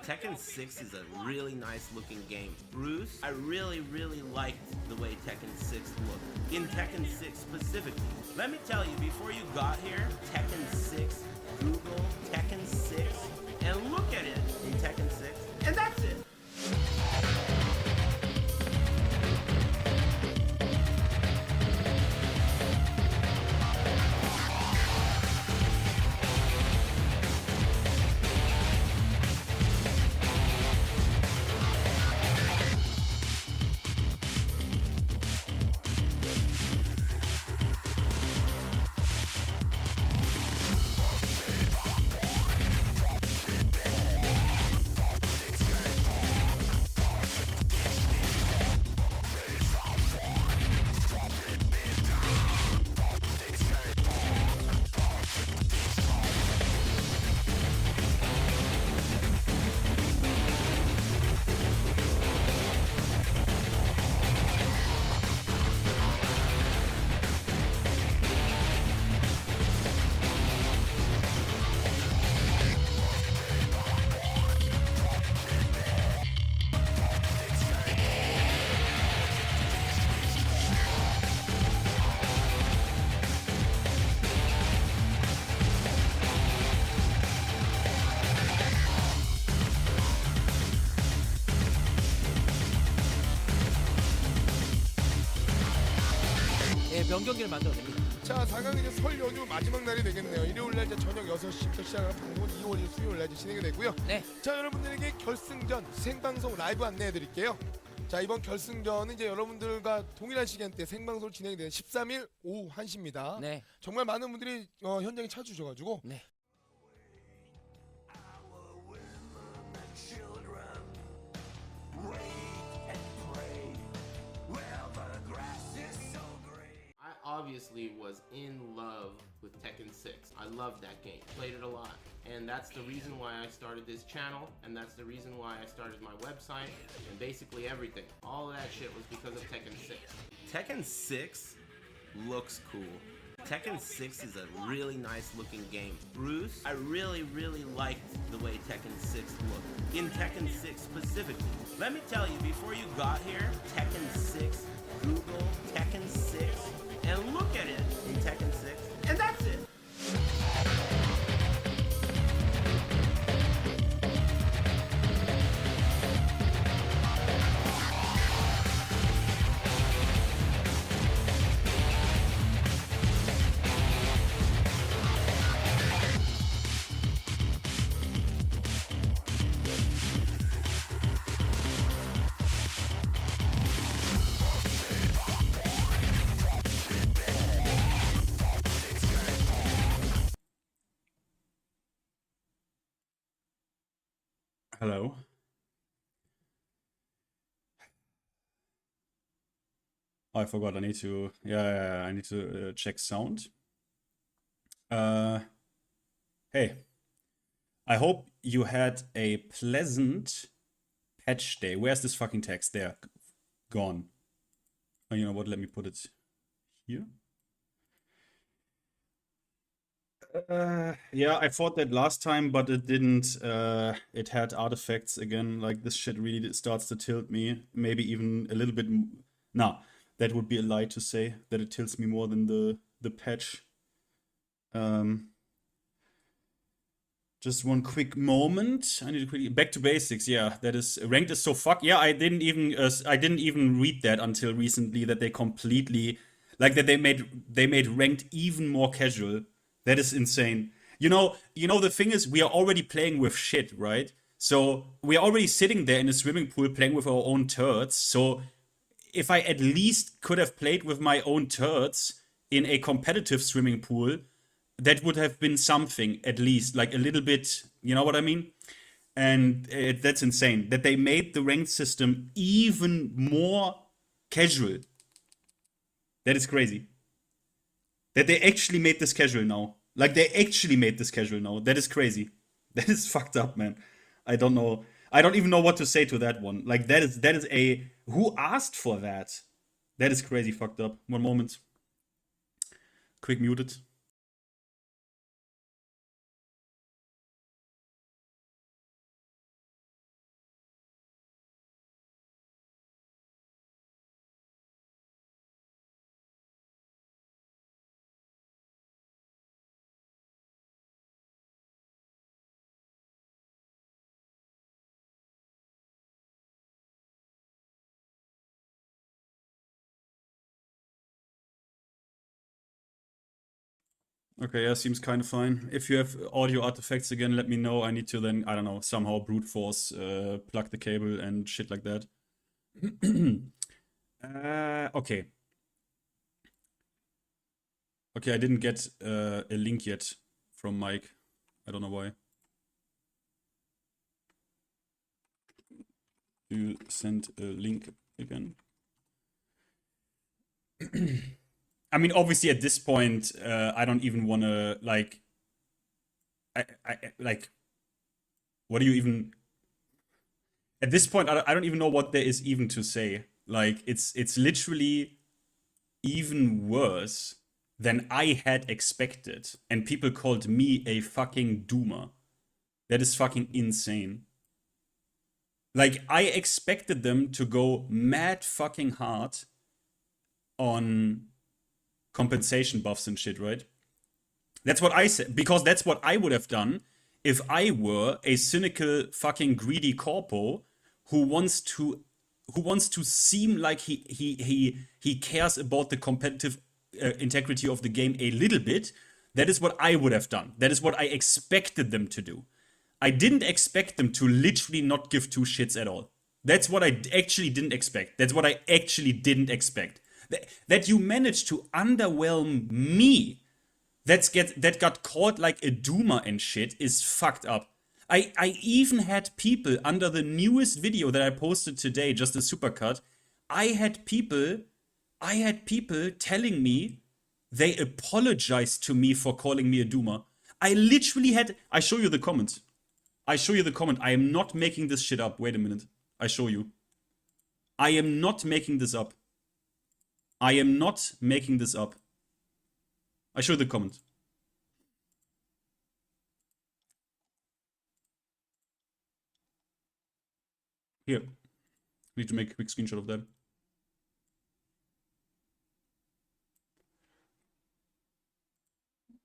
Tekken 6 is a really nice looking game. Bruce, I really liked the way Tekken 6 looked. In Tekken 6 specifically. Let me tell you, before you got here, Tekken 6, Google Tekken 6, and look at it in Tekken 6, and that's it. 명경기를 만들어냅니다. 자, 4강 이제 설 연휴 마지막 날이 되겠네요. 일요일날 이제 저녁 6시부터 시작하는 방송은 2월 수요일날 진행이 되고요. 네. 자, 여러분들에게 결승전 생방송 라이브 안내해드릴게요. 자, 이번 결승전은 이제 여러분들과 동일한 시간대 생방송으로 진행이 되는 13일 오후 1시입니다. 네. 정말 많은 분들이 현장에 찾아주셔가지고 네. Obviously was in love with Tekken 6. I loved that game, played it a lot. And that's the reason why I started this channel, and that's the reason why I started my website, and basically everything. All of that shit was because of Tekken 6. Tekken 6 looks cool. Tekken 6 is a really nice looking game. Bruce, I really liked the way Tekken 6 looked. In Tekken 6 specifically. Let me tell you, before you got here, Tekken 6, Google Tekken 6, and look at it in Tekken 6, and that's it. Hello. Oh, I forgot. I need to. Yeah, I need to check sound. Hey, I hope you had a pleasant patch day. Where's this fucking text? There, gone. Oh, you know what? Let me put it here. Yeah, I fought that last time, but it didn't. It had artifacts again. Like, this shit really starts to tilt me. Maybe even a little bit. Nah, that would be a lie to say that it tilts me more than the patch. Just one quick moment. I need to quickly back to basics. Yeah, that is ranked is so fuck. Yeah, I didn't even read that until recently, that they completely, like, that they made ranked even more casual. That is insane. You know, the thing is, we are already playing with shit, right? So we are already sitting there in a swimming pool playing with our own turds. So if I at least could have played with my own turds in a competitive swimming pool, that would have been something, at least, like a little bit, you know what I mean? And that's insane, that they made the ranked system even more casual. That is crazy. That they actually made this casual now. Like, they actually made this casual now. That is crazy. That is fucked up, man. I don't know. I don't even know what to say to that one. Like, that is a... Who asked for that? That is crazy fucked up. One moment. Quick muted. Okay, yeah, seems kind of fine. If you have audio artifacts again, let me know. I need to then, I don't know, somehow brute force plug the cable and shit like that. Okay. Okay, I didn't get a link yet from Mike. I don't know why. You sent a link again. I mean, obviously at this point, I don't even want to like. I like. What do you even? At this point, I don't even know what there is even to say. Like, it's literally even worse than I had expected, and people called me a fucking doomer. That is fucking insane. Like, I expected them to go mad fucking hard on compensation buffs and shit, right? That's what I said, because that's what I would have done if I were a cynical fucking greedy corpo who wants to seem like he cares about the competitive integrity of the game a little bit. That is what I would have done. That is what I expected them to do. I didn't expect them to literally not give two shits at all. That's what I actually didn't expect. That's what I actually didn't expect. That you managed to underwhelm me, that got called like a doomer and shit, is fucked up. I even had people under the newest video that I posted today, just a supercut. I had people telling me they apologized to me for calling me a doomer. I literally had. I show you the comment. I am not making this shit up. Wait a minute. I show you. I am not making this up. I show you the comment. Here. Need to make a quick screenshot of that.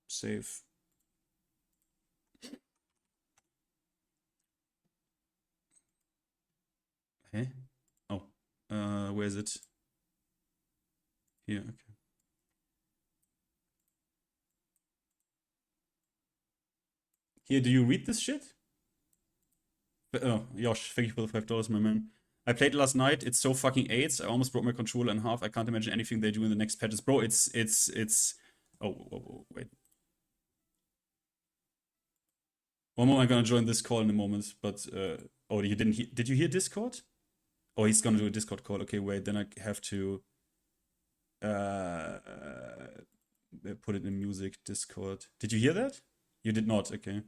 Save. Huh? Oh. Where is it? Here, okay. Here, do you read this shit? Oh, Josh, thank you for the $5, my man. I played last night. It's so fucking AIDS. I almost broke my controller in half. I can't imagine anything they do in the next patches. Bro, it's... Oh, wait. One more, I'm gonna join this call in a moment, but... Oh, you didn't hear... Did you hear Discord? Oh, he's gonna do a Discord call. Okay, wait, then I have to... put it in music, Discord. Did you hear that? You did not, okay.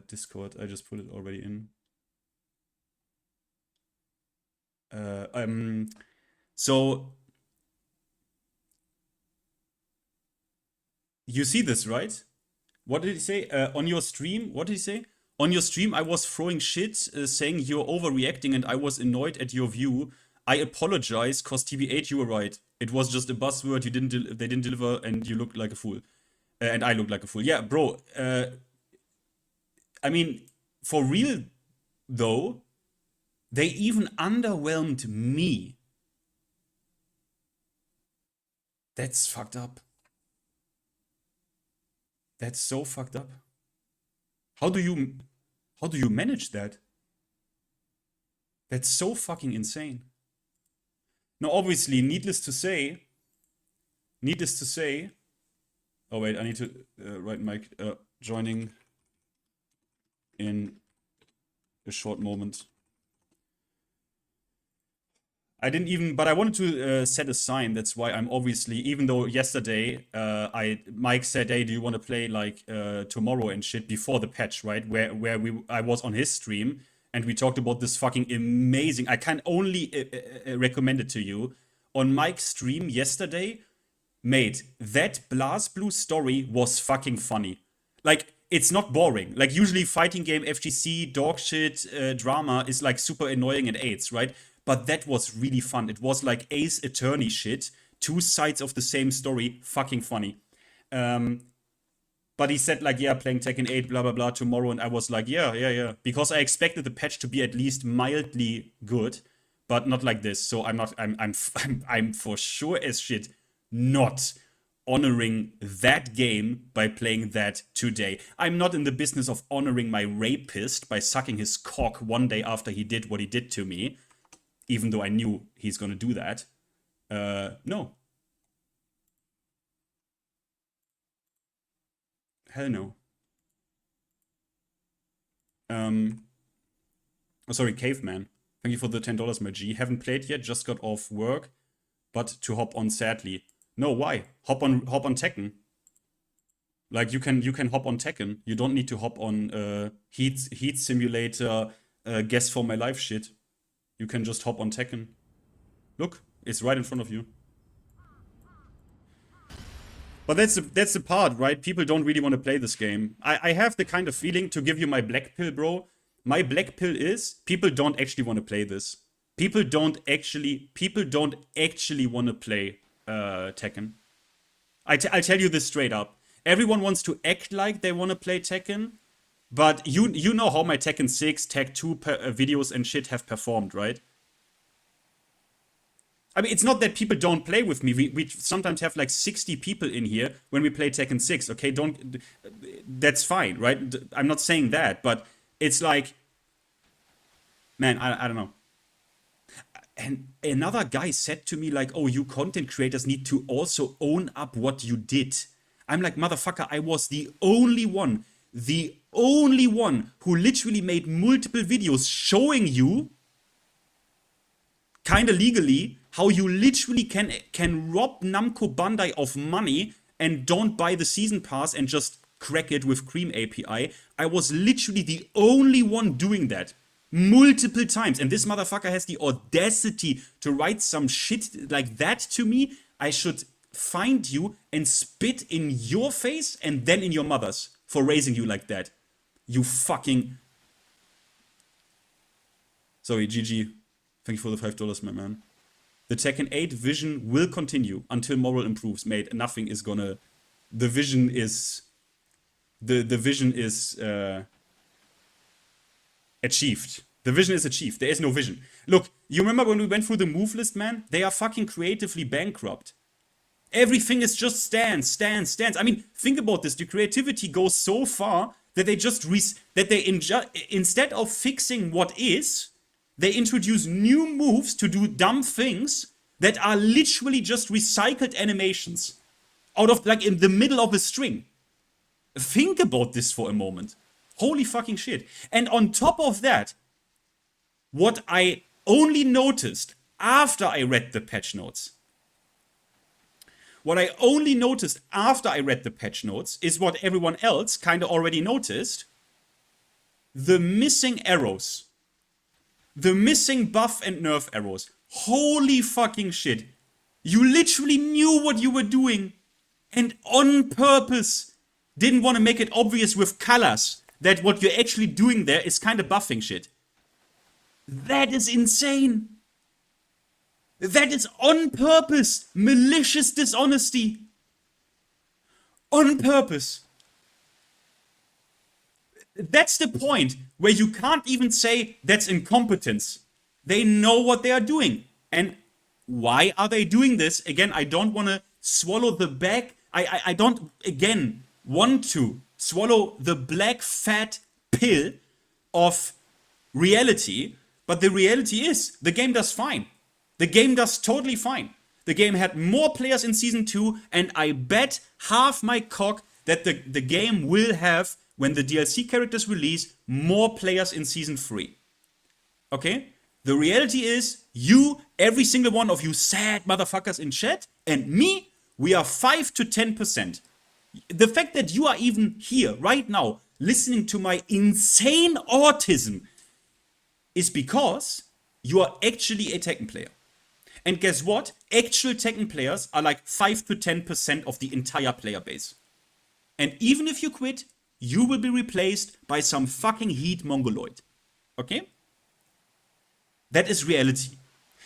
Discord, I just put it already in. So you see this, right? What did he say? On your stream, what did he say? On your stream, I was throwing shit, saying you're overreacting and I was annoyed at your view. I apologize, cause TB8, you were right. It was just a buzzword, they didn't deliver and you looked like a fool. And I looked like a fool. Yeah, bro, I mean, for real, though, they even underwhelmed me. That's fucked up. That's so fucked up. How do you manage that? That's so fucking insane. Now, obviously, needless to say. Oh wait, I need to write Mike joining in a short moment. I didn't even, but I wanted to set a sign. That's why I'm obviously, even though yesterday Mike said, "Hey, do you want to play like tomorrow and shit?" before the patch, right? Where I was on his stream and we talked about this fucking amazing. I can only recommend it to you. On Mike's stream yesterday, mate, that BlazBlue story was fucking funny. Like, it's not boring. Like, usually fighting game, FGC, dog shit, drama is like super annoying and AIDS, right? But that was really fun. It was like Ace Attorney shit. Two sides of the same story. Fucking funny. But he said like, yeah, playing Tekken 8, blah, blah, blah, tomorrow. And I was like, yeah. Because I expected the patch to be at least mildly good. But not like this. So I'm for sure as shit not honoring that game by playing that today. I'm not in the business of honoring my rapist by sucking his cock one day after he did what he did to me, even though I knew he's gonna do that. No. Hell no. Oh, sorry, Caveman. Thank you for the $10, my G. Haven't played yet, just got off work, but to hop on sadly. No, why? Hop on Tekken. Like you can hop on Tekken. You don't need to hop on Heat Simulator, Guess for My Life shit. You can just hop on Tekken. Look, it's right in front of you. But that's the part, right? People don't really want to play this game. I have the kind of feeling, to give you my black pill, bro. My black pill is people don't actually want to play this. People don't actually want to play Tekken. I'll tell you this straight up. Everyone wants to act like they want to play Tekken, but you know how my Tekken 6, Tag 2 videos and shit have performed, right? I mean, it's not that people don't play with me. We sometimes have like 60 people in here when we play Tekken 6, okay? That's fine, right? I'm not saying that, but it's like, man, I don't know. And another guy said to me like, oh, you content creators need to also own up what you did. I'm like, motherfucker, I was the only one who literally made multiple videos showing you, kinda legally, how you literally can rob Namco Bandai of money and don't buy the season pass and just crack it with Cream API. I was literally the only one doing that multiple times, and this motherfucker has the audacity to write some shit like that to me. I should find you and spit in your face and then in your mother's for raising you like that. You fucking... Sorry, GG. Thank you for the $5, my man. The Tekken 8 vision will continue until moral improves, mate. Nothing is gonna... The vision is... The vision is... achieved. The vision is achieved. There is no vision. Look, you remember when we went through the move list, man? They are fucking creatively bankrupt. Everything is just stance. I mean, think about this. The creativity goes so far that they just... instead of fixing what is... They introduce new moves to do dumb things that are literally just recycled animations out of, like, in the middle of a string. Think about this for a moment. Holy fucking shit. And on top of that, what I only noticed after I read the patch notes, is what everyone else kind of already noticed. The missing arrows. The missing buff and nerf arrows. Holy fucking shit. You literally knew what you were doing. And on purpose didn't want to make it obvious with colors that what you're actually doing there is kind of buffing shit. That is insane. That is on purpose. Malicious dishonesty. On purpose. That's the point where you can't even say that's incompetence. They know what they are doing. And why are they doing this? Again, I don't want to swallow the bag. I don't, again, want to swallow the black fat pill of reality. But the reality is, the game does fine. The game does totally fine. The game had more players in Season 2, and I bet half my cock that the game will have, when the DLC characters release, more players in Season 3. Okay? The reality is, you, every single one of you sad motherfuckers in chat, and me, we are 5 to 10%. The fact that you are even here, right now, listening to my insane autism, is because you are actually a Tekken player. And guess what? Actual Tekken players are like 5 to 10% of the entire player base. And even if you quit, you will be replaced by some fucking heat mongoloid. Okay? That is reality.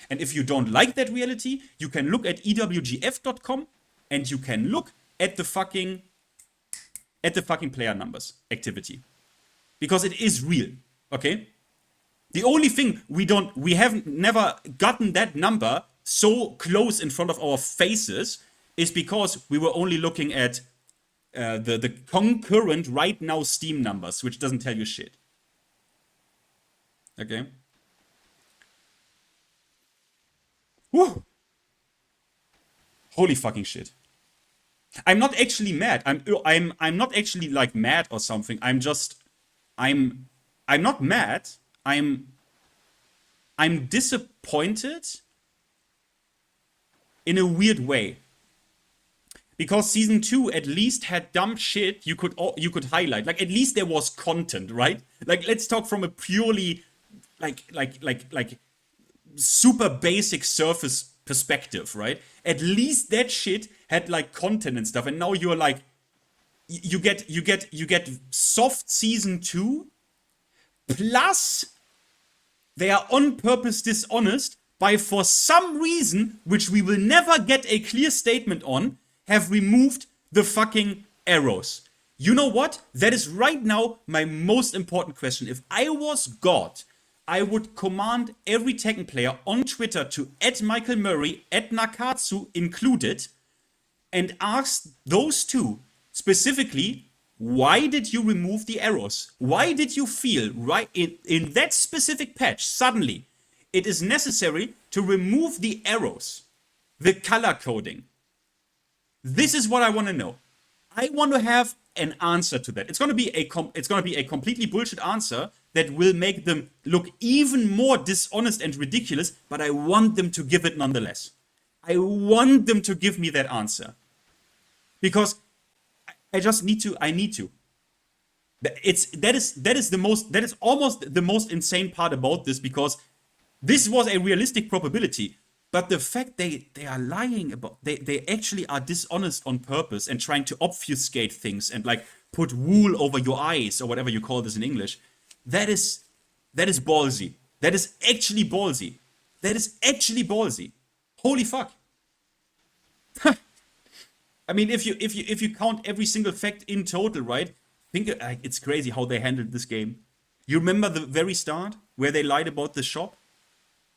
And if you don't like that reality, you can look at ewgf.com and you can look at the fucking player numbers activity. Because it is real. Okay? The only thing we have never gotten that number so close in front of our faces is because we were only looking at the concurrent right now Steam numbers, which doesn't tell you shit. Okay. Woo! Holy fucking shit. I'm not actually mad. I'm not actually like mad or something. I'm not mad. I'm disappointed in a weird way. Because season 2 at least had dumb shit you could highlight. Like, at least there was content, right? Like, let's talk from a purely like super basic surface perspective, right? At least that shit had like content and stuff, and now you're like, you get soft season 2 plus they are on purpose dishonest by, for some reason which we will never get a clear statement on, have removed the fucking arrows. You know what? That is right now my most important question. If I was God, I would command every Tekken player on Twitter to @MichaelMurray, @Nakatsu included, and ask those two specifically, why did you remove the arrows? Why did you feel right in that specific patch suddenly it is necessary to remove the arrows, the color coding? This is what I want to know. I want to have an answer to that. It's going to be a completely bullshit answer that will make them look even more dishonest and ridiculous, but I want them to give it nonetheless. I want them to give me that answer. Because I just need to. I need to. That is almost the most insane part about this, because this was a realistic probability. But the fact they are lying about, they actually are dishonest on purpose and trying to obfuscate things and like put wool over your eyes or whatever you call this in English. That is ballsy. That is actually ballsy. That is actually ballsy. Holy fuck. I mean, if you count every single fact in total, right? Think it's crazy how they handled this game. You remember the very start where they lied about the shop?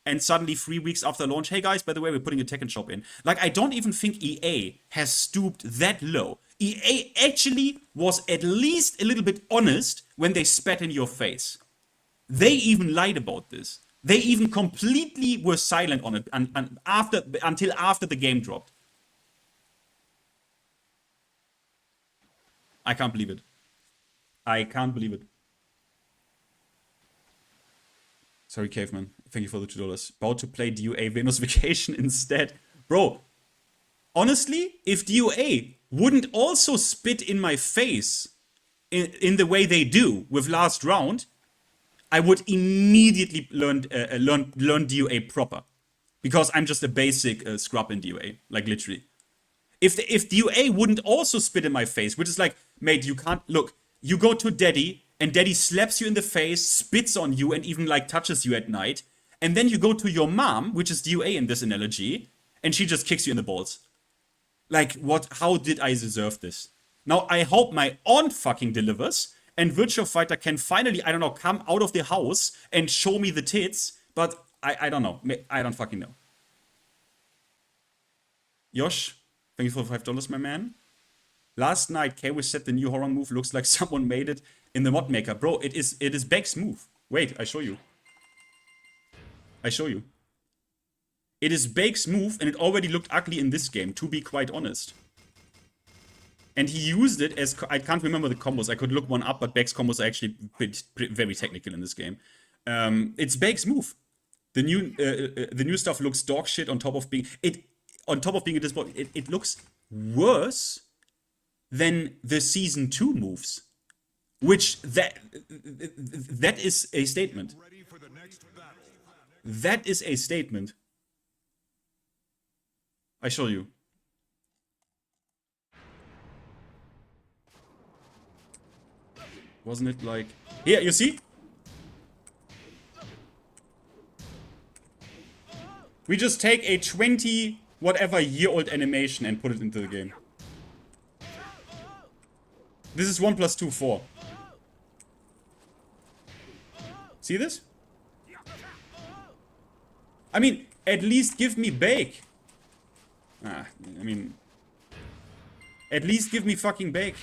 And suddenly 3 weeks after launch, hey guys, by the way, we're putting a Tekken shop in. Like, I don't even think EA has stooped that low. EA actually was at least a little bit honest when they spat in your face. They even lied about this. They even completely were silent on it until after the game dropped. I can't believe it. I can't believe it. Sorry, Caveman. Thank you for the $2. About to play DOA Venus Vacation instead. Bro, honestly, if DOA wouldn't also spit in my face in the way they do with last round, I would immediately learn DOA proper. Because I'm just a basic scrub in DOA. Like, literally. If DOA wouldn't also spit in my face, which is like, mate, you can't... Look, you go to Daddy, and Daddy slaps you in the face, spits on you, and even, like, touches you at night. And then you go to your mom, which is DOA in this analogy, and she just kicks you in the balls. Like, what? How did I deserve this? Now, I hope my aunt fucking delivers, and Virtua Fighter can finally, I don't know, come out of the house and show me the tits, but I don't know. I don't fucking know. Yosh, thank you for $5, my man. Last night, Kawi said the new horror move looks like someone made it in the mod maker. Bro, it is Beck's move. Wait, I show you. I show you. It is Bake's move, and it already looked ugly in this game, to be quite honest. And he used it as... I can't remember the combos. I could look one up, but Bake's combos are actually very technical in this game. It's Bake's move. The new stuff looks dog shit on top of being... It looks worse than the Season 2 moves. Which, that is a statement. That is a statement. I show you. Wasn't it like... Here, you see? We just take a 20-whatever-year-old animation and put it into the game. This is 1 + 2, 4. See this? I mean, at least give me Bake. I mean, At least give me fucking bake.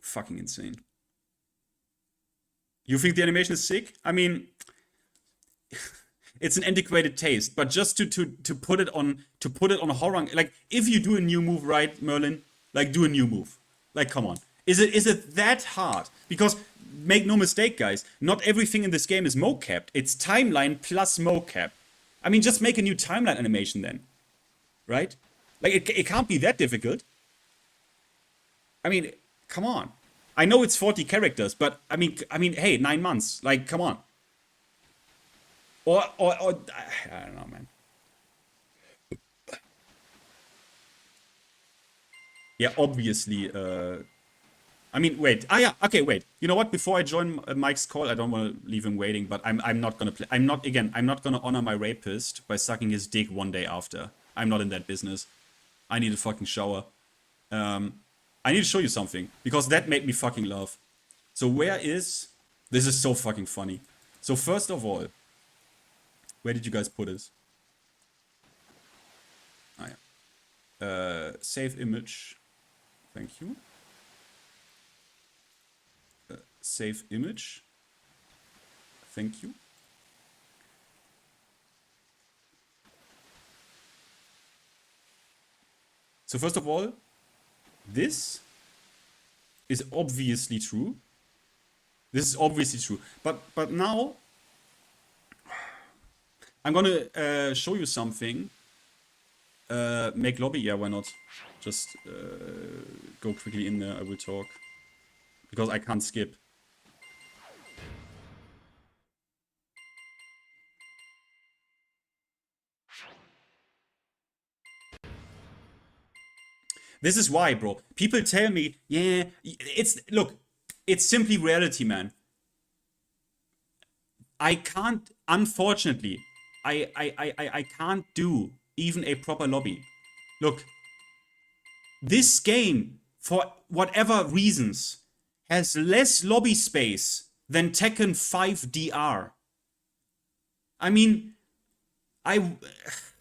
Fucking insane. You think the animation is sick? I mean, it's an antiquated taste, but just to put it on horror, like if you do a new move, right, Merlin? Like do a new move. Like come on. Is it that hard? Because make no mistake, guys, not everything in this game is mocapped. It's timeline plus mocap. I mean, just make a new timeline animation then. Right? Like it can't be that difficult. I mean, come on. I know it's 40 characters, but I mean, hey, 9 months. Like, come on. Or I don't know, man. Yeah, obviously. I mean, wait. Ah, yeah. Okay, wait. You know what? Before I join Mike's call, I don't want to leave him waiting. But I'm not gonna play. I'm not gonna honor my rapist by sucking his dick one day after. I'm not in that business. I need a fucking shower. I need to show you something because that made me fucking laugh. So where is? This is so fucking funny. So first of all, where did you guys put it? Ah, yeah. Save image. Thank you. Save image. Thank you. So first of all, this is obviously true. This is obviously true. But now I'm gonna show you something. Make lobby? Yeah, why not? Just go quickly in there. I will talk because I can't skip. This is why, bro. People tell me, yeah, look, it's simply reality, man. I can't, unfortunately, I can't do even a proper lobby. Look, this game, for whatever reasons, has less lobby space than Tekken 5 DR. I mean,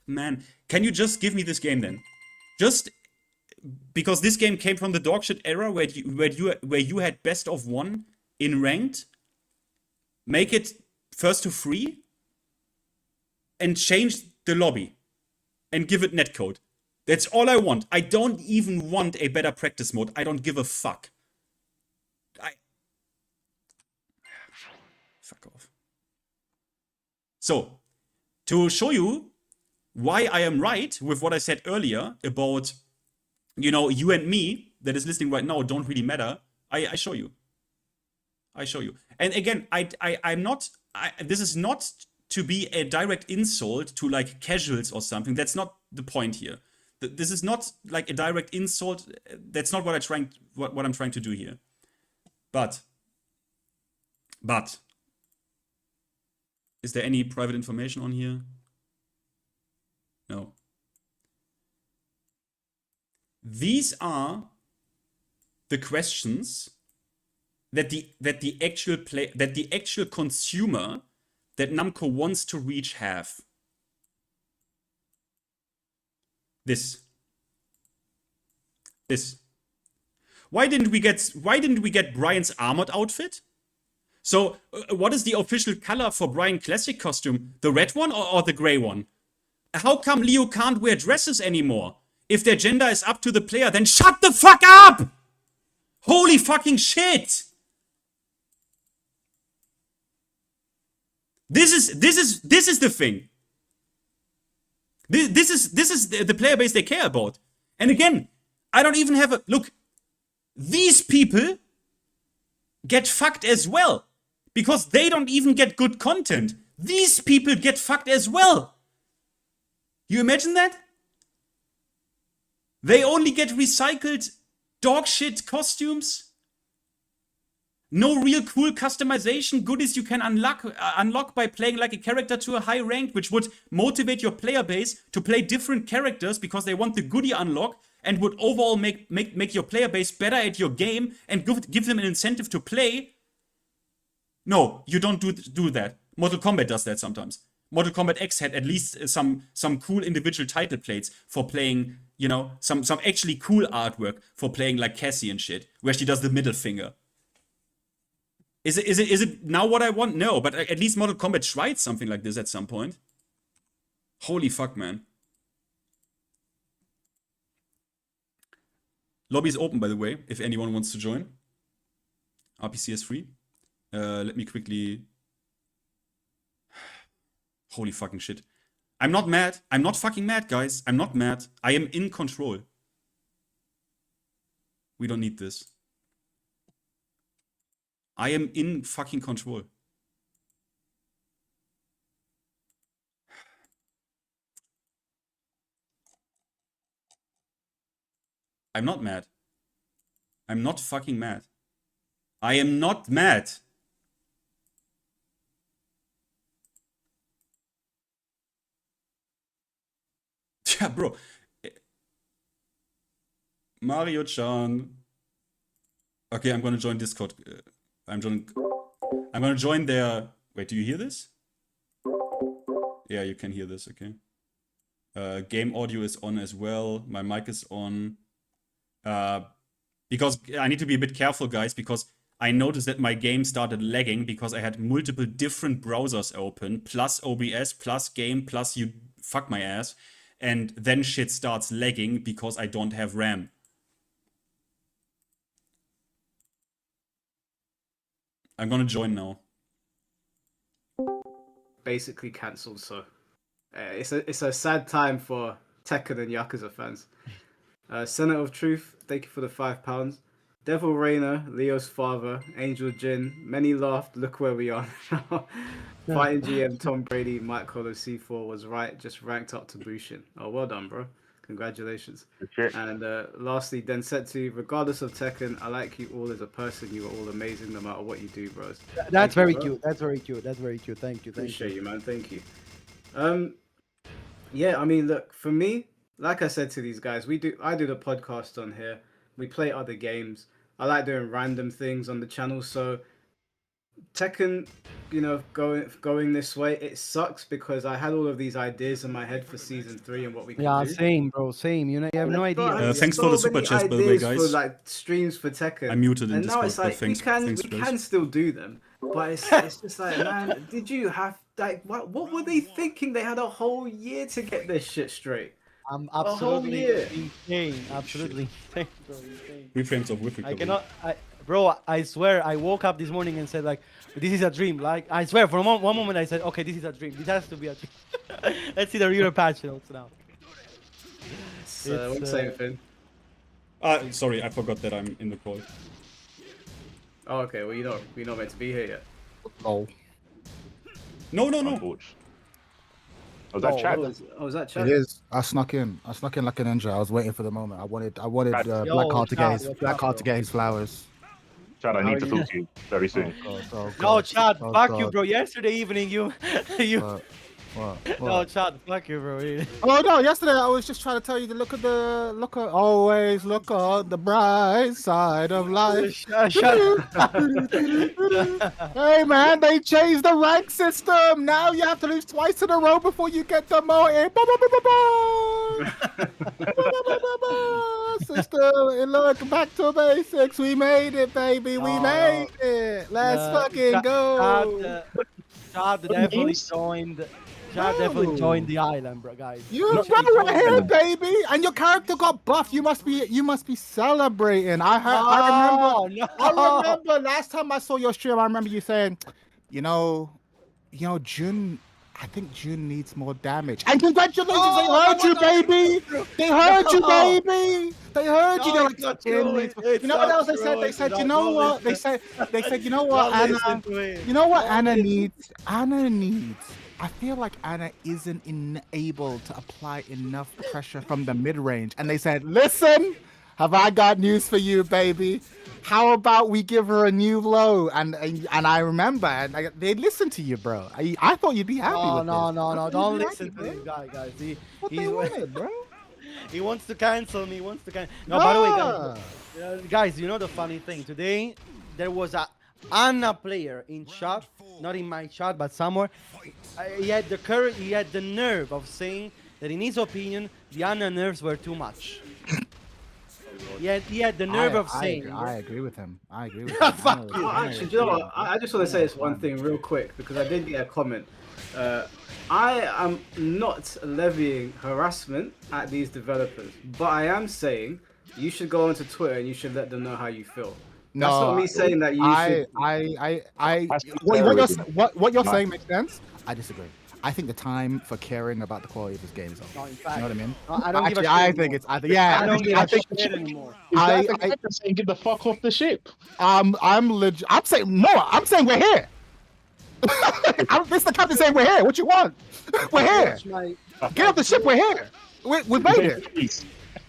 man, can you just give me this game then? Just because this game came from the dogshit era where you had best of one in ranked, make it first to free, and change the lobby, and give it netcode. That's all I want. I don't even want a better practice mode. I don't give a fuck. Fuck off. So, to show you why I am right with what I said earlier about, you know, you and me that is listening right now don't really matter. I show you. I show you. And again, I'm not. This is not to be a direct insult to like casuals or something. That's not the point here. This is not like a direct insult. That's not what I'm trying to do here. But is there any private information on here? No. These are the questions that the actual consumer that Namco wants to reach have. This. Why didn't we get Brian's armored outfit? So what is the official color for Brian Classic costume? The red one or the gray one? How come Leo can't wear dresses anymore? If their gender is up to the player, then shut the fuck up! Holy fucking shit! This is the thing. This is the player base they care about. And again, I don't even have a look. These people get fucked as well because they don't even get good content. These people get fucked as well. You imagine that? They only get recycled dog shit costumes. No real cool customization goodies you can unlock by playing like a character to a high rank, which would motivate your player base to play different characters because they want the goodie unlock and would overall make your player base better at your game and give them an incentive to play. No, you don't do that. Mortal Kombat does that sometimes. Mortal Kombat X had at least some cool individual title plates for playing, you know, some actually cool artwork for playing like Cassie and shit, where she does the middle finger. Is it now what I want? No, but at least Mortal Kombat tried something like this at some point. Holy fuck, man. Lobby is open, by the way, if anyone wants to join. RPC is free. Let me quickly... Holy fucking shit. I'm not mad. I'm not fucking mad, guys. I'm not mad. I am in control. We don't need this. I am in fucking control. I'm not mad. I'm not fucking mad. I am not mad. Yeah, bro. Mario-chan. Okay, I'm gonna join Discord. I'm gonna join their... Wait, do you hear this? Yeah, you can hear this, okay. Game audio is on as well. My mic is on. Because I need to be a bit careful, guys, because I noticed that my game started lagging because I had multiple different browsers open, plus OBS, plus game, plus you fuck my ass. And then shit starts lagging because I don't have RAM. I'm gonna join now. Basically cancelled, so it's a sad time for Tekken and Yakuza fans. Senate of Truth, thank you for the £5. Devil Reina, Leo's father, Angel Jin, many laughed, look where we are now. Fighting GM Tom Brady, Mike Hollow C4 was right, just ranked up to Bushin. Oh, well done, bro. Congratulations. And lastly, Densetsu, regardless of Tekken, I like you all as a person. You are all amazing no matter what you do, bros. That's very cute. That's very cute. That's very cute. Thank you. Appreciate you, man. Thank you. Yeah, I mean, look, for me, like I said to these guys, I do the podcast on here. We play other games. I like doing random things on the channel. So Tekken, you know, going this way, it sucks because I had all of these ideas in my head for season 3 and what we can do. Yeah, same, bro, same. You know, you have no idea. Thanks for the super chat, by the way, guys. For like streams for Tekken. I muted in and now Discord, it's like but we can still do them, but it's just like, man, did you have like what were they thinking? They had a whole year to get this shit straight. I'm whole absolutely year. insane. Absolutely insane, bro. Insane. 3 frames of whip recovery. I cannot, bro. I swear, I woke up this morning and said like, "This is a dream." Like, I swear, for one moment, I said, "Okay, this is a dream. This has to be a dream." Let's see the real patch notes now. What's saying, Finn? Sorry, I forgot that I'm in the call. Oh, okay. Well, you're not meant to be here yet. Oh. No. Oh, that chat? Was that chat? It is. I snuck in like a ninja. I was waiting for the moment. I wanted Black Heart to get his flowers. Chad, I need to talk to you very soon. No, Chad, fuck you, bro. Yesterday evening, you. What? No, Chad, fuck you, bro. Oh no! Yesterday I was just trying to tell you to always look on the bright side of life. Shut Hey man, they changed the rank system. Now you have to lose twice in a row before you get demoted. Sister, look, back to basics. We made it, baby. We made it. Let's fucking go. Chad definitely joined. Chad definitely joined the island, bro, guys. You right here, baby, and your character got buffed. You must be celebrating. I remember last time I saw your stream. I remember you saying, you know, Jun. I think Jun needs more damage. And congratulations, they heard you, baby. They heard you, baby. They heard you. They're like, you know what else they said? They said, you know what? They said, you know what, Anna? You know what Anna needs? Anna needs. I feel like Anna isn't able to apply enough pressure from the mid-range. And they said, listen, have I got news for you, baby? How about we give her a new low? And I remember, and they listened to you, bro. I thought you'd be happy with no, this. don't listen to this guy, guys. What they wanted, bro? He wants to cancel me. By the way, guys, you know the funny thing? Today, there was a Anna player in chat, not in my chat, but somewhere, he had the courage, he had the nerve of saying that in his opinion, the Anna nerves were too much. He had the nerve of saying. I agree with him. I agree with him. Fuck you. Actually, do you know what? I just want to say this one thing real quick because I did get a comment. I am not levying harassment at these developers, but I am saying you should go onto Twitter and you should let them know how you feel. No, That's not me saying that you should. What you're saying makes sense. I disagree. I think the time for caring about the quality of this game is over. No, in You fact, know what I mean? I don't give a shit I anymore. think it's. I think yeah. I don't give I a think. shit anymore. saying get the fuck off the ship. I'm saying no. I'm saying we're here. This is the captain saying we're here. What you want? We're here. Watch my- Get off the ship. We're here. We made it. Please.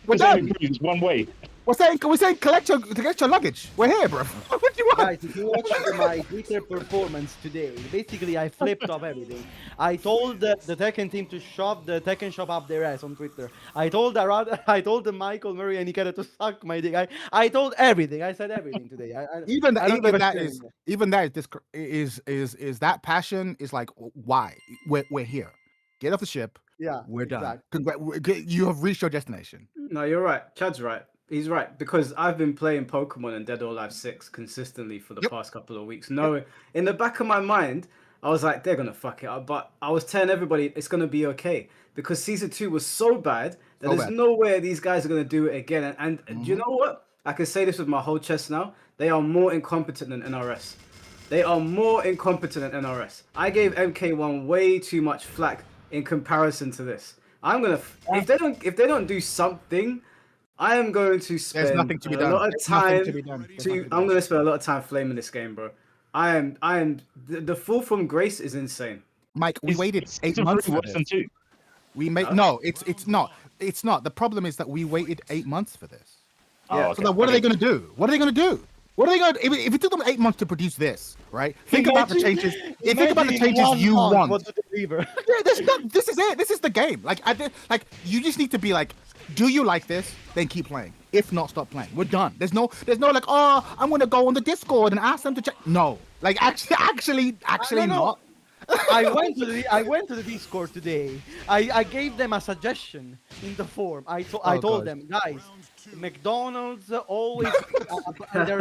We're done. It's one way. We're saying collect your luggage. We're here, bro. What do you want? Guys, if you watch my Twitter performance today, basically I flipped off everything. I told the Tekken team to shove the Tekken shop up their ass on Twitter. I told the Michael Murray and Ikeda to suck my dick. I told everything. I said everything today. Even I don't give a that shit is anymore. even that is that passion is like why we're here. Get off the ship. Yeah, We're done. exactly. You have reached your destination. No, you're right. Chad's right. He's right because I've been playing Pokemon and Dead or Alive 6 consistently for the past couple of weeks. No, in the back of my mind, I was like, they're gonna fuck it up. But I was telling everybody it's gonna be okay because season 2 was so bad that there's no way these guys are gonna do it again. And do you know what? I can say this with my whole chest now. They are more incompetent than NRS. They are more incompetent than NRS. I gave MK1 way too much flack in comparison to this. I'm gonna if they don't do something. I am going to spend There's nothing to be done. a lot of There's nothing time to be done. I'm going to spend a lot of time flaming this game, bro. I am the fall from grace is insane. Mike, we waited 8 It's months for worse this. than 2. We made no. It's not. It's not. The problem is that we waited 8 months for this. Yeah. So like, what are they going to do? What are they going to do? What are they going to? If it took them 8 months to produce this, right? Think about the changes. Think about the changes you want. Yeah, this is it. This is the game. Like you just need to be like, do you like this? Then keep playing. If not, stop playing. We're done. There's no like, oh, I'm gonna go on the Discord and ask them to check. No, like actually not. I went to the Discord today. I gave them a suggestion in the forum. I told them, guys, McDonald's always there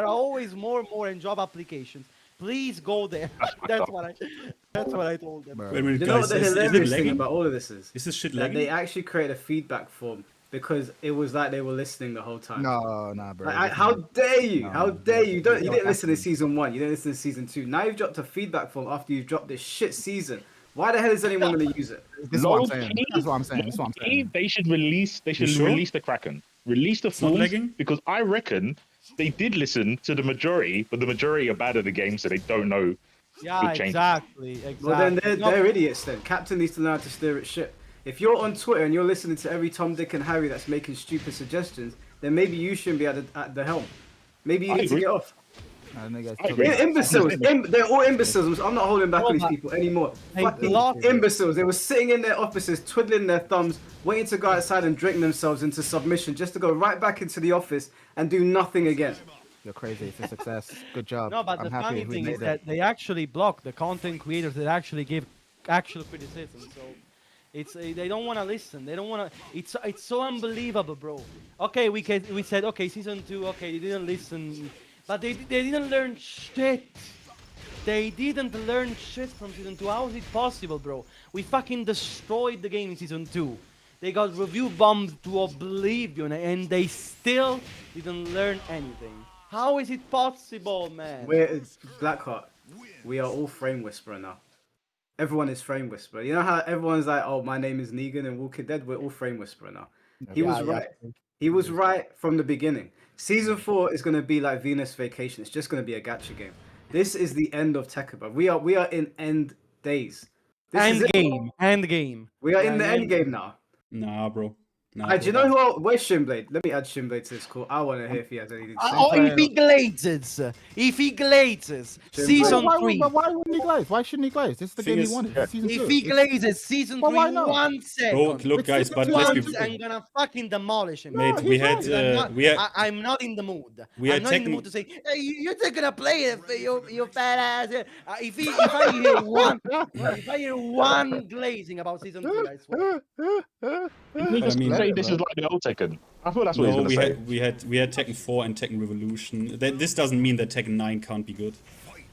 are always more and more in job applications. Please go there. That's what I told them. Bro. Wait a minute, You know what guys. the Is it hilarious thing lagging? about all of this is? Is this shit That lagging? they actually created a feedback form because it was like they were listening the whole time. No, bro. Like, how dare you? No, How dare you? You didn't have listen to. to season 1. You didn't listen to season 2. Now you've dropped a feedback form after you've dropped this shit season. Why the hell is anyone going to use it? This is what I'm saying. That's what I'm saying. That's what I'm saying. They should release. They should sure? release the Kraken. Release the not forms lagging? because I reckon they did listen to the majority, but the majority are bad at the game, so they don't know. Yeah, Good change. exactly. Well, then they're idiots then. Captain needs to learn how to steer its ship. If you're on Twitter and you're listening to every Tom, Dick, and Harry that's making stupid suggestions, then maybe you shouldn't be at the helm. Maybe you I need to agree. get off. I don't know, guys. I agree. They're imbeciles. They're all imbeciles. I'm not holding back on these people anymore. Hey, Fucking block- imbeciles. They were sitting in their offices, twiddling their thumbs, waiting to go outside and drink themselves into submission, just to go right back into the office and do nothing again. You're crazy. It's a success. Good job. No, but I'm the happy funny we thing made is it. that they actually block the content creators that actually give actual criticism. So it's they don't want to listen. They don't want to. It's so unbelievable, bro. Okay, we said okay, season 2. Okay, they didn't listen, but they didn't learn shit. They didn't learn shit from season 2. How is it possible, bro? We fucking destroyed the game in season 2. They got review bombed to oblivion, and they still didn't learn anything. How is it possible, man? It's Blackheart. We are all Frame Whisperer now. Everyone is Frame Whisperer. You know how everyone's like, oh, my name is Negan and Walking Dead? We're all Frame Whisperer now. He was right. He was right from the beginning. Season 4 is going to be like Venus Vacation. It's just going to be a gacha game. This is the end of Tekken, bro. We are in end days. This is End it. game. End game. We are in the end game now. Nah, bro. Nah, Do you know where's Shinblade? Let me add Shinblade to this call. I want to hear if he has anything to say. Oh, if he glazes, season Why 3. wouldn't he glaze? Why shouldn't he glaze? This is the game he Thing is- wanted. It's season If 2. he glazes season Well, 3, why not? 1 second. Bro, look, guys, but let's be. I'm gonna fucking demolish him. Mate, we had, I'm not in the mood. we had I'm not in the Tekken- mood to say, hey, you're not gonna play it, you fat ass. If I hear one, if I hear one glazing about season 3, I swear. He just mean- say this is like the old Tekken. I thought that's what No, he's gonna we say. had Tekken 4 and Tekken Revolution. This doesn't mean that Tekken 9 can't be good,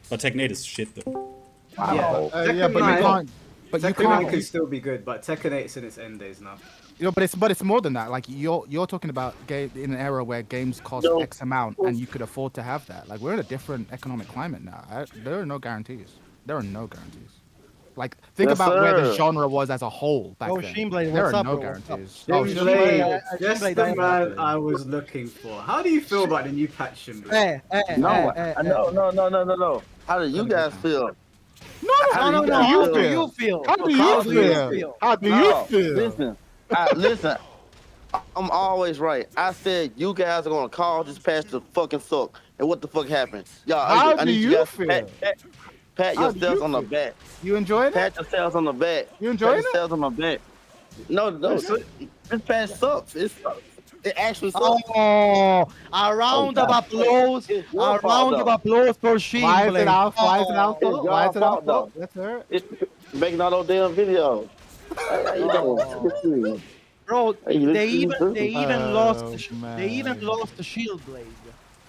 but Tekken 8 is shit though. Wow. Yeah, but you can't. But you Tekken Rank can't. could still be good, but Tekken 8's in its end days now. You know, but it's more than that. Like you're talking about game in an era where games cost X amount and you could afford to have that. Like we're in a different economic climate now. There are no guarantees. There are no guarantees. Like think Yes, about where the sir. genre was as a whole back Oh, then. Shinblade, There what's are up, no bro? What's up? guarantees. Oh, Shinblade, Shinblade, just Shinblade, the I man am. I was looking for. How do you feel about the new patch, Shinblade? No. How do you guys feel? No, No, how do you feel? How do you feel? How do you No, feel? Listen. I'm always right. I said you guys are gonna call this patch to fucking suck. And what the fuck happened? Y'all, How I do need you you guys feel? pat How do yourselves you on the feel? back. You enjoying it? Pat yourselves on the back. You enjoying Pat it? yourselves on the back. No, this patch sucks. It actually sucks. Oh, a round of applause. It's your A fault, round of though. applause for Why is Shinblade. it out? Why is it out? It's Why is it your out? fault, Let's hear it. It's making all those damn videos. How you doing? Bro, Hey, you they listen to even this? lost. They even lost the shield blade.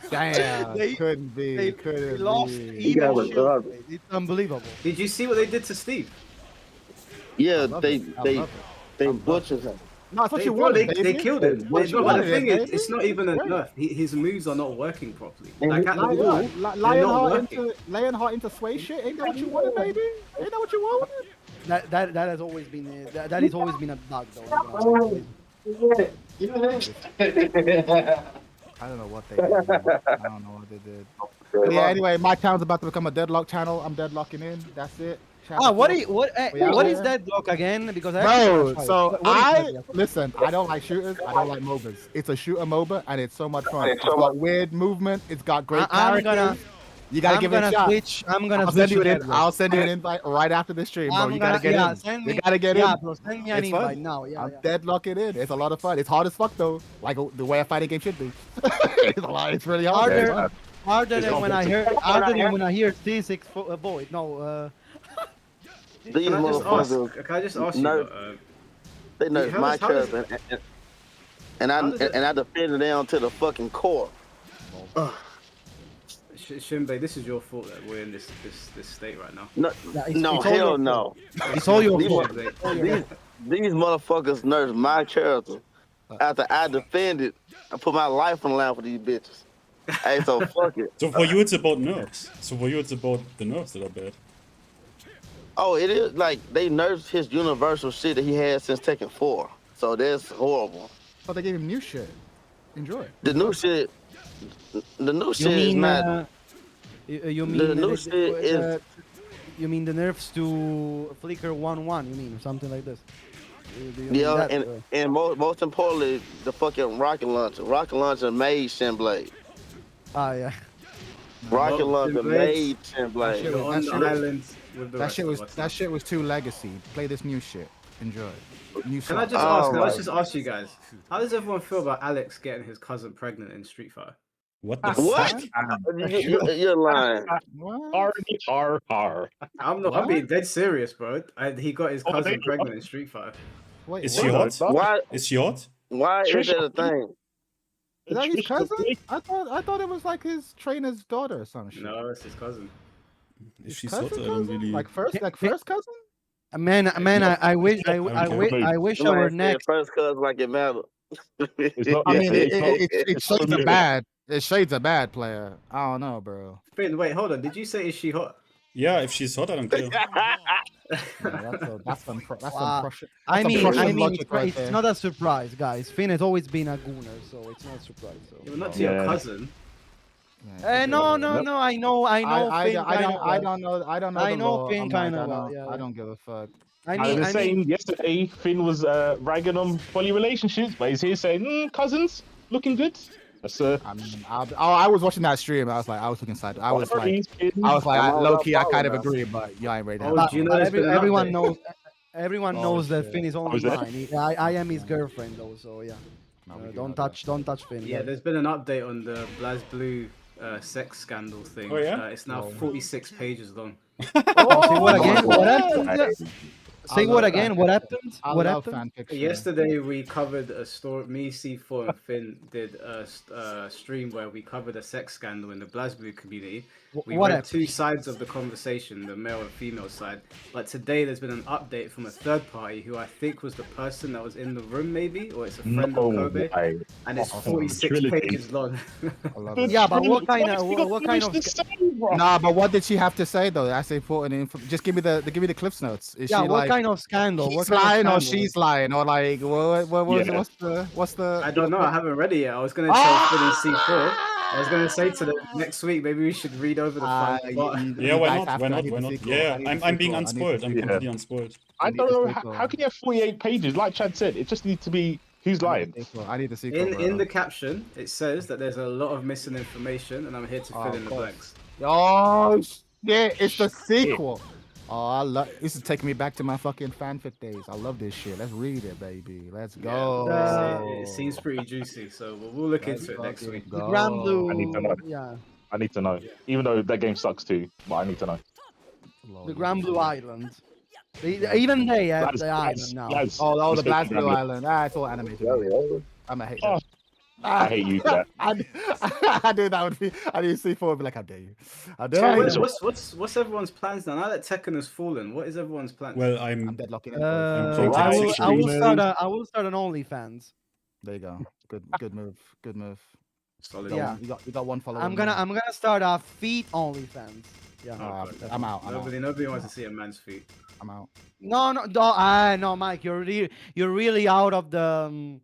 Damn, They- couldn't be. They couldn't lost be. even guys are shield garbage. blade. It's unbelievable. Did you see what they did to Steve? Yeah, love they it. I they love they butchered him. No, that's what They, you bro, wanted, they baby. killed him. What But you the wanted, thing is, baby. it's not even a Great. nerf. His moves are not working properly. And Like at the Lion, wall, they're not working. Lionheart into sway shit. Ain't that what you wanted, baby? Ain't that what you wanted? That has always been that has always been a bug though. I don't know what they did. Man. I don't know what they did. But yeah, anyway, my channel's about to become a Deadlock channel. I'm deadlocking in. That's it. Shout out to- What Yeah. is Deadlock again? Because I Bro, actually tried so it. What is I Deadlock? listen. I don't like shooters. I don't like MOBAs. It's a shooter MOBA, and it's so much fun. It's got weird movement. It's got great I'm characters. gonna- You gotta give it a shot. I'm gonna I'll switch send you to an. Deadlock. I'll send you an invite right after the stream, bro. I'm You gotta gonna- get in. Send You me, gotta get yeah, in. bro, send me an It's fun. invite now. Yeah, I'm yeah. deadlocking in. It's a lot of fun. It's hard as fuck though. Like the way a fighting game should be. It's a lot. It's really hard. Harder, Yeah, harder It's than when I hear, complicated. harder than when I hear T6 Void. No, These Can I just motherfuckers, ask? Can I just ask you? No. they nerfed How my does- how does- character, and how does it- I defended them to the fucking core. Shinblade, this is your fault that we're in this state right now. No, Yeah, it's no, all your hell fault. no. it's all your These, fault. these motherfuckers nerfed my character after I defended and put my life on the line for these bitches. Hey, so fuck it. So for you, it's about nerfs. So for you, it's about the nerfs that are bad. Oh, it is like they nerfed his universal shit that he had since Tekken 4. So that's horrible. But they gave him new shit. Enjoy. The new shit You is mean, not. you mean The new shit is- you mean the nerfs to Flicker 1-1? You mean or something like this? Do you mean Yeah, that, and most importantly, the fucking rocket launcher. Rocket launcher made Shinblade. yeah. Rocket launcher Shinblade. made That Shinblade. shit You're on the island with the That rest shit of was us. too legacy. Play this new shit. Enjoy. New Can I song. just ask? Oh, Let's right. just ask you guys. How does everyone feel about Alex getting his cousin pregnant in Street Fighter? What the What? You're lying. What? Har. I'm not. I'm being dead serious, bro. He got his Oh, cousin they- pregnant in Street Fighter. Wait, Is what? she hot? Why? Is she hot? Why is that a thing? Is that his cousin? I thought it was like his trainer's daughter or some shit. No, it's his cousin. If she's Cousin, hot, I don't cousin? really. Like first cousin? Man, I wish care. I wish Somebody our said next. first cuz like it matter. It's not. I mean, it's not- it shades a bad. It shades a bad player. I don't know, bro. Finn, wait, hold on. Did you say is she hot? Yeah, if she's hot, I don't care. Yeah, that's some Wow. Prussian. I some mean, Prussian logic it's, right it's there. not a surprise, guys. Finn has always been a gooner, so it's not a surprise. So. Well, not to your Yeah. cousin. No. I know. I Finn don't kinda well. know. I don't know. I the know law. Finn I'm like, kinda I well, don't. yeah, I yeah. don't give a fuck. I I was mean, saying yesterday, Finn was ragging on poly relationships, but he's here saying, cousins, looking good. That's I mean, I was watching that stream. I was looking sad. I was like, I'm all low about key. I kind of following agree, but you ain't ready. Oh, but, do you know but there's been an everyone update? knows. Everyone Oh, knows that shit. Finn is only is that? mine. I am his girlfriend though, so yeah. No, we do Don't know touch Finn. Yeah, there's been an update on the BlazBlue sex scandal thing. Oh, yeah? It's now 46 pages long. Say what again? What happened? Say I what love again? fan What fiction. happened? I What love happened? fan fiction. Yesterday we covered a story. Me, C4, and Finn did a stream where we covered a sex scandal in the BlazBlue community. We What read happened? two sides of the conversation, the male and female side. But today there's been an update from a third party who I think was the person that was in the room, maybe, or it's a friend of Kobe, and it's 46 trilogy. pages long. I love it. Yeah, but what kind of? Nah, but what did she have to say though? That's important. Just give me the Cliffs notes. Is Yeah, she what like, kind of scandal? he's What kind of lying or scandal? she's lying or like what's the? I don't know. I haven't read it yet. I was gonna tell Finn and C4. I was gonna say to them next week maybe we should read over the final plot. Yeah, why not? Why not? Yeah, I'm being unspoiled. I'm completely unspoiled. I don't know. How can you have 48 pages? Like Chad said, it just needs to be who's lying. I need the sequel. In the caption, it says that there's a lot of missing information, and I'm here to fill in the blanks. Oh shit! It's the sequel. Oh, I love. This is taking me back to my fucking fanfic days. I love this shit. Let's read it, baby. Let's go. It seems pretty juicy, so we'll look Let's into it next fucking week. go. Grand Blue. I need to know. Yeah, I need to know. Even though that game sucks too, but I need to know. the Grand Blue Island. Even they have Lads, the island now. lads, Oh, the let's go Black to Blue Grand Island. It's all animated. I'm a hate Oh, that. I hate you for that. I knew that would be. I knew C4 would be like, how dare you? How So dare you? what's everyone's plans now? Now that Tekken has fallen, what is everyone's plan? Well, I'm I'm deadlocking. playing I Tekken will 6 I will start an OnlyFans. There you go. Good move. Good move. Solid. Yeah. You got one follower. I'm gonna start a feet OnlyFans. Yeah. I'm out. Nobody wants to see a man's feet. I'm out. No, Mike, you're really out of the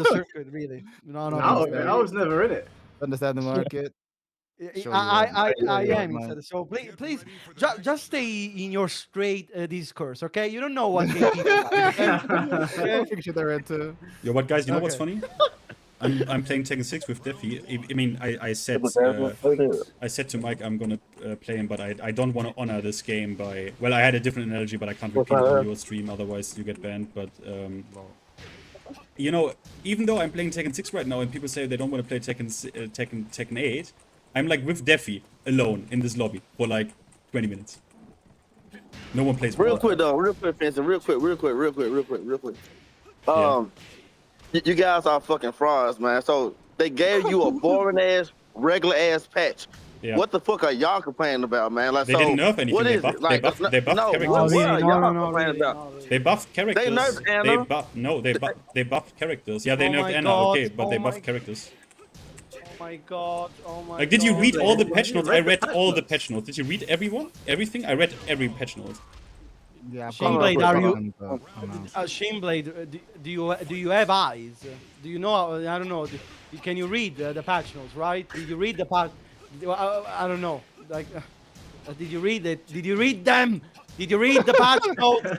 circuit, really. No. I was never in it. Understand the market. Sure I you am are, instead. So please, just stay in your straight discourse, okay? You don't know what gay people like, okay? I think they're into. Yeah, what guys? You know what's Okay. funny? I'm playing Tekken 6 with Defi. I mean, I said to Mike I'm gonna play him, but I don't want to honor this game by. Well, I had a different analogy, but I can't repeat it on your stream. Otherwise, you get banned. But you know, even though I'm playing Tekken 6 right now, and people say they don't want to play Tekken 8, I'm like with Defi alone in this lobby for like 20 minutes. No one plays. Real quick, Fancy. Real quick. You guys are fucking frauds, man. So they gave you a boring ass, regular ass patch. Yeah. What the fuck are y'all complaining about, man? Like, They so, didn't nerf anything. What They is buffed- it? Like, they buffed no, characters. what really, are no, y'all no, complaining really, about? no, really. They buffed characters. nerfed Anna. They buffed characters. Yeah, they Oh nerfed my Anna. God, Okay, but they oh buffed my- characters. Oh my god. Like, did you read all the patch you notes? read I the read patch all the notes? patch notes. Did you read everything? I read every patch note. Yeah. Shameblade, are you? you? Shameblade, do you have eyes? Do you know? I don't know. Can you read the patch notes? Right? Did you read the patch? I don't know. Like, did you read it? Did you read them? Did you read the patch notes?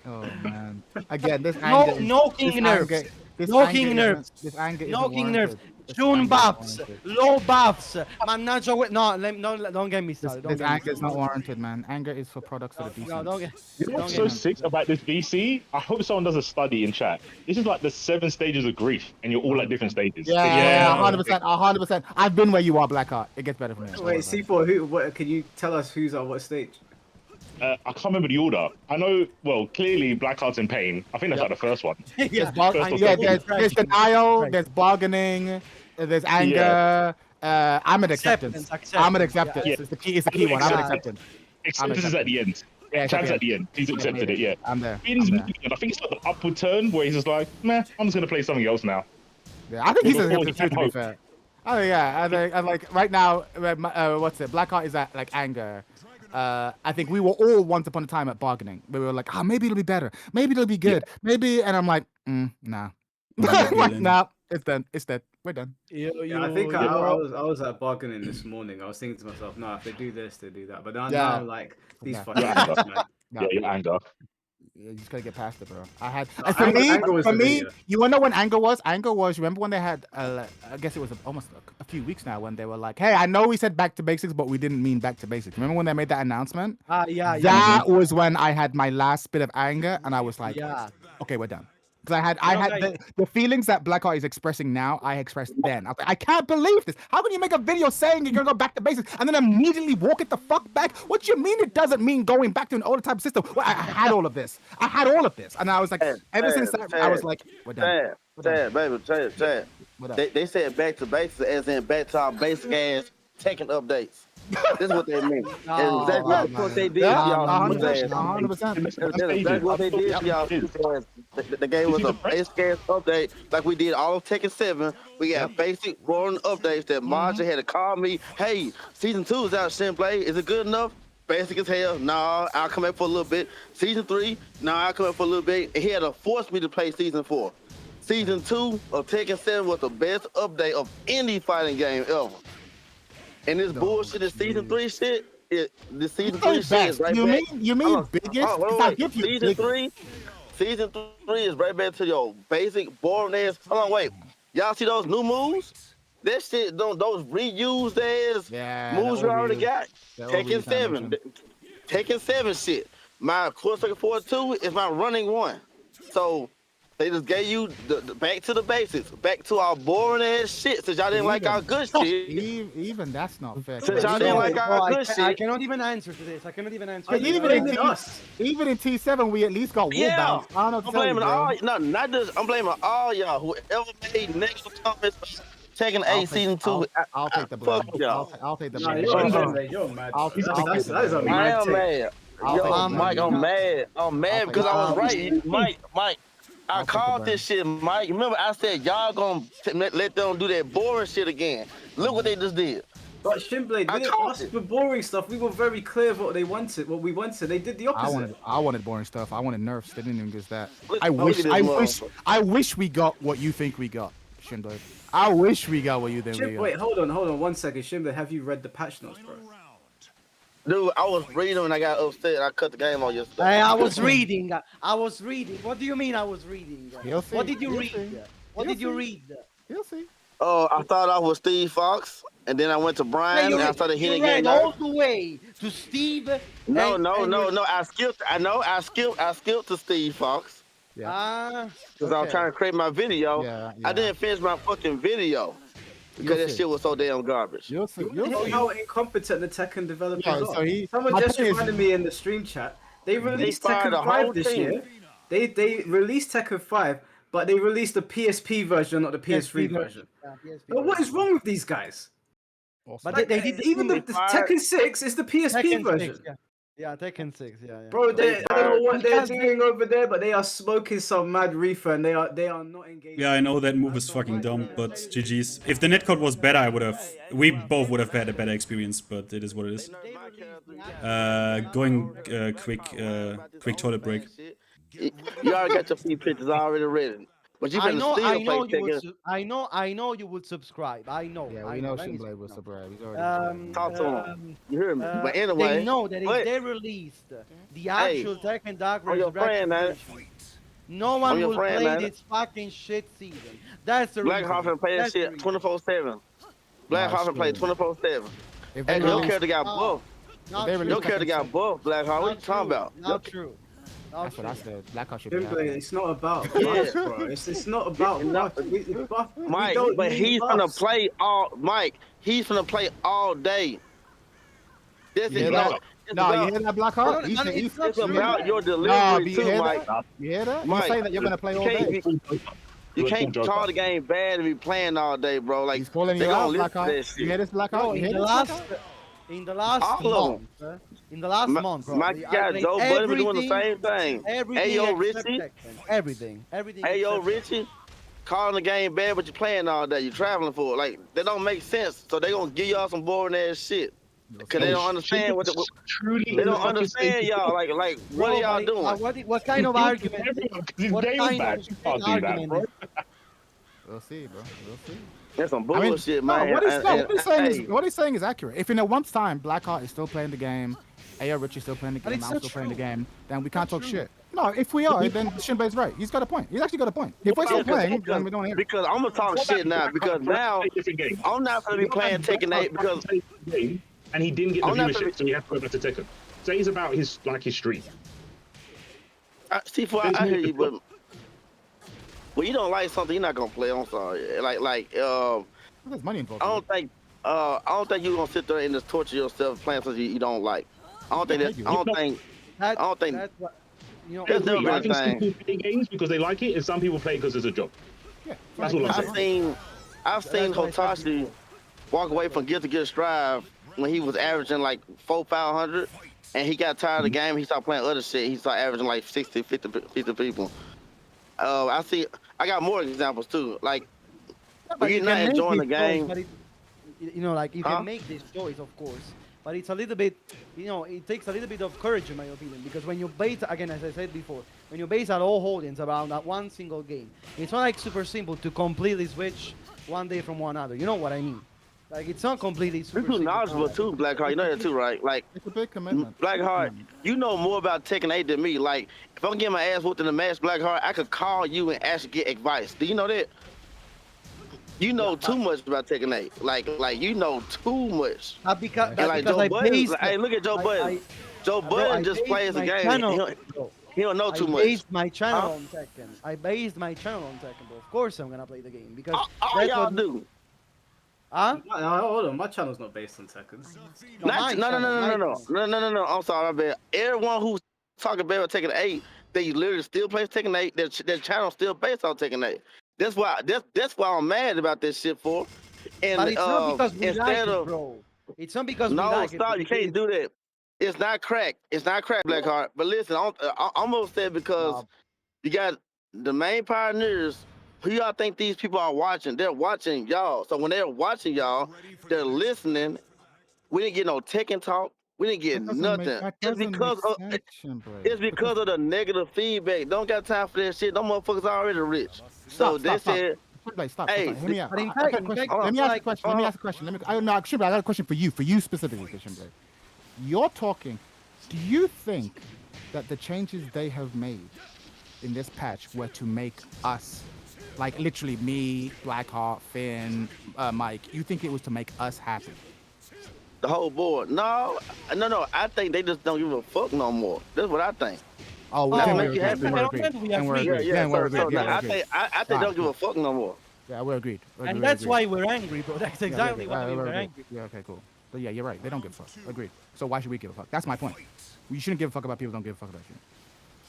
Oh man. Again, this anger. No king nerfs. No king nerfs. This anger No isn't king nerfs. warranted. This June anger buffs. isn't warranted. Low buffs. Mannaggia. No, don't get me started. This anger is not warranted, man. Anger is for products for the decent. No, don't get. You know Don't what's get so me. sick about this VC? I hope someone does a study in chat. This is like the 7 stages of grief, and you're all at different stages. Yeah, 100%. I've been where you are, Blackheart. It gets better from here. Wait, C4, what? Can you tell us who's at what stage? I can't remember the order. I know, well, clearly Blackheart's in pain. I think that's like the first one. Yeah. There's denial, there's bargaining, there's anger. I'm an acceptance. I'm an acceptance. Yeah. It's the key one. I'm an acceptance. Acceptance is at the end. Yeah, Chad's at the end. He's accepted it, yeah. I'm there. Finn's I'm there. I think it's like the upward turn where he's just like, meh, I'm just going to play something else now. Yeah, I think he's Before accepted too, to be hope. fair. Oh yeah, I'm like right now. What's it? Blackheart is at like anger. I think we were all once upon a time at bargaining. We were like, maybe it'll be better. Maybe it'll be good. Maybe, and I'm like, nah. Like, nah. It's done. It's dead. We're done. Yeah, I think I was at bargaining this morning. I was thinking to myself, no, if they do this, they do that. But now I'm like, these Yeah. fucking Yeah. idiots, man. Yeah, your anger. You just gotta get past it, bro. I had No, and for anger was for the me, video. you wanna know when anger was? Anger was. Remember when they had? I guess it was almost a few weeks now when they were like, "Hey, I know we said back to basics, but we didn't mean back to basics." Remember when they made that announcement? Yeah. That was when I had my last bit of anger, and I was like, Yeah. "Okay, we're done." Because I had the feelings that Blackheart is expressing now. I expressed then. I was like, I can't believe this. How can you make a video saying you're gonna go back to basics and then immediately walk it the fuck back? What do you mean it doesn't mean going back to an older type of system? Well, I had all of this. And I was like, ever since that, I was like, we're done. Chad, baby, Chad. They said back to basics as in back to our basic ass Tekken updates. This is what they mean. No, Exactly what they did, Yeah, y'all. 100%. That's exactly what they did, y'all. The game was a basic ass update, like we did all of Tekken 7. We got basic rolling updates that Marja had to call me. Hey, season 2 is out. Simplay, is it good enough? Basic as hell. Nah, I'll come back for a little bit. Season 3, nah, I'll come back for a little bit. And he had to force me to play season 4. Season 2 of Tekken 7 was the best update of any fighting game ever. And this bullshit is season 3 shit. The season 3 shit is right back. You mean biggest? Season 3 is right back to your basic boring ass. Hold on, wait. Y'all see those new moves? That shit, those reused ass moves you already got. Tekken 7. Tekken 7 shit. My Core Circuit 4-2 is my running one. So they just gave you the back to the basics, back to our boring ass shit. Since y'all didn't like our good shit. Even that's not fair. Since y'all didn't like our good shit. I cannot even answer to this. Even in T7, we at least got wall bounce. I don't know. I'm blaming all. No, not just. I'm blaming all y'all. Whoever made negative comments. Taking A season 2. I'll take the blame. Fuck y'all. I'll take the Nah, blame. you're mad. That is a I am mad. Yo, Mike, I'm mad. I'm mad because I was right. Mike, I called this shit, Mike. Remember, I said y'all gonna let them do that boring shit again. Look what they just did. But Shimblade, we didn't ask for boring stuff. We were very clear what they wanted, what we wanted. They did the opposite. I wanted boring stuff. I wanted nerfs. They didn't even get that. Look, I wish we got what you think we got, Shimblade. I wish we got what you think we got. Wait, hold on 1 second. Shimblade, have you read the patch notes, bro? Dude, I was reading and I got upset. I cut the game on yesterday. Hey, I was reading. What do you mean I was reading? What did you read? What did you read? You'll see. Oh, I thought I was Steve Fox, and then I went to Brian, and I started hitting game. game. All the way to Steve. No. I skipped. I skipped to Steve Fox. Yeah. Because I was trying to create my video. Yeah. I didn't finish my fucking video because that shit was so damn garbage. You'll see. How incompetent the Tekken developers are. So Someone just reminded me in the stream chat. They released Tekken 5 this year. They released Tekken 5, but they released the PSP version, not the PS3 version. But what is wrong with these guys? But Like, they did even the Tekken 6 is the PSP version. 6, yeah, Tekken 6, yeah. Bro, I don't know what they're doing over there, but they are smoking some mad reefer and they are not engaged. Yeah, I know that move is fucking dumb, but GG's. If the netcode was better, we both would have had a better experience, but it is what it is. Going quick toilet break. You already got your feet pictures already ready. But you better still play Tekken. I know you would subscribe. I know. Yeah, we know Shimblade will subscribe. He's already Talk to him. You hear me? But anyway, they know that if they released the actual Tekken Dark I'm your friend, man. no one will play man. this fucking shit season. That's the Black reason. Hawk play that shit 24/7. Black Hawk play 24/7. If Hey, they your release- character got buffed. Not they true. Your character got buffed, Black Hawk. What you talking about? Not true. That's what I said. Black Hawk should be Shimblade, happy. it's not about Yeah. buff, bro. It's not about buff. Mike, but he's gonna play all. Mike, he's gonna play all day. This is Yeah, not. It's No, you about, hear that, Black Hawk? No, He's it's about your Nah, delivery do you too, hear Mike. that? You hear that? Mike, You're saying that you're gonna play all day. You can't call the game bad and be playing all day, bro. Like He's calling they you gonna out, listen Black to Hawk. that You shit. hear this, Black Hawk? Bro, You hear in the this, Black last Hawk? All of month, in the last month, bro. My I guy played Joe Budden been doing the everything- same thing. Everything Hey, yo, except Richie. Tekken. Everything. Hey, yo, except Richie. Calling the game bad, but you playing all day. You traveling for it. Like that don't make sense. So they gonna give y'all some boring ass shit. Cause they don't understand what Truly, they don't understand y'all. Like what are y'all doing? What kind of argument? His What game kind back. of You can't do that, argument bro. We'll see, bro. We'll see. That's some I mean, bullshit, no, man. what he's saying is accurate. If in a month's time, Blackheart is still playing the game, A.O. Rich is still playing the But game, it's I'm so still playing the true. game, then we can't talk true. shit. No, if we are, then Shinbei's right. He's got a point. He's actually got a point. If we're still playing, then we don't hear it. Because I'm gonna talk shit now. Because now different game. I'm not gonna be playing Tekken 8 because and he didn't get the I'm not viewership, so he had to go back to Tekken. So he's about his stream. I hear you, but when you don't like something, you're not gonna play. I'm sorry. There's money involved. I don't think you're gonna sit there and just torture yourself playing something you don't like. I don't think that. I don't think. That's what, you know, That's never I been think a some thing. people play games because they like it, and some people play it because it's a job. Yeah, That's all I'm saying. I've seen Hotashi walk away from Gear to Gear Strive when he was averaging like 400-500, and he got tired of the game. He started playing other shit. He started averaging like 60, 50 people. I got more examples too. Like but when you you're can not make enjoying the these stories, game. but you know, like you Huh? can make these stories, of course, but it's a little bit, you know, it takes a little bit of courage, in my opinion, because when you base, again, as I said before, when you base our whole audience around that one single game, it's not like super simple to completely switch one day from one other. You know what I mean? Like it's not completely super You're too simple. knowledgeable too, Blackheart. You know that too, right? Like It's a big commitment. Blackheart, you know more about Tekken 8 than me. Like if I'm getting my ass whooped in the match, Blackheart, I could call you and actually get advice. Do you know that? You know too much about Tekken 8. Like you know too much. Because, And like because Joe I Budden, based, hey, look at Joe Budden. Joe bro, Budden I just based plays the my game. channel, He don't know too I much. based my channel Huh? on Tekken. I based my channel on Tekken, bro. Of course I'm gonna play the game because All that's y'all what- do. Huh? No, hold on. My channel's not based on Tekken. No. I'm sorry, I bet. Everyone who's talking about Tekken 8, they literally still plays Tekken 8. Their channel still based on Tekken 8. That's why I'm mad about this shit for. And But it's not because we like instead it, of bro. It's not because we no, like stop. it. You can't do that. It's not crack. It's not crack, Blackheart. But listen, I'm upset because you got the main pioneers. Who y'all think these people are watching? They're watching y'all. So when they're watching y'all, they're listening. We didn't get no Tekken talk. We didn't get nothing. It's because of the negative feedback. Don't got time for that shit. Them motherfuckers already rich. So they said, Stop. hey, Hear me out. but in I got a fact- question. in Let me fact, ask a question. I got a question for you specifically, Shinbei. You're talking. Do you think that the changes they have made in this patch were to make us, like literally me, Blackheart, Finn, Mike, you think it was to make us happy? the whole board. No. I think they just don't give a fuck no more. That's what I think. Oh, That then make we're you happy. agreed. Then we're agreed. Yeah. Then we're So agreed. I think they don't give a fuck no more. Yeah, we're agreed. And that's why we're angry, bro. That's exactly why we're angry. Yeah, okay, cool. But yeah, you're right. They don't give a fuck. Agreed. So why should we give a fuck? That's my point. You shouldn't give a fuck about people who don't give a fuck about you.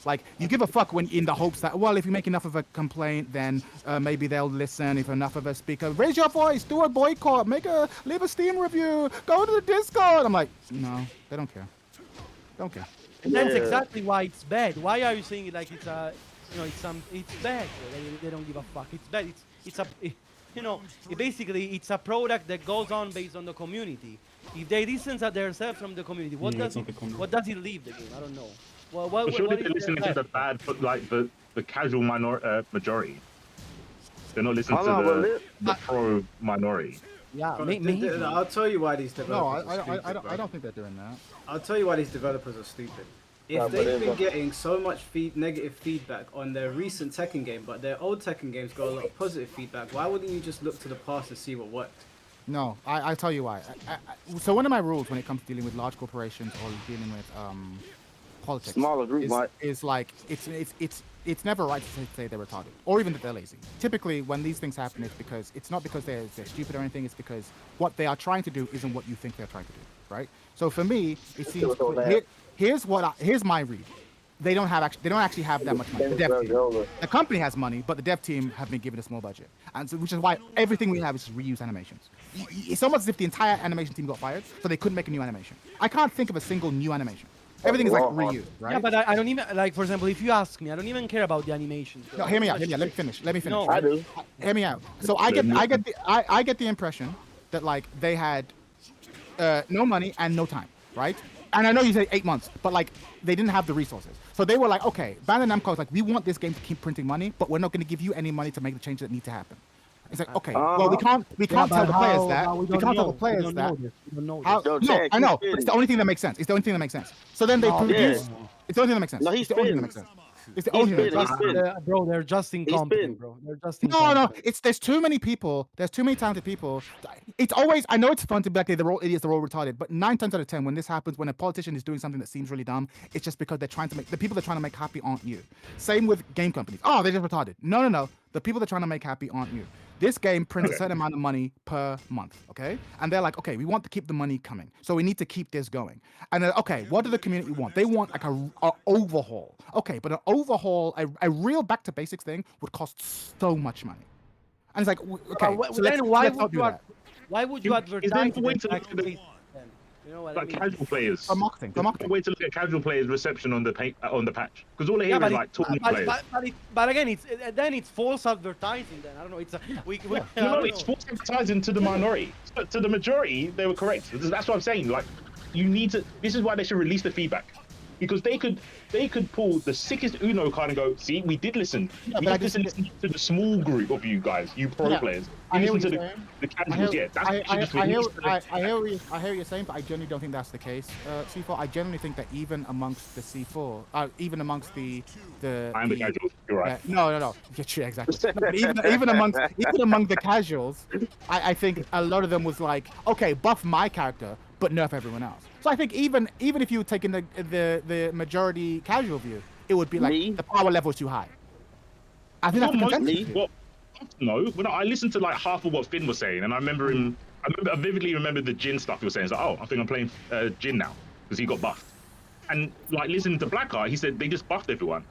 Like, you give a fuck when in the hopes that, well, if you make enough of a complaint, then maybe they'll listen. If enough of us speak up, raise your voice, do a boycott, leave a Steam review, go to the Discord. I'm like, no, they don't care. Don't care. And that's exactly why it's bad. Why are you saying it like it's it's bad? Bro. They don't give a fuck. It's bad. It's a product that goes on based on the community. If they listen to themselves from the community, what does it leave the game? I don't know. Well, Surely they're listening to the bad, but like the casual majority. They're not listening to the pro minority. Yeah, maybe. I'll tell you why these No, developers I don't think they're doing that. I'll tell you why these developers are stupid. If they've been getting so much negative feedback on their recent Tekken game, but their old Tekken games got a lot of positive feedback, why wouldn't you just look to the past and see what worked? No, I tell you why. So one of my rules when it comes to dealing with large corporations or dealing with politics Smaller group, is like it's never right to say they're retarded or even that they're lazy. Typically, when these things happen, it's not because they're stupid or anything. It's because what they are trying to do isn't what you think they're trying to do, right? So for me, it seems here's my read. They don't actually have that much money. The dev team. The company has money, but the dev team have been given a small budget, and so, which is why everything we have is reuse animations. It's almost as if the entire animation team got fired, so they couldn't make a new animation. I can't think of a single new animation. Everything is like reused, right? Yeah, but I don't even like. For example, if you ask me, I don't even care about the animations. No, hear me out. Let me finish. No. I do. Hear me out. So I get the impression that like they had no money and no time, right? And I know you say 8 months, but like they didn't have the resources. So they were like, okay, Bandai Namco is like, we want this game to keep printing money, but we're not going to give you any money to make the changes that need to happen. It's like, okay, well, we can't tell the players that. We can't tell the players that. No, I know. But it's the only thing that makes sense. It's the only thing that makes sense. So then they produce. It's the only thing that makes sense. No, It's the only thing that makes sense. It's the only thing that makes sense. Bro, they're just incompetent, bro. They're just No, incompetent. it's there's too many people. There's too many talented people. It's always. I know it's fun to be like they're all idiots, they're all retarded. But 9 times out of 10, when this happens, when a politician is doing something that seems really dumb, it's just because they're trying to make the people they're trying to make happy aren't you. Same with game companies. Oh, they're just retarded. No. The people they're trying to make happy aren't you. This game prints a certain amount of money per month, okay? And they're like, okay, we want to keep the money coming, so we need to keep this going. And then, okay, what do the community want? They want like a overhaul. Okay, but an overhaul, a real back to basics thing would cost so much money. And it's like, okay, so why let's not do that. Why would you advertise? You know what Like I mean? casual players. For marketing. A way to look at casual players' reception on the patch, because all they hear is like talking players. But again, it's false advertising. Then I don't know. It's It's false advertising to the minority. To the majority, they were correct. That's what I'm saying. Like, you need to. This is why they should release the feedback, because they could pull the sickest Uno card and go, see, we did listen. We just listen to the small group of you guys, you pro players. I hear listen what to you're saying. the casuals. Yeah, that's what you should I hear release. what you're saying, but I genuinely don't think that's the case. C4, I genuinely think that even amongst the C4, even amongst the I'm the casuals. You're right. No. Yeah, exactly. No, but even among the casuals, I think a lot of them was like, okay, buff my character, but nerf everyone else. So I think even if you were taking the majority casual view, it would be like the power level is too high. I think that's the consensus. No, but I listened to like half of what Finn was saying, and I remember him. I vividly remember the Jin stuff he was saying. It's like, oh, I think I'm playing Jin now because he got buffed. And like listening to Blackheart, he said they just buffed everyone.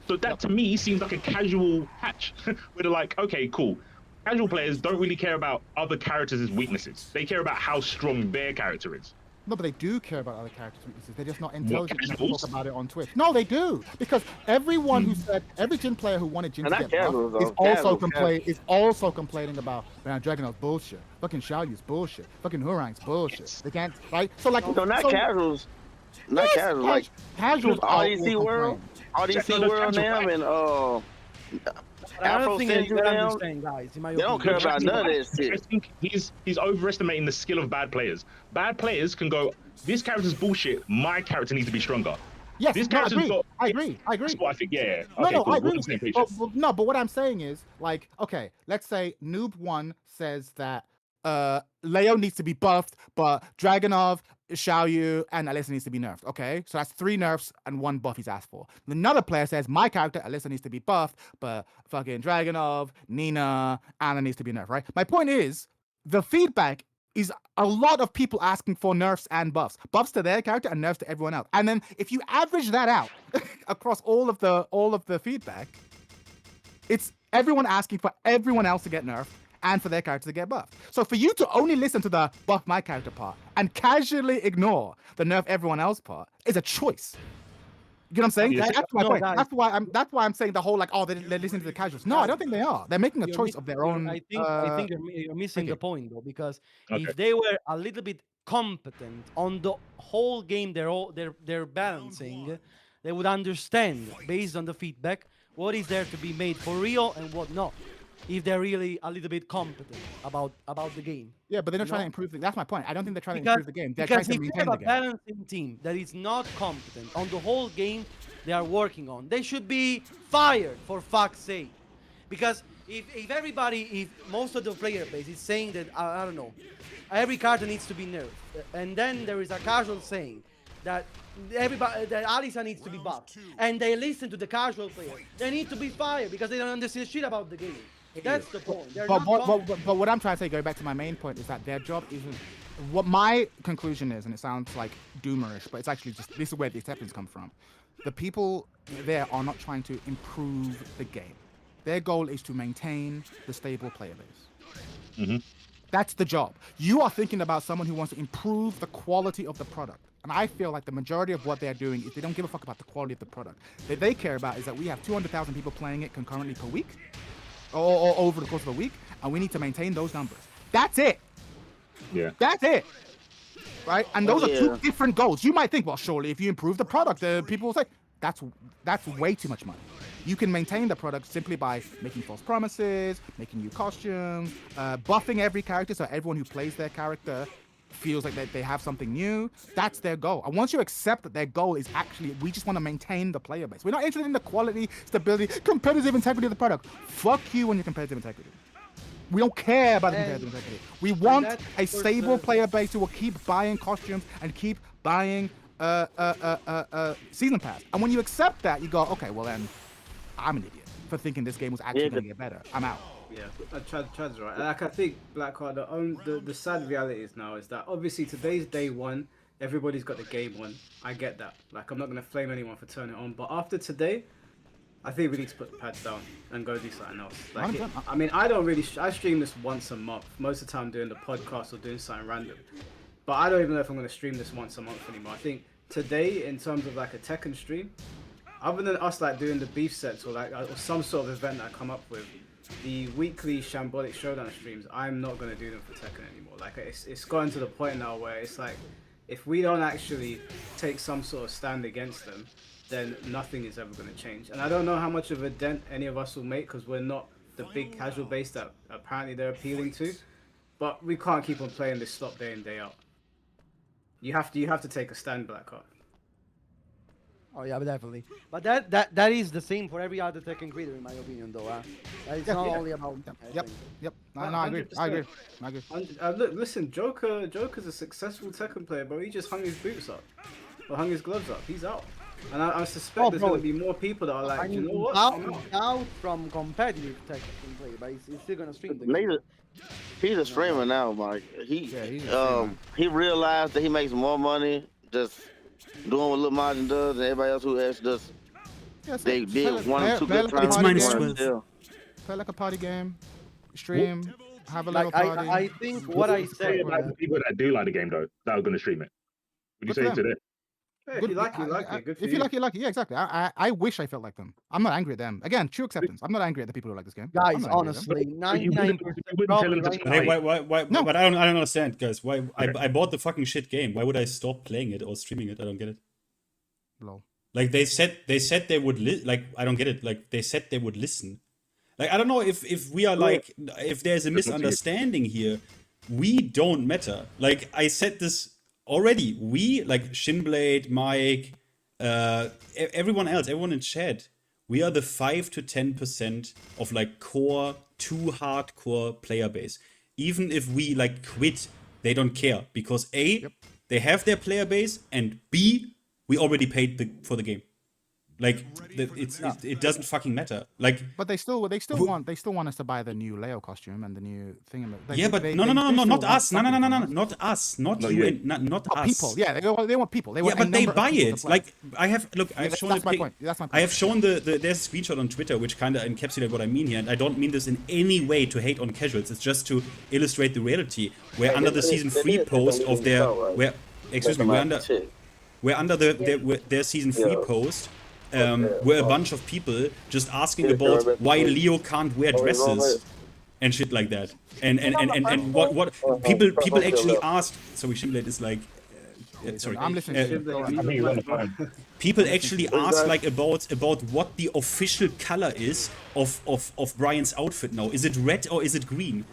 So that to me seems like a casual patch where they're like, okay, cool. Casual players don't really care about other characters' weaknesses. They care about how strong their character is. No, but they do care about other characters' weaknesses. They're just not intelligent enough to talk about it on Twitch. No, they do, because everyone who said every Jin player who wanted Jin to get buffed is also complaining about Dragunov's bullshit, fucking Xiaoyu's bullshit, fucking Hurang's bullshit. They can't, right? So like, casuals. Not casuals, like casuals. RDC World, them, and I don't think you understand, guys. In my they don't care about none of this shit. I think he's overestimating the skill of bad players. Bad players can go, this character's bullshit, my character needs to be stronger. Yes, this I agree. That's what I think, yeah. No, Okay, cool. I agree. But what I'm saying is, like, okay, let's say Noob1 says that Leo needs to be buffed, but Dragunov, Xiaoyu, and Alyssa needs to be nerfed. Okay, so that's 3 nerfs and 1 buff he's asked for. Another player says my character Alyssa needs to be buffed, but fucking Dragunov, Nina, Anna needs to be nerfed. Right? My point is the feedback is a lot of people asking for nerfs and buffs to their character and nerfs to everyone else. And then if you average that out across all of the feedback, it's everyone asking for everyone else to get nerfed and for their character to get buffed. So for you to only listen to the buff my character part and casually ignore the nerf everyone else part is a choice. You know what I'm saying? Yes. That's my point. That's why I'm saying the whole like, oh, they're listening to the casuals. No, I don't think they are. They're making a choice of their own. I think you're missing the point though, because if they were a little bit competent on the whole game they're balancing, they would understand based on the feedback what is there to be made for real and what not. If they're really a little bit competent about the game. Yeah, but they're not trying to improve the. That's my point. I don't think they're trying to improve the game. They're trying to maintain the game. Because if you have a balancing team that is not competent on the whole game they are working on, they should be fired for fuck's sake. Because if most of the player base is saying that I don't know, every character needs to be nerfed, and then there is a casual saying that Alisa needs to be buffed, and they listen to the casual player, they need to be fired because they don't understand shit about the game. That's the point. But what I'm trying to say, going back to my main point, is that their job isn't. What my conclusion is, and it sounds like doomerish, but it's actually just this is where the exceptions come from. The people there are not trying to improve the game. Their goal is to maintain the stable player base. Mm-hmm. That's the job. You are thinking about someone who wants to improve the quality of the product. And I feel like the majority of what they're doing is they don't give a fuck about the quality of the product. What they care about is that we have 200,000 people playing it concurrently per week, or over the course of a week, and we need to maintain those numbers. That's it. Yeah. That's it. Right? And those are 2 different goals. You might think, well, surely if you improve the product, people will say, that's way too much money. You can maintain the product simply by making false promises, making new costumes, buffing every character so everyone who plays their character feels like they have something new. That's their goal. And once you accept that their goal is actually, we just want to maintain the player base. We're not interested in the quality, stability, competitive integrity of the product. Fuck you and your competitive integrity. We don't care about the competitive integrity. We want a stable player base who will keep buying costumes and keep buying season pass. And when you accept that, you go, okay, well then, I'm an idiot for thinking this game was actually going to get better. I'm out. Yeah, Chad's right. Like, I think Blackheart, the sad reality is now is that obviously today's day one, everybody's got the game on. I get that. Like, I'm not gonna flame anyone for turning it on, but after today, I think we need to put the pads down and go do something else. Like, I mean, I don't really. I stream this once a month. Most of the time, doing the podcast or doing something random. But I don't even know if I'm gonna stream this once a month anymore. I think today, in terms of like a Tekken stream, other than us like doing the beef sets or like or some sort of event that I come up with. The weekly Shambolic Showdown streams, I'm not going to do them for Tekken anymore. Like, it's gotten to the point now where it's like, if we don't actually take some sort of stand against them, then nothing is ever going to change. And I don't know how much of a dent any of us will make because we're not the big casual base that apparently they're appealing to. But we can't keep on playing this slop day in, day out. You have to take a stand, Blackheart. Oh yeah, definitely. But that is the same for every other Tekken creator, in my opinion, though. It's not only about. Yep. No, I agree. I agree. Look, listen, Joker's a successful Tekken player, but he just hung his boots up, or hung his gloves up. He's out, and I suspect there's gonna be more people that are like, you know what? Out from competitive Tekken play, but he's still gonna stream the game. He's a streamer now, Mike. He realized that he makes more money just doing what Lil Margin does, and everybody else who actually does. They did one or two good times. It's -12. Play like a party game, stream, have a little party. I think what I said. About the people that do like the game though, that are going to stream it. Would you say to them? Hey, if you like it, good for if you like it, like it. Yeah, exactly. I wish I felt like them. I'm not angry at them. Again, true acceptance. I'm not angry at the people who like this game. Guys, honestly, 99%. No, but I don't understand, guys. Why I bought the fucking shit game. Why would I stop playing it or streaming it? I don't get it. Lol. Like they said they would like I don't get it. Like they said they would listen. Like I don't know if we are like if there's a misunderstanding here. We don't matter. Like I said this already. We like Shinblade, Mike, everyone in chat. We are the 5 to 10% of like core too hardcore player base. Even if we like quit, they don't care because A, they have their player base, and B, we already paid for the game. Like it doesn't fucking matter. Like, but they still want us to buy the new Leo costume and the new thing. Not us. No, not us. Not you. Not us. People. Yeah, they want people. They want but they buy it. Like I've shown. That's my point. I have shown there's a screenshot on Twitter which kind of encapsulates what I mean here, and I don't mean this in any way to hate on casuals. It's just to illustrate the reality. Where under the season 3 post of their we're under their season 3 post. Were a bunch of people just asking about why Leo can't wear dresses and shit like that, and what people actually asked. So Shinblade is like, sorry, I'm listening. People actually ask like about what the official color is of Brian's outfit now. Is it red or is it green?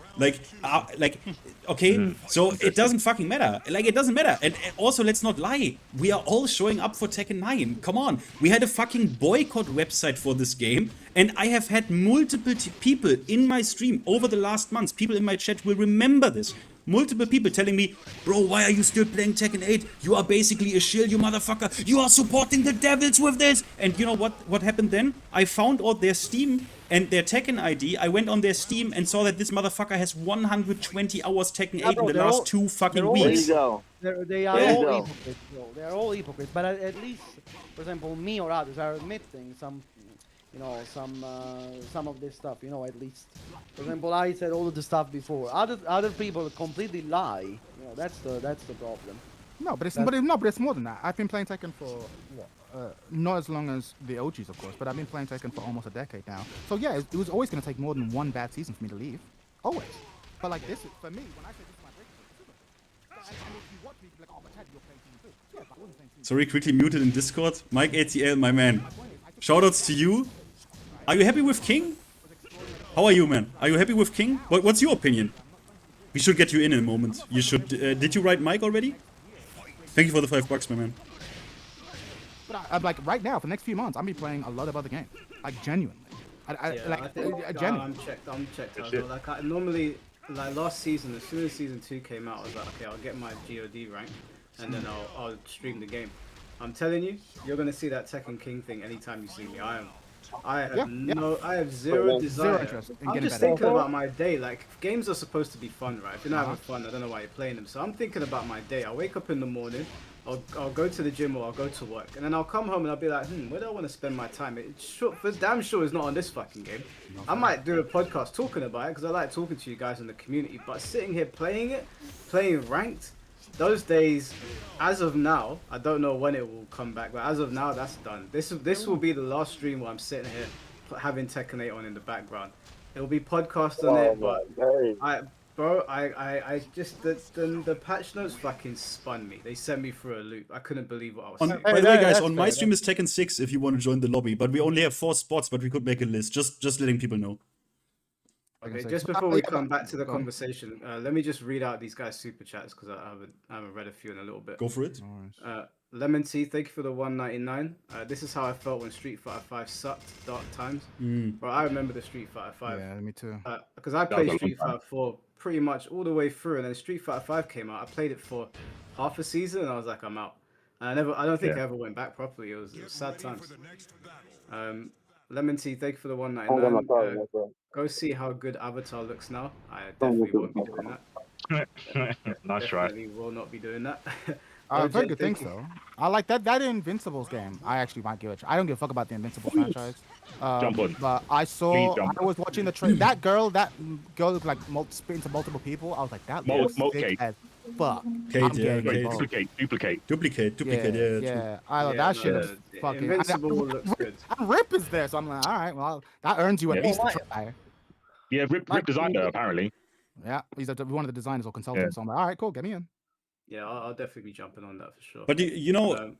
Okay, so it doesn't fucking matter. Like, it doesn't matter. And also, let's not lie. We are all showing up for Tekken 9. Come on. We had a fucking boycott website for this game, and I have had multiple people in my stream over the last months. People in my chat will remember this. Multiple people telling me, bro, why are you still playing Tekken 8? You are basically a shill, you motherfucker. You are supporting the devils with this. And you know what happened then? I found out their Steam and their Tekken ID. I went on their Steam and saw that this motherfucker has 120 hours Tekken 8 in the last 2 fucking weeks. There you go. They are all hypocrites, bro. They are all hypocrites. But at least, for example, me or others are admitting some of this stuff, at least. For example, I said all of the stuff before. Other people completely lie. That's the problem. No, but it's more than that. I've been playing Tekken for not as long as the OGs, of course, but I've been playing Tekken for almost a decade now. So yeah, it was always going to take more than one bad season for me to leave. Always. But like this, for me, when I say this is my breakthrough, and if you watch me, like, oh, but Ted, you're playing season 2. Yeah, but I wasn't playing season 2. Sorry, quickly muted in Discord. Mike ATL, my man. Shoutouts to you. Are you happy with King? How are you, man? Are you happy with King? What's your opinion? We should get you in a moment. You should. Did you write Mike already? Thank you for the $5, my man. But I'm like right now for the next few months, I'm be playing a lot of other games. Like genuinely. I'm checked out. So, like normally, like last season, as soon as season 2 came out, I was like, okay, I'll get my GOD rank, and then I'll stream the game. I'm telling you, you're gonna see that Tekken King thing anytime you see me. I have zero desire. Interest in I'm getting just better. thinking about my day. Like games are supposed to be fun, right? If you're not having fun, I don't know why you're playing them. So I'm thinking about my day. I wake up in the morning, I'll go to the gym or I'll go to work, and then I'll come home and I'll be like, where do I want to spend my time? For damn sure it's not on this fucking game. I might do a podcast talking about it because I like talking to you guys in the community, but sitting here playing ranked, those days, as of now, I don't know when it will come back, but as of now, that's done. This will be the last stream where I'm sitting here having Tekken 8 on in the background. It'll be podcast on it, but I just the patch notes fucking spun me. They sent me through a loop. I couldn't believe what I was saying. By the way, guys, on my stream is Tekken 6 if you want to join the lobby, but we only have 4 spots, but we could make a list. Just letting people know. Okay, just before we come back to the conversation, let me just read out these guys' super chats because I haven't read a few in a little bit. Go for it. Lemon Tea, thank you for the 199. This is how I felt when Street Fighter 5 sucked. Dark times. Bro, I remember the Street Fighter 5. Yeah, me too. Because I played Street Fighter 4 pretty much all the way through, and then Street Fighter 5 came out. I played it for half a season, and I was like, I'm out. And I don't think I ever went back properly. It was sad times. Lemon Tea, thank you for the 199. Go see how good Avatar looks now. I definitely won't be doing that. Nice try. Definitely will not be doing that. Very good things though. I like that Invincibles game. I actually might give it. I don't give a fuck about the Invincible franchise. Jump on. But I was watching the trailer. That girl looked like spit into multiple people. I was like, that looks sick as fuck. Duplicate. Yeah. I love that shit. Is fucking. Invincible looks good. Rip is there, so I'm like, all right, well, that earns you at least a try. Yeah, Rip designed her apparently. Yeah, he's one of the designers or consultants. So I'm like, all right, cool, get me in. Yeah, I'll definitely be jumping on that for sure. But you know,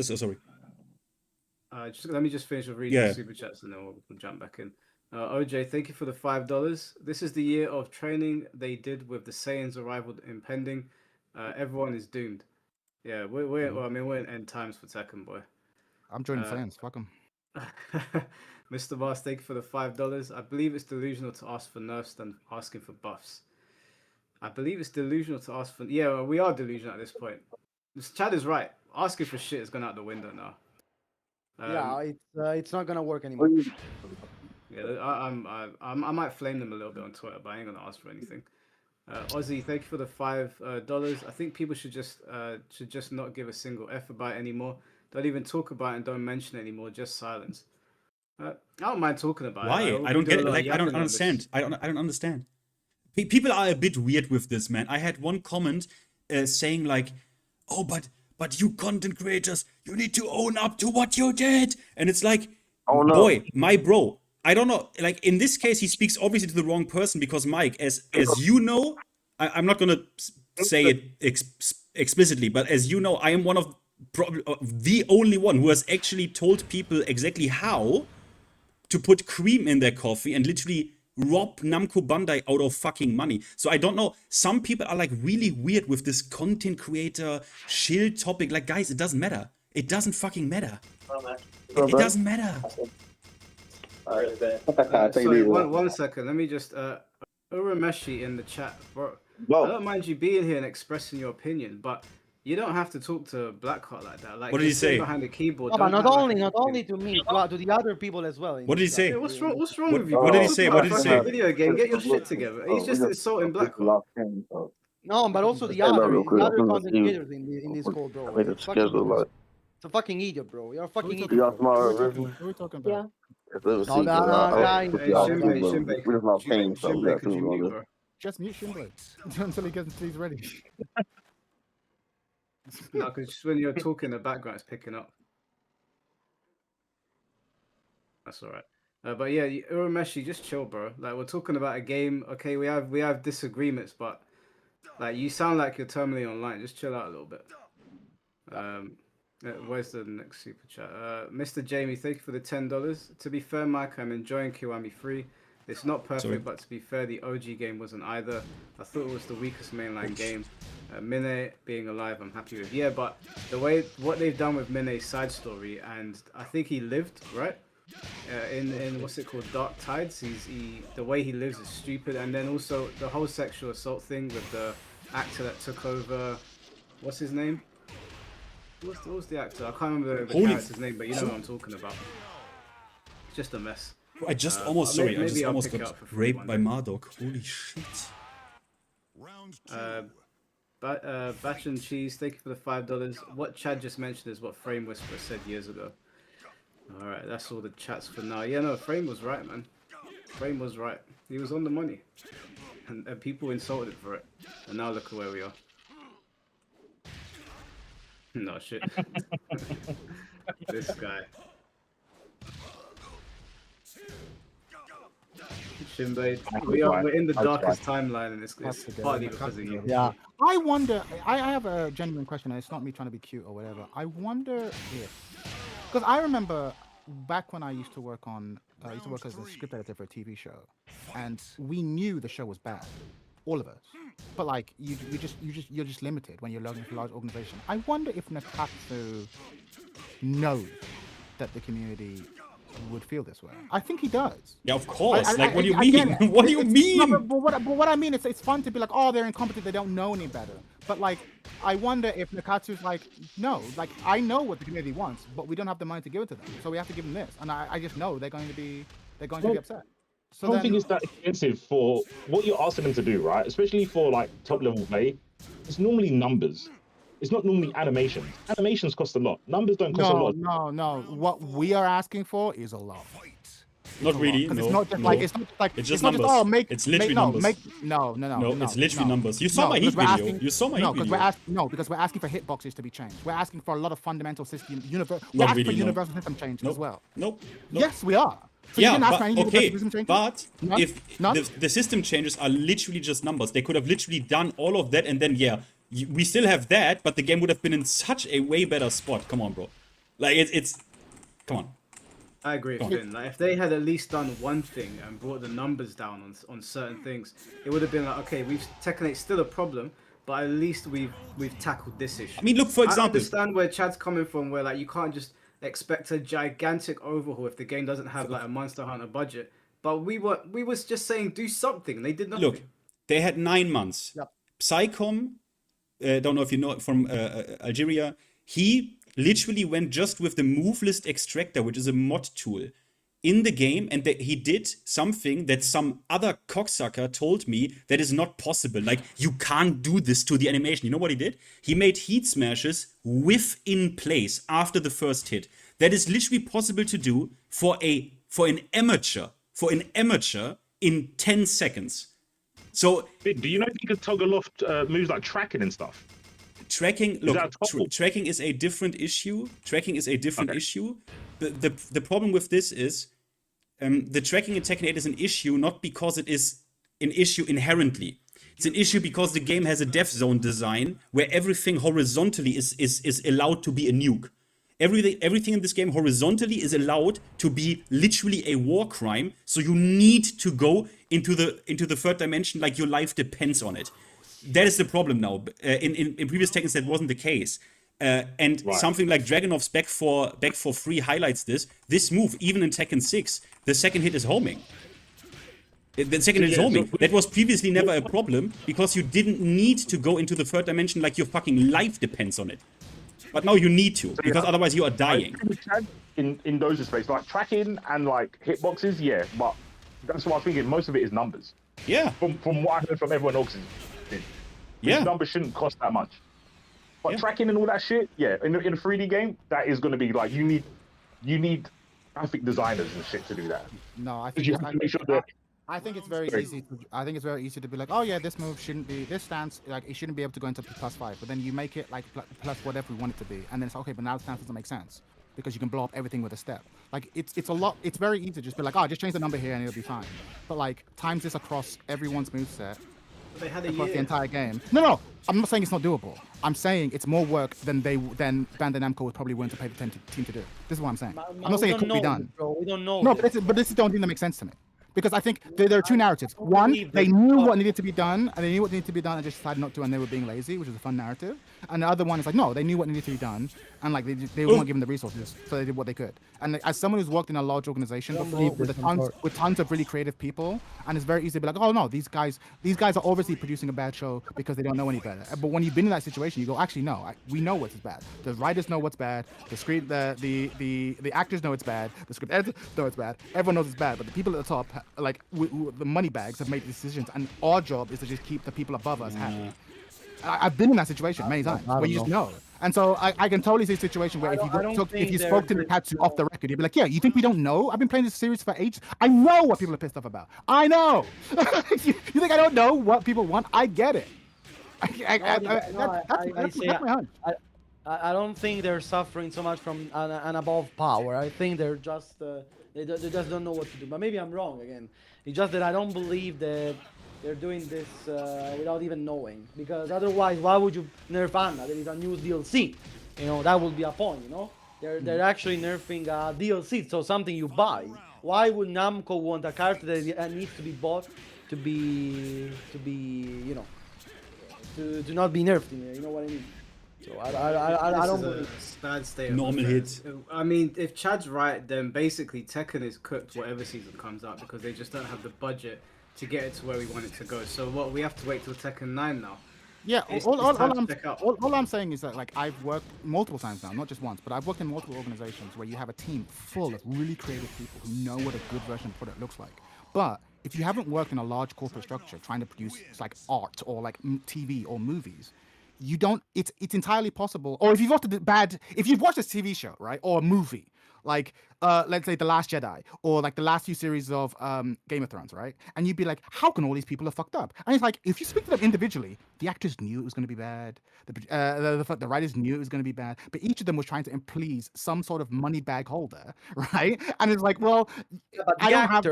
sorry. Let me just finish with reading the super chats and then we'll jump back in. OJ, thank you for the $5. This is the year of training they did with the Saiyans' arrival impending. Everyone is doomed. Yeah, we're in end times for Tekken, boy. I'm joining the Saiyans. Fuck them. Mr. Mars, thank you for the $5. I believe it's delusional to ask for nerfs than asking for buffs. I believe it's delusional to ask for. Yeah, well, we are delusional at this point. Chad is right. Asking for shit has gone out the window now. It's not gonna work anymore. Yeah, I might flame them a little bit on Twitter, but I ain't gonna ask for anything. Ozzy, thank you for the $5. I think people should just not give a single F about it anymore. Don't even talk about it and don't mention it anymore. Just silence. I don't mind talking about it. Why? I don't get it. Like I don't understand. I don't understand. People are a bit weird with this, man. I had one comment saying like, "Oh, but you content creators, you need to own up to what you did." And it's like, boy, my bro, I don't know. Like in this case, he speaks obviously to the wrong person because Mike, as you know, I'm not gonna say it explicitly, but as you know, I am one of the only one who has actually told people exactly how to put cream in their coffee and literally rob Namco Bandai out of fucking money. So I don't know. Some people are like really weird with this content creator shield topic. Like, guys, it doesn't matter. It doesn't fucking matter. It doesn't matter. Sorry, one second. Let me just Urameshi in the chat, bro. I don't mind you being here and expressing your opinion, but you don't have to talk to Blackheart like that. Like, what did he say? Behind the keyboard. No, but not only to me, to the other people as well. What did he say? Yeah, what's wrong with you? What did he say? What did he say? Video game, get your shit together. He's just insulting Blackheart. No, but also the other content creators in this call, bro. It's a fucking idiot, bro. You're a fucking idiot. Who are we talking about? Just mute Shinblade until he's ready. No, because just when you're talking, the background is picking up. That's all right. But yeah, Urameshi, just chill, bro. Like, we're talking about a game. Okay, we have disagreements, but like, you sound like you're terminally online. Just chill out a little bit. Where's the next super chat? Mr. Jamie, thank you for the $10. To be fair, Mike, I'm enjoying Kiwami 3. It's not perfect, Sorry. but to be fair, the OG game wasn't either. I thought it was the weakest mainline game. Mine being alive, I'm happy with. Yeah, but what they've done with Mine's side story, and I think he lived, right? In what's it called, Dark Tides. The way he lives is stupid, and then also the whole sexual assault thing with the actor that took over. What's his name? What was the actor? I can't remember the character's name, but you know what I'm talking about. It's just a mess. I just almost sorry. I just maybe I'll almost pick it got up for free raped one by day. Marduk. Holy shit. Batch and Cheese, thank you for the $5. What Chad just mentioned is what Frame Whisperer said years ago. Alright, that's all the chats for now. Yeah, no, Frame was right, man. Frame was right. He was on the money. And people insulted him for it. And now look at where we are. No, shit. This guy. Shinblade. We're in the darkest timeline, and it's partly because of you. Yeah. I wonder. I have a genuine question, and it's not me trying to be cute or whatever. I wonder if, because I remember back when I used to work on, I used to work as a script editor for a TV show, and we knew the show was bad, all of us. But like you're just limited when you're working for a large organization. I wonder if Nakatsu knows that the community would feel this way. I think he does. Yeah, of course. What do you again, mean? What do you mean? No, but what I mean is, it's fun to be like, oh, they're incompetent, they don't know any better. But like, I wonder if Nakatsu's like, no, like I know what the community wants, but we don't have the money to give it to them, so we have to give them this, and I just know they're going to be upset. So I don't think it's that expensive for what you're asking them to do, right? Especially for like top level play. It's normally numbers. It's not normally animations. Animations cost a lot. Numbers don't cost a lot. No. What we are asking for is a lot. Not really. No. It's not just no. like it's not like It's just not numbers. Just, oh, It's literally numbers. No. It's literally numbers. You saw my heat video. You saw my heat video. Because we're asking for hitboxes to be changed. We're asking for a lot of fundamental system universal system change as well. Nope. Yes, we are. So Yeah, but if the system changes are literally just numbers. They could have literally done all of that, and then we still have that, but the game would have been in such a way better spot. Come on, bro. Like it's come on. I agree with Finn. Like, if they had at least done one thing and brought the numbers down on certain things, it would have been like, okay, Tekken 8's still a problem, but at least we've tackled this issue. I mean, look, for example, I understand where Chad's coming from, where like you can't just expect a gigantic overhaul if the game doesn't have like a Monster Hunter budget. But we was just saying do something. They did nothing. Look, they had 9 months. Yep. Psycom, don't know if you know it from Algeria. He literally went just with the move list extractor, which is a mod tool, in the game, and he did something that some other cocksucker told me that is not possible. Like, you can't do this to the animation. You know what he did? He made heat smashes within place after the first hit. That is literally possible to do for an amateur in 10 seconds. So, do you know you could toggle off moves like tracking and stuff? Tracking, look, tracking is a different issue. The problem with this is the tracking in Tekken 8 is an issue not because it is an issue inherently. It's an issue because the game has a death zone design where everything horizontally is allowed to be a nuke. Everything in this game horizontally is allowed to be literally a war crime. So you need to go into the third dimension like your life depends on it. That is the problem now. In previous Tekkens, that wasn't the case. Something like Dragonov's back for free highlights this move. Even in Tekken 6, the second hit is homing. The second hit is homing. That was previously never a problem because you didn't need to go into the third dimension like your fucking life depends on it. But now you need to, because otherwise you are dying. In those respects, like tracking and like hitboxes, yeah, but that's what I was thinking. Most of it is numbers. Yeah. From what I heard from everyone else, numbers shouldn't cost that much. But tracking and all that shit, yeah, in a 3D game, that is going to be like you need graphic designers and shit to do that. No, I think I think it's very easy. I think it's very easy to be like, oh yeah, this move shouldn't be this stance. Like it shouldn't be able to go into +5. But then you make it like plus whatever we want it to be, and then it's okay. But now the stance doesn't make sense because you can blow up everything with a step. Like it's a lot. It's very easy to just be like, oh, just change the number here and it'll be fine. But like times this across everyone's moveset, They had a across the year. entire game. No, I'm not saying it's not doable. I'm saying it's more work than Bandai Namco was probably willing to pay the team to do. This is what I'm saying. I'm not saying it could be done. Bro. We don't know. No, this. but this is the only thing that makes sense to me. Because I think there are two narratives. don't One, believe they that- knew what needed to be done, and they knew what needed to be done and just decided not to, and they were being lazy, which is a fun narrative. And the other one is like, no, they knew what needed to be done, and like they weren't given the resources, so they did what they could. And like, as someone who's worked in a large organization Don't before believe with, this, with tons of really creative people, and it's very easy to be like, oh no, these guys are obviously producing a bad show because they don't know any better. But when you've been in that situation, you go, actually no, we know what's bad. The writers know what's bad. The actors know it's bad. The script editors know it's bad. Everyone knows it's bad. But the people at the top, like the money bags, have made decisions, and our job is to just keep the people above us happy. I've been in that situation many times where you just know. And so I can totally see a situation where if you spoke to Nikatsu off the record, you'd be like, yeah, you think we don't know? I've been playing this series for ages. I know what people are pissed off about. I know. You think I don't know what people want? I get it. That's my hunch. I don't think they're suffering so much from an above power. I think they're just they just don't know what to do. But maybe I'm wrong again. It's just that I don't believe that they're doing this without even knowing. Because otherwise, why would you nerf Anna? There is a new DLC. You know, that would be a point. You know, they're actually nerfing a DLC, so something you buy. Why would Namco want a character that needs to be bought to be you know, to not be nerfed? You know what I mean? So I don't believe a bad state of Normal affairs. hit. I mean, if Chad's right, then basically Tekken is cooked whatever season comes out because they just don't have the budget to get it to where we want it to go. So what, we have to wait till Tekken 9 now. Yeah, It's all time to check out. I'm saying is that like I've worked multiple times now, not just once, but I've worked in multiple organizations where you have a team full of really creative people who know what a good version of product looks like. But if you haven't worked in a large corporate structure trying to produce like art or like TV or movies, you don't. It's entirely possible. Or if you've watched a TV show, right, or a movie, like let's say The Last Jedi, or like the last few series of Game of Thrones, right? And you'd be like, how can all these people have fucked up? And it's like, if you speak to them individually, the actors knew it was going to be bad, the writers knew it was going to be bad, but each of them was trying to please some sort of money bag holder, right? And it's like, well, but I don't have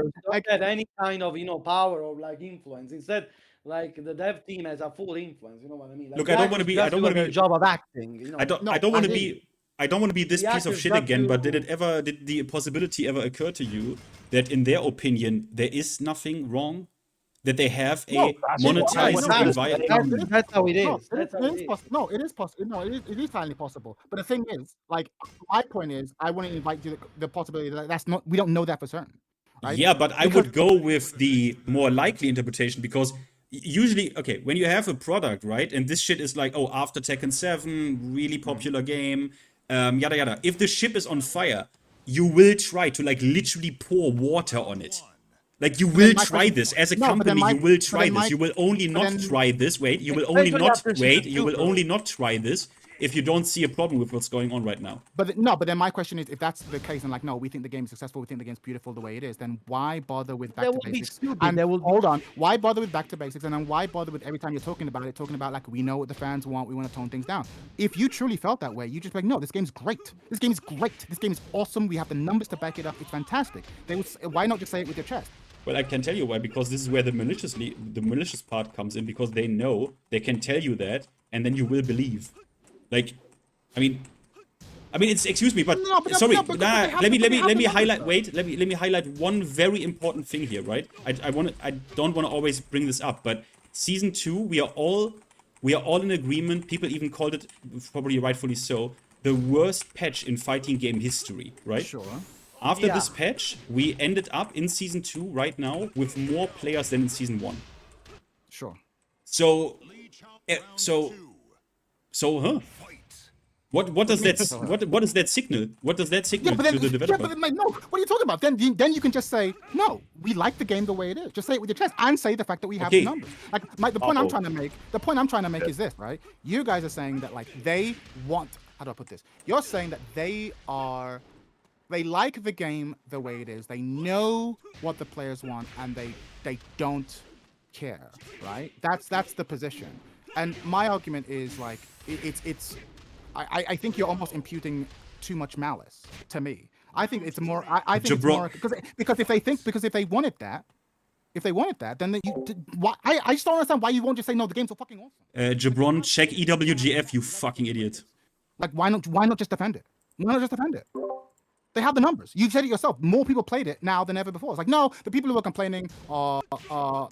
get any kind of, you know, power or like influence. Instead, like the dev team has a full influence. You know what I mean? Like, Look, I don't want to be. I don't want to be. Job of acting. You know? I don't want to be. I don't want to be this piece of shit again, but did the possibility ever occur to you that in their opinion there is nothing wrong? That they have a monetized environment? That's how it is. No, it is possible. No, it is finally possible. But the thing is, like, my point is, I want to invite you the possibility that that's not. We don't know that for certain. Right? Yeah, but I would go with the more likely interpretation because usually, okay, when you have a product, right, and this shit is like, oh, after Tekken 7, really popular game, yada yada. If the ship is on fire, you will try to like literally pour water on it. Like you will try this as a company. You will try this. You will only not try this. Wait, you will only not wait. You will only not try this if you don't see a problem with what's going on right now. But then my question is, if that's the case, and like, no, we think the game is successful, we think the game's beautiful the way it is, then why bother with back to basics? And hold on, why bother with back to basics? And then why bother with every time you're talking about like, we know what the fans want, we want to tone things down. If you truly felt that way, you just be like, no, this game's great. This game is great. This game is awesome. We have the numbers to back it up. It's fantastic. Why not just say it with your chest? Well, I can tell you why, because this is where the malicious part comes in, because they know they can tell you that, and then you will believe. Like, I mean, it's, excuse me, but sorry. Let me highlight. Wait, let me highlight one very important thing here, right? I don't want to always bring this up, but season 2, we are all in agreement. People even called it, probably rightfully so, the worst patch in fighting game history, right? Sure. After this patch, we ended up in season 2 right now with more players than in season 1. Sure. So, huh? What does that what does that signal? What does that signal to the developer? Yeah, but no, what are you talking about? Then you can just say, no, we like the game the way it is. Just say it with your chest and say the fact that we have the numbers. Like the point I'm trying to make is this, right? You guys are saying that like they want, how do I put this? You're saying that they like the game the way it is. They know what the players want and they don't care, right? That's the position. And my argument is like I think you're almost imputing too much malice to me. I think it's more. I think it's more because if they wanted that, If they wanted that, then why? I just don't understand why you won't just say no. The game's so fucking awesome. Jabron, check EWGF, you fucking idiot. Like, why not just defend it? Why not just defend it? They have the numbers. You said it yourself. More people played it now than ever before. It's like, no, the people who are complaining are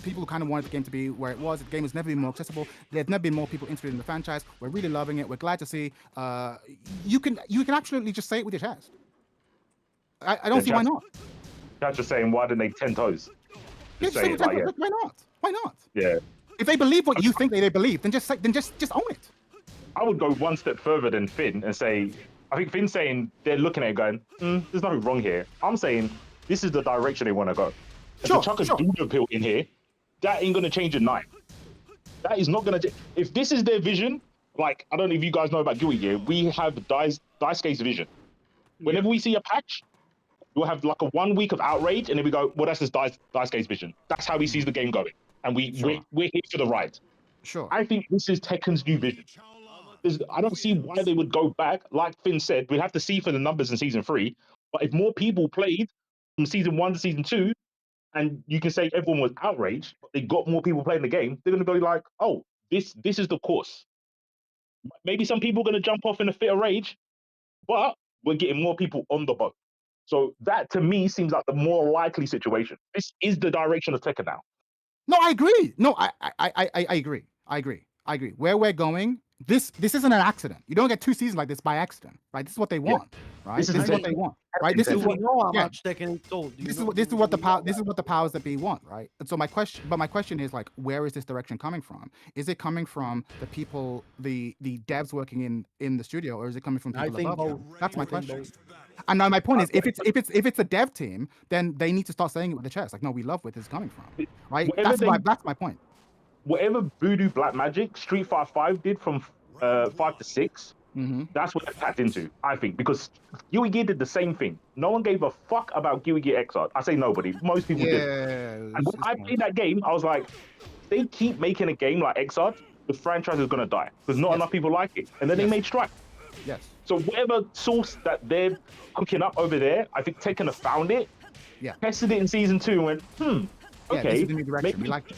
people who kind of wanted the game to be where it was. The game has never been more accessible. There's never been more people interested in the franchise. We're really loving it. We're glad to see. You can absolutely just say it with your chest. I don't see why not. That's just saying, why didn't they 10 toes? Just say it like, yeah. Why not? Why not? Yeah. If they believe what you think they believe, then just own it. I would go one step further than Finn and say, I think Finn's saying they're looking at it going, there's nothing wrong here. I'm saying this is the direction they want to go. If they chuck a Buddha pill in here, that ain't going to change at night. That is not going to... If this is their vision, like, I don't know if you guys know about Guild Gear, we have Daisuke's vision. Whenever we see a patch, we'll have like a 1 week of outrage, and then we go, well, that's just Daisuke's vision. That's how he sees the game going. And we're here for the ride. Sure. I think this is Tekken's new vision. I don't see why they would go back. Like Finn said, we'd have to see for the numbers in season 3. But if more people played from season 1 to season 2, and you can say everyone was outraged, but they got more people playing the game, they're going to go like, oh, this is the course. Maybe some people are going to jump off in a fit of rage, but we're getting more people on the boat. So that, to me, seems like the more likely situation. This is the direction of Tekken now. No, I agree. No, I agree. I agree. Where we're going, this isn't an accident. You don't get 2 seasons like this by accident, right? This is what they want, right? This is what they want, right? This is what how much Tekken is told. This is what the powers that be want, right? And so my question is like, where is this direction coming from? Is it coming from the people, the devs working in the studio, or is it coming from people above them? That's my question. And now my point is, if it's a dev team, then they need to start saying it with the chest. Like, no, we love where this is coming from, right? That's my point. Whatever Voodoo Black Magic Street Fighter 5 did from 5 to 6, that's what it tapped into, I think, because Guild Gear did the same thing. No one gave a fuck about Guild Gear Xrd. I say nobody. Most people did. And when I played that game, I was like, they keep making a game like Xrd, the franchise is gonna die because not enough people like it. And then they made Strike. Yes. So whatever source that they're cooking up over there, I think Tekken have found it, tested it in season 2 and went, okay, this is the new direction. We like it.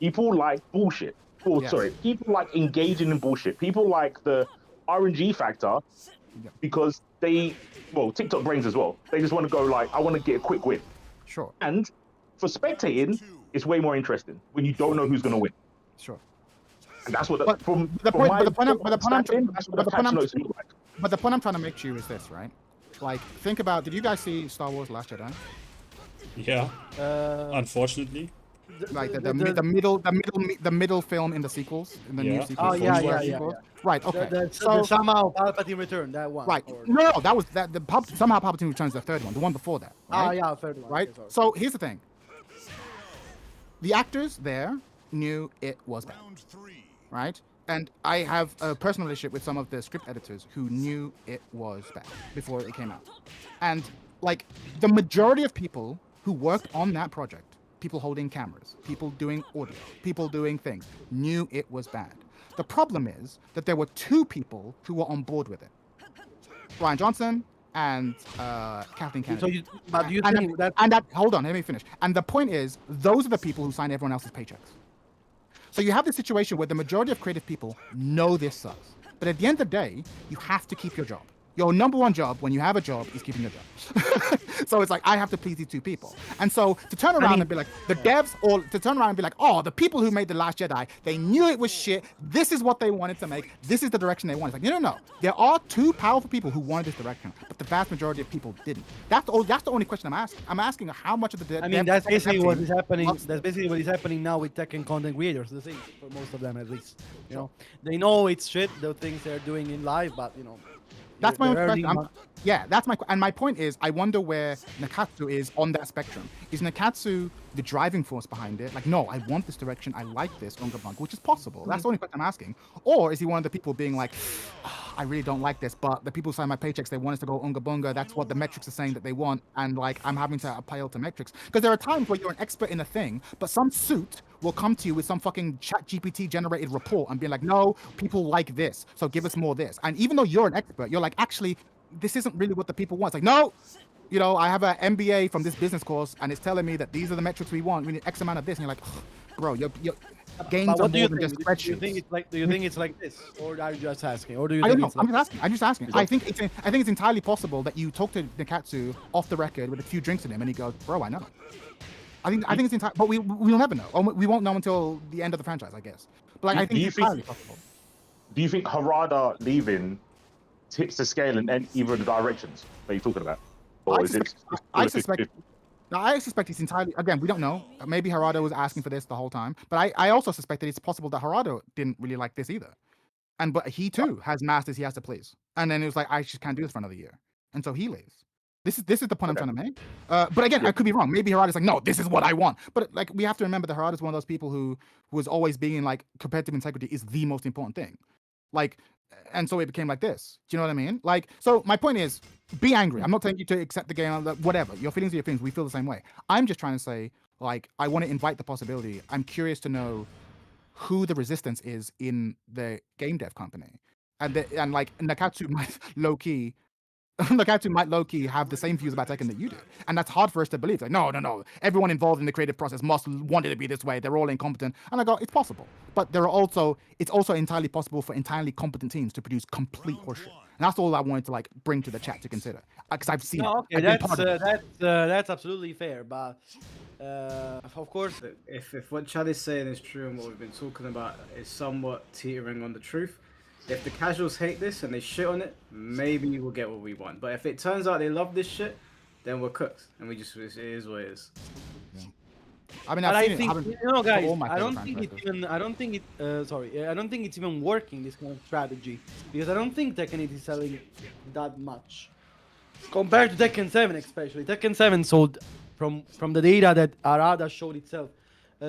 People like bullshit. People like engaging in bullshit. People like the RNG factor because TikTok brains as well. They just want to go like, I want to get a quick win. Sure. And for spectating, it's way more interesting when you don't know who's going to win. Sure. And that's what the point I'm trying to make to you is this, right? Like, think about, did you guys see Star Wars Last Jedi? Yeah. Unfortunately. Like the middle film in the sequels, in the new sequels. Oh yeah. Right. Okay. So somehow Palpatine returned that one. Right. No, that was that. Somehow Palpatine returns the third one, the one before that. Right? Oh yeah, third one. Right. Okay, so here's the thing. The actors there knew it was bad. Right. And I have a personal relationship with some of the script editors who knew it was bad before it came out. And like the majority of people who worked on that project, people holding cameras, people doing audio, people doing things, knew it was bad. The problem is that there were 2 people who were on board with it. Ryan Johnson and Kathleen Kennedy. Hold on, let me finish. And the point is, those are the people who sign everyone else's paychecks. So you have this situation where the majority of creative people know this sucks. But at the end of the day, you have to keep your job. Your number one job when you have a job is keeping your job. So it's like, I have to please these 2 people. And so to turn around and be like, the devs, or to turn around and be like, oh, the people who made The Last Jedi, they knew it was shit. This is what they wanted to make. This is the direction they wanted. It's like, no. There are 2 powerful people who wanted this direction, but the vast majority of people didn't. That's the only question I'm asking. I'm asking how much of the that's basically what is happening. That's basically what is happening now with Tekken content creators. The thing, for most of them at least. You know, they know it's shit, the things they're doing in live, but you know. That's my own question. That's my point is, I wonder where Nakatsu is on that spectrum. Is Nakatsu the driving force behind it? Like, no, I want this direction. I like this, Unga Bunga, which is possible. That's the only question I'm asking. Or is he one of the people being like, I really don't like this, but the people who sign my paychecks, they want us to go Unga Bunga. That's what the metrics are saying that they want. And like, I'm having to appeal to metrics. Because there are times where you're an expert in a thing, but some suit will come to you with some fucking ChatGPT generated report and be like, no, people like this, so give us more this. And even though you're an expert, you're like, actually, this isn't really what the people want. It's like, no, you know, I have an MBA from this business course, and it's telling me that these are the metrics we want. We need X amount of this, and you're like, bro, your gains But are what do more you than think? just Do you spreadsheets. think it's like? Do you think it's like this, or are you just asking, or do you I don't think know. it's like? I'm just asking. I think it's entirely possible that you talk to Nakatsu off the record with a few drinks in him, and he goes, "Bro, I know." I think it's entirely, but we'll never know. Or we won't know until the end of the franchise, I guess. But like, I think it's entirely possible. Do you think Harada leaving tips the scale in either of the directions that you're talking about? Or I suspect it's entirely, again, we don't know. Maybe Harada was asking for this the whole time. But I also suspect that it's possible that Harada didn't really like this either. But he too has masters he has to please. And then it was like, I just can't do this for another year. And so he leaves. This is the point I'm trying to make. But again, I could be wrong. Maybe Harada's like, no, this is what I want. But like, we have to remember that Harada's one of those people who was always being like, competitive integrity is the most important thing. Like, and so it became like this. Do you know what I mean? Like, so my point is, be angry. I'm not telling you to accept the game, whatever. Your feelings are your feelings. We feel the same way. I'm just trying to say, like, I want to invite the possibility. I'm curious to know who the resistance is in the game dev company. And like, Nakatsu might low-key have the same views about Tekken that you do. And that's hard for us to believe. Like, no. Everyone involved in the creative process must want it to be this way. They're all incompetent. And I go, it's possible. But it's also entirely possible for entirely competent teams to produce complete horseshit. And that's all I wanted to like bring to the chat to consider. Because I've seen it. That's absolutely fair. But of course, if what Chad is saying is true and what we've been talking about is somewhat teetering on the truth, if the casuals hate this and they shit on it, maybe we'll get what we want. But if it turns out they love this shit, then we're cooked, and it is what it is. Yeah. I mean, I think guys, I don't think it's even working, this kind of strategy, because I don't think Tekken 8 is selling that much compared to Tekken 7, especially. Tekken 7 sold from the data that Arada showed itself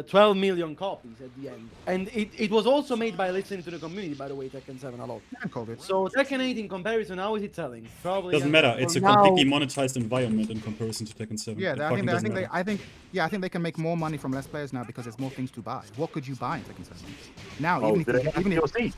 12 million copies at the end, and it was also made by listening to the community, by the way. Tekken 7 a lot. So Tekken 8 in comparison, how is it selling? Probably doesn't matter. It's a completely monetized environment in comparison to Tekken 7. Yeah, I think they can make more money from less players now because there's more things to buy. What could you buy in Tekken 7? Now, even DLC.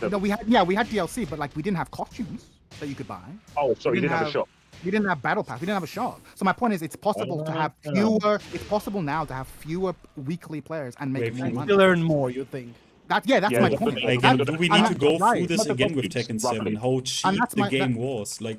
No, we had DLC, but like we didn't have costumes that you could buy. Oh, sorry, you didn't have a shop. We didn't have battle pass. We didn't have a shop. So my point is, it's possible to have fewer. It's possible now to have fewer weekly players and make more money. To learn more, you think? That's my point. Again, do we need to go through this again with Tekken 7? How cheap the game was? Like,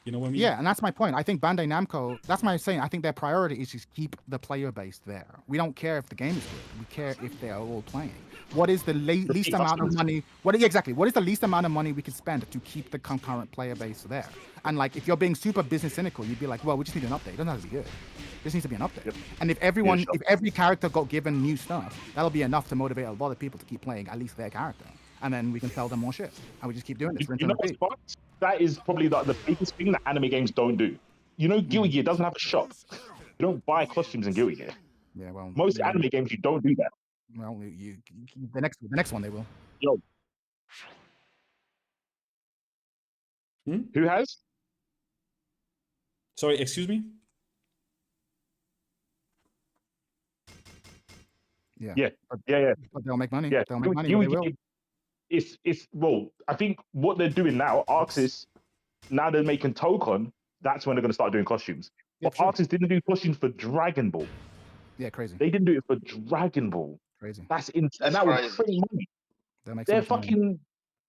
you know what I mean? Yeah, and that's my point. I think Bandai Namco. That's my saying. I think their priority is to keep the player base there. We don't care if the game is good. We care if they are all playing. What is the least amount of money? What is the least amount of money we can spend to keep the concurrent player base there? And like, if you're being super business cynical, you'd be like, well, we just need an update. It doesn't have to be good. It just needs to be an update. Yep. And if every character got given new stuff, that'll be enough to motivate a lot of people to keep playing at least their character. And then we can sell them more shit. And we just keep doing this. You know what's fucked? That is probably the biggest thing that anime games don't do. You know, Guilty Gear doesn't have a shop. You don't buy costumes in Guilty Gear. Yeah, well, most anime games you don't do that. Well, the next one they will. Yo. Who has? Sorry, excuse me? Yeah. But they'll make money. Yeah. They'll make money. They will. Well, I think what they're doing now, Arxis, now they're making Tokon, that's when they're going to start doing costumes. Yeah, but Arxis didn't do costumes for Dragon Ball. Yeah, crazy. They didn't do it for Dragon Ball. Crazy. And that was free money. They're fucking money.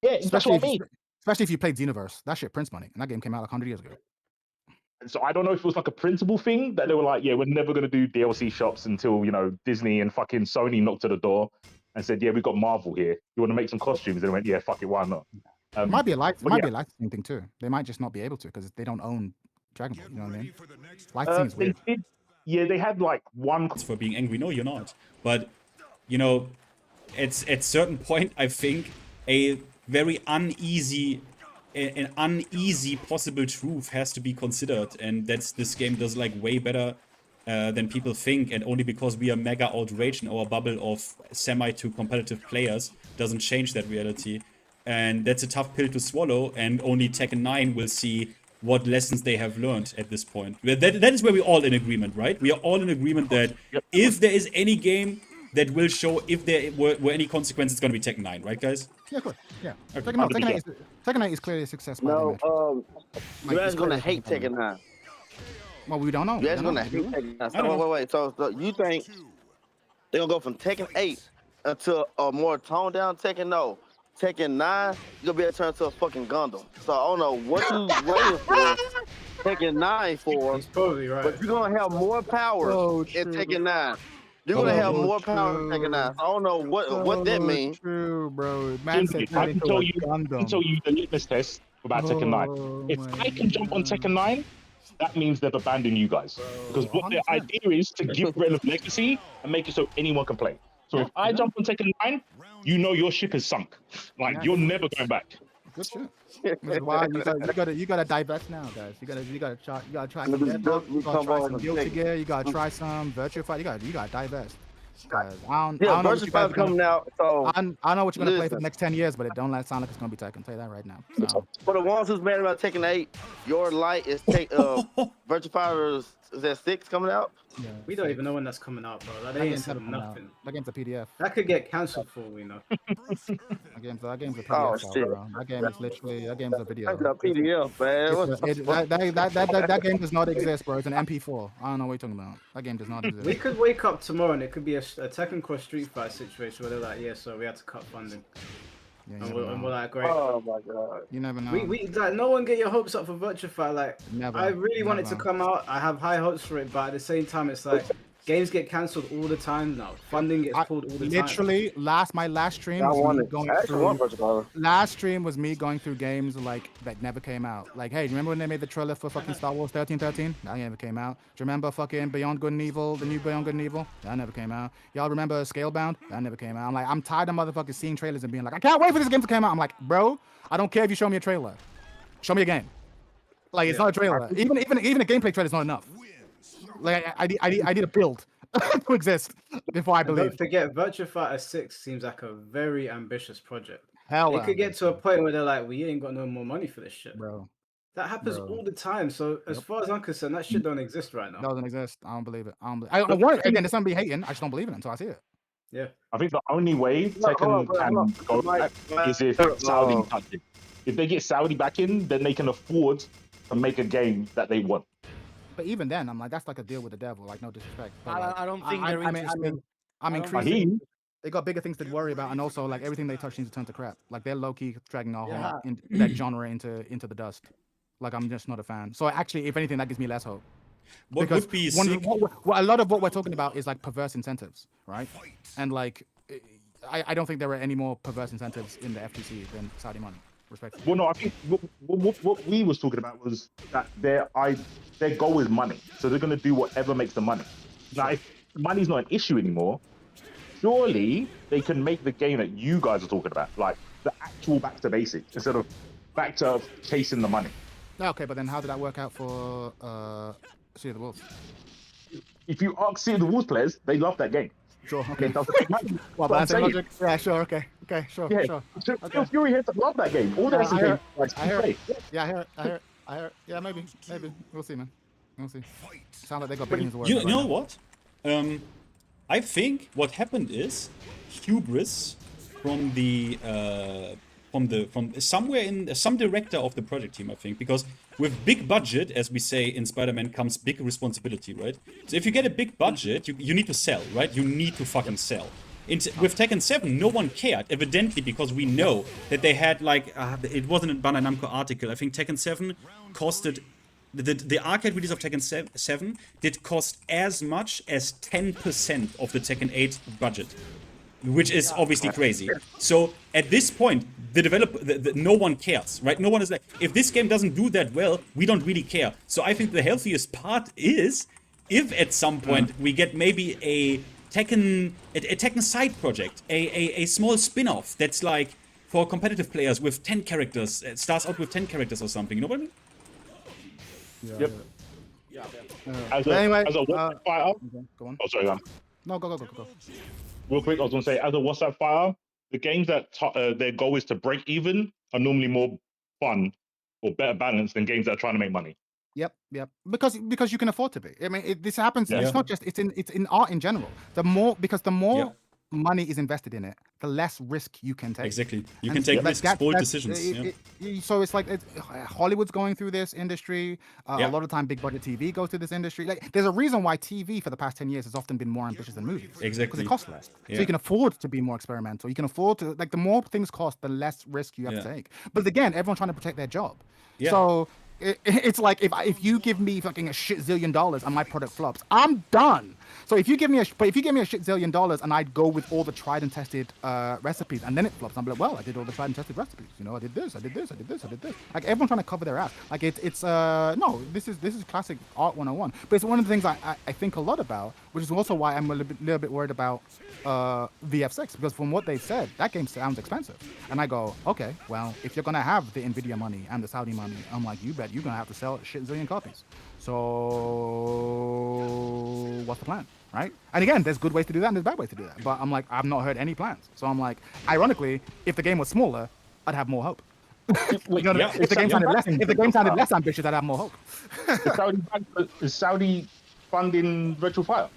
Yeah, that's what I mean. Especially if you played Xenoverse, that shit prints money, and that game came out like 100 years ago. And so I don't know if it was like a principle thing that they were like, yeah, we're never gonna do DLC shops until Disney and fucking Sony knocked at the door and said, yeah, we've got Marvel here. You want to make some costumes? And they went, yeah, fuck it, why not? It might be a licensing thing too. They might just not be able to because they don't own Dragon Ball. You know what I mean? Licensing is weird. They had like one for being angry. No, you're not. But it's at certain point, I think a very uneasy possible truth has to be considered, and that's this game does like way better than people think, and only because we are mega outraged in our bubble of semi to competitive players doesn't change that reality. And that's a tough pill to swallow, and only Tekken 9 will see what lessons they have learned at this point. That is where we're all in agreement, right? We are all in agreement that if there is any game that will show if there were any consequences, it's going to be Tekken 9, right, guys? Yeah, of course. Yeah. Okay. Tekken 8 is clearly a success. No, you guys going to hate Tekken 9. Well, we don't know. You're actually gonna hate Tekken 9. So, wait. So you think they're gonna go from Tekken 8 until a more toned down Tekken? No. Tekken 9, you're gonna be able to turn into a fucking Gundam. So I don't know what you waiting for Tekken 9 for. He's probably right. But you're gonna have more power in Tekken 9. You're gonna have more power in Tekken 9. I don't know what that means. True, bro. Man said I can tell you the litmus test about Tekken 9. If I can jump on Tekken 9, that means they've abandoned you guys. Because what their idea is to give Realm of Legacy and make it so anyone can play. So if I jump on Tekken 9, you know your ship is sunk. Like you're never going back. Good shit. Why you gotta divest now, guys. You gotta try some Deadlock, you gotta try some Guilty Gear, you gotta try some Virtua Fight, you gotta divest. Guys, I don't know what you guys are coming out. So I know what you're gonna play for the next 10 years, but it don't sound like it's gonna be Tekken. I'll tell you that right now. So. For the ones who's mad about Tekken 8, your light is Virtua Fighter is that 6 coming out? Yeah. We don't even know when that's coming out, bro. Like, they ain't said nothing. That game's a PDF. That could get cancelled for all we know. that game's a PDF. Shit. Bro. That game is literally a video. That's a PDF, man. That game does not exist, bro. It's an MP4. I don't know what you're talking about. That game does not exist. We could wake up tomorrow and it could be a Tekken Cross Street Fight situation where they're like, yeah, so we had to cut funding. Yeah, and we're like, great. Oh my god. You never know. We like, no one get your hopes up for Virtua Fight. Like, I really want it to come out. I have high hopes for it, but at the same time, it's like games get cancelled all the time now. Funding gets pulled all the time. Literally, my last stream was me going through. Last stream was me going through games like that never came out. Like, hey, do you remember when they made the trailer for fucking Star Wars 1313? That never came out. Do you remember fucking Beyond Good and Evil, the new Beyond Good and Evil? That never came out. Y'all remember Scalebound? That never came out. I'm tired of motherfuckers seeing trailers and being like, I can't wait for this game to come out. I'm like, bro, I don't care if you show me a trailer. Show me a game. Like, it's not a trailer. Even a gameplay trailer is not enough. Like, I need a build to exist before I believe. Don't forget, Virtua Fighter 6 seems like a very ambitious project. Hell, it could get to a point where they're like, we ain't got no more money for this shit, bro. That happens all the time. So as far as I'm concerned, that shit don't exist right now. Doesn't exist. I don't believe it. I want it. Again, there's somebody hating. I just don't believe it until I see it. Yeah. I think the only way Tekken can go back is if Saudi touch it. If they get Saudi back in, then they can afford to make a game that they want. But even then, I'm like, that's like a deal with the devil. Like, no disrespect. But I don't think they're interested. I'm increasing. They got bigger things to worry about, and also like everything they touch needs to turn to crap. Like they're low key dragging our whole that genre into the dust. Like I'm just not a fan. So actually, if anything, that gives me less hope. What would be sick? A lot of what we're talking about is like perverse incentives, right? And like, I don't think there are any more perverse incentives in the FTC than Saudi money. Respectfully. Well, no, I think what we was talking about was that their goal is money, so they're gonna do whatever makes the money. Now, if money's not an issue anymore, surely they can make the game that you guys are talking about, like the actual back to basics instead of back to chasing the money. Okay, but then how did that work out for Sea of the Wolves? If you ask Sea of the Wolves players, they love that game. Sure, okay. Well, but logic? Yeah, sure, okay, sure. Okay. Fury heads love that game. All the rest of the game, I hear it. Yeah, maybe. We'll see, man. We'll see. Sounds like they got billions of words. You know what? I think what happened is hubris from somewhere in some director of the project team, I think, because with big budget, as we say in Spider-Man, comes big responsibility, right? So if you get a big budget, you need to sell, right? You need to fucking sell. With Tekken 7, no one cared, evidently, because we know that they had like it wasn't a Bandai Namco article. I think Tekken 7 costed the arcade release of Tekken 7 did cost as much as 10% of the Tekken 8 budget, which is obviously crazy. So at this point, the developer, no one cares, right? No one is like, if this game doesn't do that well, we don't really care. So I think the healthiest part is if at some point we get maybe a Tekken side project, a small spin-off that's like for competitive players with 10 characters, it starts out with 10 characters or something, you know what I mean? Yep. As a WhatsApp fighter. Okay, go on. Oh, sorry, man. No, go. Real quick, I was gonna say, as a WhatsApp fighter, the games that their goal is to break even are normally more fun or better balanced than games that are trying to make money. Yep. Because you can afford to be. I mean, this happens. Yeah. It's not just it's in art in general. The more money is invested in it, the less risk you can take. Exactly. You And can take that- risks, that- bold that- decisions. So it's like Hollywood's going through this industry. Yeah. A lot of time, big budget TV goes through this industry. Like, there's a reason why TV for the past 10 years has often been more ambitious than movies. Because Exactly. it costs less. So Yeah. you can afford to be more experimental. You can afford to, like, the more things cost, the less risk you have to take. But again, everyone's trying to protect their job. Yeah. So it's like if you give me fucking a shit zillion dollars and my product flops, I'm done. So if you give me a shit zillion dollars and I go with all the tried and tested recipes and then it flops, I'm like, well, I did all the tried and tested recipes. You know, I did this, I did this, I did this, I did this. Like, everyone's trying to cover their ass. Like, it's no, this is classic art 101. But it's one of the things I think a lot about, which is also why I'm a little bit worried about VF6, because from what they've said, that game sounds expensive. And I go, okay, well, if you're gonna have the Nvidia money and the Saudi money, I'm like, you bet you're gonna have to sell a shit zillion copies. So what's the plan, right? And again, there's good ways to do that and there's bad ways to do that. But I'm like, I've not heard any plans. So I'm like, ironically, if the game was smaller, I'd have more hope. You know what I mean? If the game sounded less ambitious, I'd have more hope. Is Saudi funding Virtual Fire?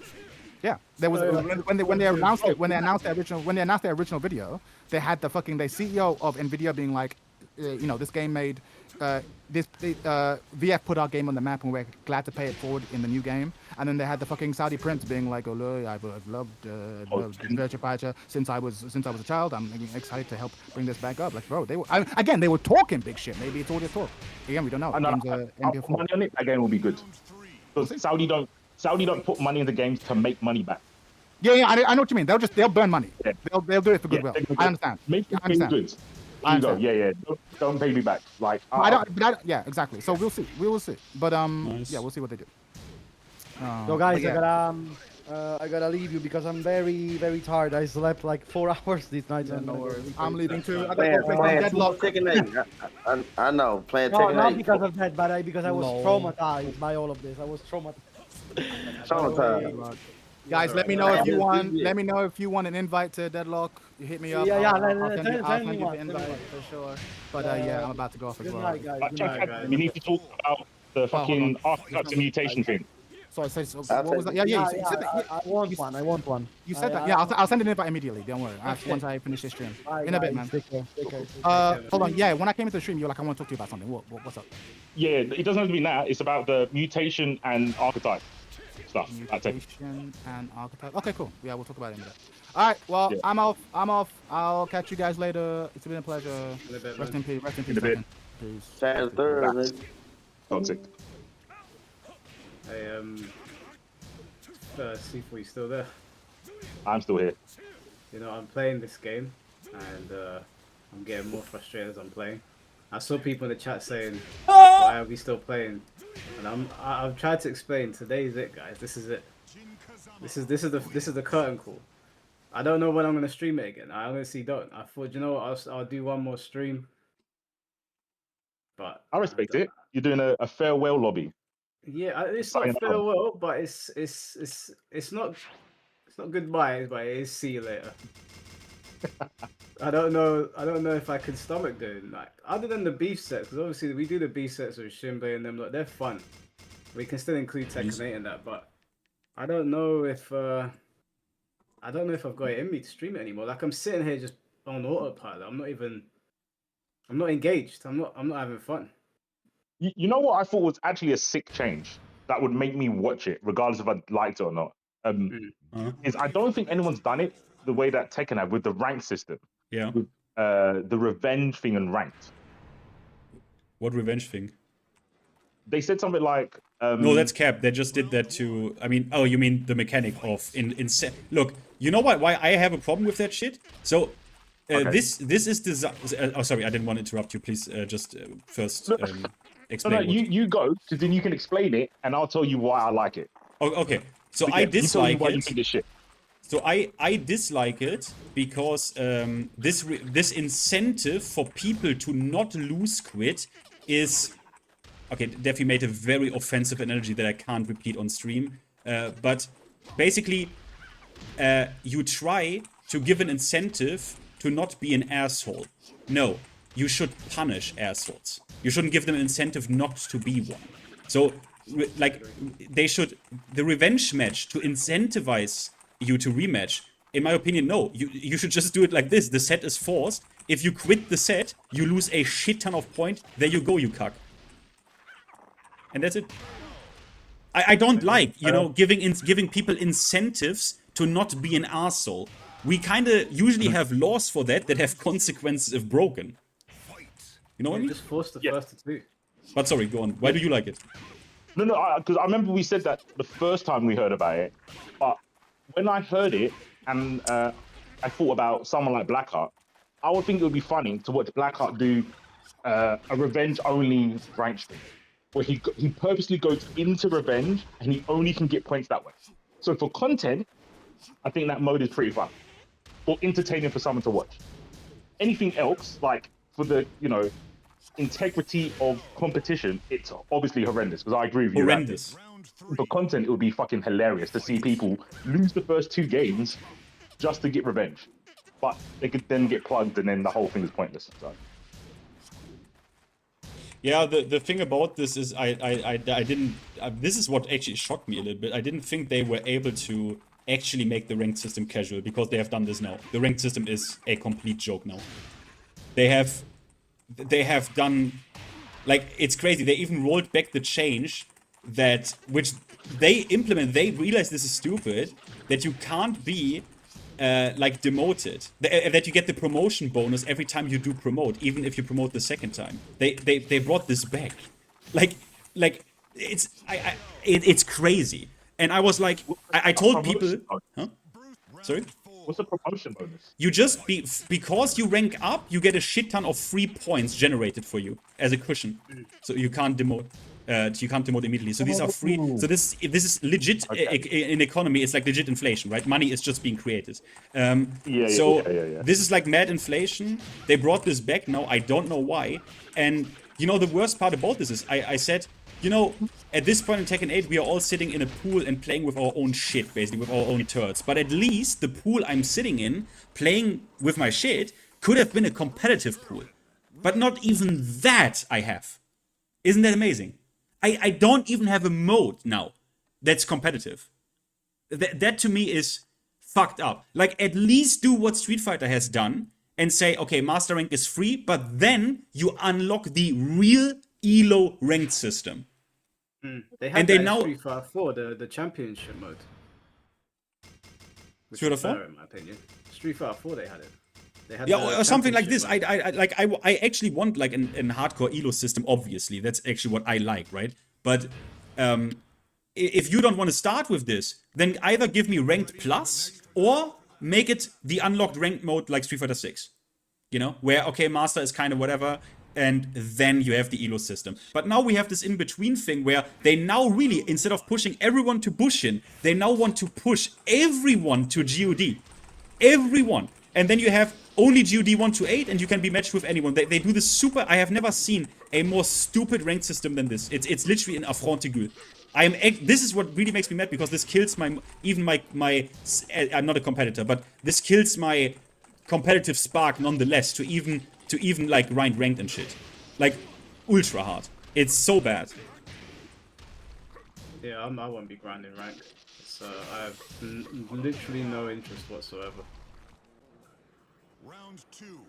Yeah, there was when they announced their original video, they had the CEO of Nvidia being like, this game made VF put our game on the map and we're glad to pay it forward in the new game. And then they had the fucking Saudi prince being like, oh, I've loved Virtual Fire since I was a child. I'm excited to help bring this back up. Like, bro, they were talking big shit. Maybe it's all just talk. Again, we don't know. Money on it, that game will be good. Because Saudi don't put money in the games to make money back. Yeah, I know what you mean. They'll burn money. Yeah. They'll do it for goodwill. I understand. Make I understand. good. Here you go. Yeah. Don't pay me back. Like, yeah, exactly. So we'll see. We will see. But Nice. yeah, we'll see what they do. So guys, yeah. I gotta leave you because I'm very, very tired. I slept like 4 hours this night. No worries. I'm leaving too. I got Playing to play Deadlock. Tekken 8. I know, playing No, Tekken 8. not because of that, but because I was traumatized by all of this. I was traumatized. Traumatized. Guys, let me know if you want. Let me know if you want an invite to Deadlock. You hit me up. Yeah, I'll send send me you the one, invite for sure. But yeah, I'm about to go off as Good well. night, guys. Good night, guys. We need to talk about the fucking archetypes and mutation thing. So what was that? Yeah, you said that. I want one. I want one. You said that. Yeah, I'll send an invite immediately. Don't worry. Once I finish this stream. In a bit, man. Take care. Hold on. Yeah, when I came into the stream, you were like, I want to talk to you about something. What's up? Yeah, it doesn't have to be now. It's about the mutation and archetype stuff. Mutation and archetype. Okay, cool. Yeah, we'll talk about it in a bit. All right. Well, yeah. I'm off. I'll catch you guys later. It's been a pleasure. Rest in peace. Tekken. Peace. Chad third. Toxic. Hey, C4, you still there? I'm still here. You know, I'm playing this game, and I'm getting more frustrated as I'm playing. I saw people in the chat saying, "Why are we still playing?" And I've tried to explain. Today's it, guys. This is it. This is the curtain call. I don't know when I'm gonna stream it again. I honestly don't. I thought, you know what, I'll do one more stream. But I respect it. You're doing a farewell lobby. Yeah, it's not farewell, but it's not goodbye, but it is see you later. I don't know if I can stomach doing like other than the beef sets, because obviously we do the beef sets with Shinbei and them. Like, they're fun. We can still include Tekken 8 in that, but I don't know if I've got it in me to stream it anymore. Like, I'm sitting here just on autopilot. I'm not engaged. I'm not having fun. You know what I thought was actually a sick change that would make me watch it, regardless if I liked it or not. Is I don't think anyone's done it the way that Tekken have with the rank system. Yeah. With the revenge thing and ranked. What revenge thing? They said something like. No, that's cap. They just did that to. I mean, oh, you mean the mechanic of in Look, you know why I have a problem with that shit? So. Okay. This is designed. Oh, sorry, I didn't want to interrupt you. Please, just first explain. No, you go, because then you can explain it, and I'll tell you why I like it. Oh, okay. So But I yeah, dislike why you it. think this shit. So I dislike it because this incentive for people to not lose quit is okay. Defi made a very offensive analogy that I can't repeat on stream. But basically, you try to give an incentive to not be an asshole. No, you should punish assholes. You shouldn't give them an incentive not to be one. So, like, the revenge match to incentivize you to rematch in my opinion, no. You should just do it like this. The set is forced. If you quit the set, you lose a shit ton of points. There you go, you cuck. And that's it. I don't like, you know, giving people incentives to not be an arsehole. We kind of usually have laws for that have consequences if broken. You know what I mean? Just force the first two. But sorry, go on. Why do you like it? No, because I remember we said that the first time we heard about it, but when I heard it and I thought about someone like Blackheart, I would think it would be funny to watch Blackheart do a revenge-only rank stream, where he purposely goes into revenge and he only can get points that way. So for content, I think that mode is pretty fun, or entertaining for someone to watch. Anything else, like for the, you know, integrity of competition, it's obviously horrendous, because I agree with you. Horrendous. For content, it would be fucking hilarious to see people lose the first 2 games just to get revenge. But they could then get plugged and then the whole thing is pointless. So. Yeah, the thing about this is I didn't... this is what actually shocked me a little bit. I didn't think they were able to actually make the ranked system casual, because they have done this now. The ranked system is a complete joke now. They have done... Like, it's crazy. They even rolled back the change that... Which they implement. They realize this is stupid. That you can't be... like demoted, that you get the promotion bonus every time you do promote, even if you promote the second time. They brought this back, like it's crazy. And I was like, I told people, huh? Sorry. What's the promotion bonus? You just because you rank up, you get a shit ton of free points generated for you as a cushion, so you can't demote. You can't demote immediately. So these are free. So this is legit in economy. It's like legit inflation, right? Money is just being created. This is like mad inflation. They brought this back now. I don't know why. And you know the worst part about this is I said, you know, at this point in Tekken 8 we are all sitting in a pool and playing with our own shit, basically with our own turds. But at least the pool I'm sitting in, playing with my shit, could have been a competitive pool. But not even that I have. Isn't that amazing? I don't even have a mode now that's competitive. That to me is fucked up. Like, at least do what Street Fighter has done and say, okay, Master Rank is free, but then you unlock the real ELO ranked system. They had that in Street Fighter 4, the championship mode. Street Fighter 4? In my opinion. Street Fighter 4 they had it. Or something like this. I actually want like an hardcore ELO system. Obviously, that's actually what I like, right? But if you don't want to start with this, then either give me ranked plus or make it the unlocked ranked mode like Street Fighter 6. You know, where okay, master is kind of whatever, and then you have the ELO system. But now we have this in between thing where they now really, instead of pushing everyone to Bushin, they now want to push everyone to GOD. Everyone. And then you have only GOD 1 to 8, and you can be matched with anyone. They do this super... I have never seen a more stupid ranked system than this. It's literally an affront aigu. This is what really makes me mad, because this kills my... Even my... I'm not a competitor, but this kills my competitive spark nonetheless to even like grind ranked and shit. Like, ultra hard. It's so bad. Yeah, I won't be grinding rank. So I have literally no interest whatsoever. Round 2.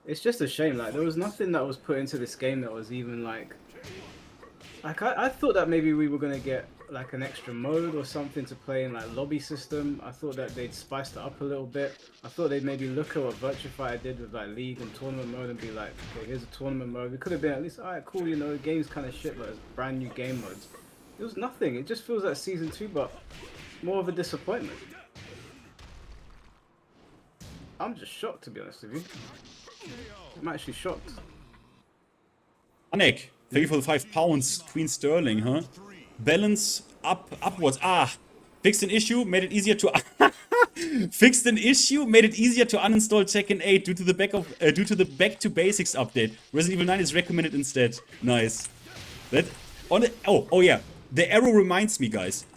It's just a shame, like there was nothing that was put into this game that was even like I thought that maybe we were gonna get like an extra mode or something to play in like lobby system. I thought that they'd spiced it up a little bit. I thought they'd maybe look at what Virtua Fighter did with like league and tournament mode and be like, okay, here's a tournament mode. We could have been at least, alright, cool, you know, the game's kind of shit, but it's brand new game modes. It was nothing. It just feels like season 2, but more of a disappointment. I'm just shocked, to be honest with you. I'm actually shocked. Anik, thank you for the £5. Queen Sterling, huh? Balance upwards. Fixed an issue, made it easier to fixed an issue, made it easier to uninstall Tekken 8 due to the back to basics update. Resident Evil 9 is recommended instead. Nice. Oh yeah. The arrow reminds me, guys.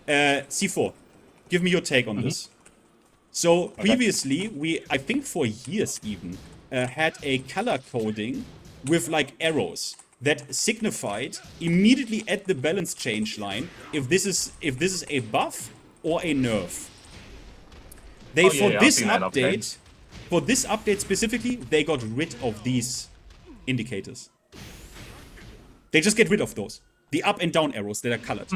C4, give me your take on this. So previously, I think for years even, had a color coding with like arrows that signified immediately at the balance change line if this is a buff or a nerf. They Oh, for yeah, I've this seen that update. update, for this update specifically, they got rid of these indicators. They just get rid of those. The up and down arrows that are colored.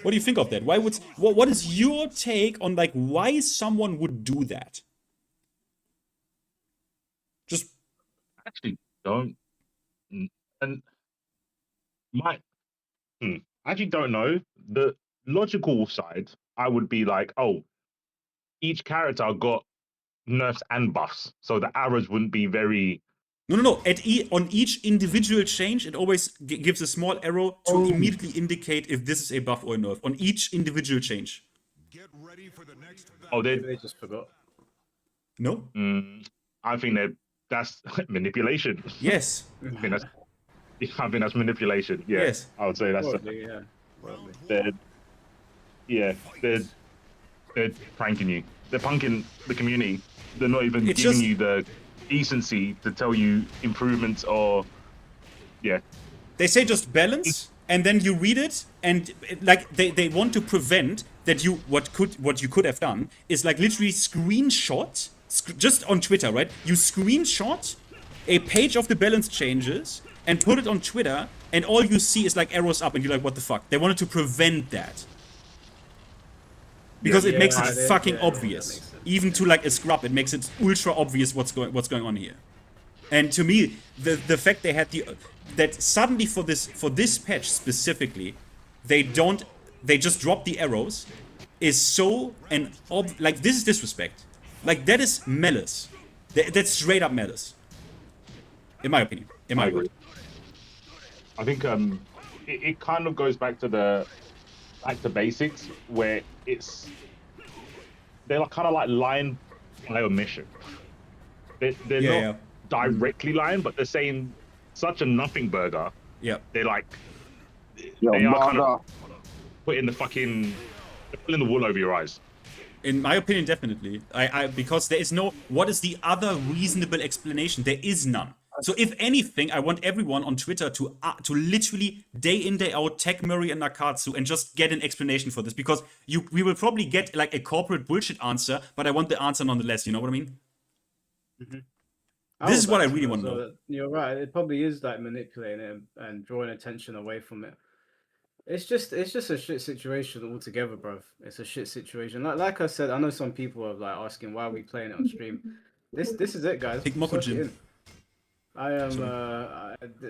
What do you think of that? Why would what is your take on like why someone would do that? Just Actually, don't. And my, I actually don't know. The logical side, I would be like, oh, each character got nerfs and buffs, so the arrows wouldn't be very. no. On each individual change, it always gives a small arrow to immediately indicate if this is a buff or a nerf. On each individual change. Oh, Maybe they just forgot. No? I think that's manipulation. Yes. I think that's manipulation. Yeah, Yes. I would say that's. Probably, yeah. Probably. They're pranking you. They're punking the community. They're not even It's giving just- you the decency to tell you improvements or, yeah. They say just balance, and then you read it, and like they want to prevent that what you could have done is like literally screenshot just on Twitter, right? You screenshot a page of the balance changes and put it on Twitter, and all you see is like arrows up, and you're like, what the fuck? They wanted to prevent that. Because it makes it fucking obvious. Even to like a scrub, it makes it ultra obvious what's going on here. And to me, the fact they had that suddenly for this patch specifically, they just drop the arrows is so like this is disrespect. Like that is malice. That's straight up malice. In my opinion. I agree. I think it kind of goes back to basics where they're kind of like lying by omission. They're not directly lying, but they're saying such a nothing burger. Yeah. They're like they are kind of putting the pulling the wool over your eyes. In my opinion, definitely. Because there is no what is the other reasonable explanation? There is none. So if anything, I want everyone on Twitter to literally day in, day out tag Murray and Nakatsu and just get an explanation for this. Because we will probably get like a corporate bullshit answer, but I want the answer nonetheless, you know what I mean? This is what I really want to know. You're right. It probably is like manipulating it and drawing attention away from it. It's just a shit situation altogether, bruv. It's a shit situation. Like I said, I know some people are like asking why are we playing it on stream. This is it, guys. Pick Mokujin. I am.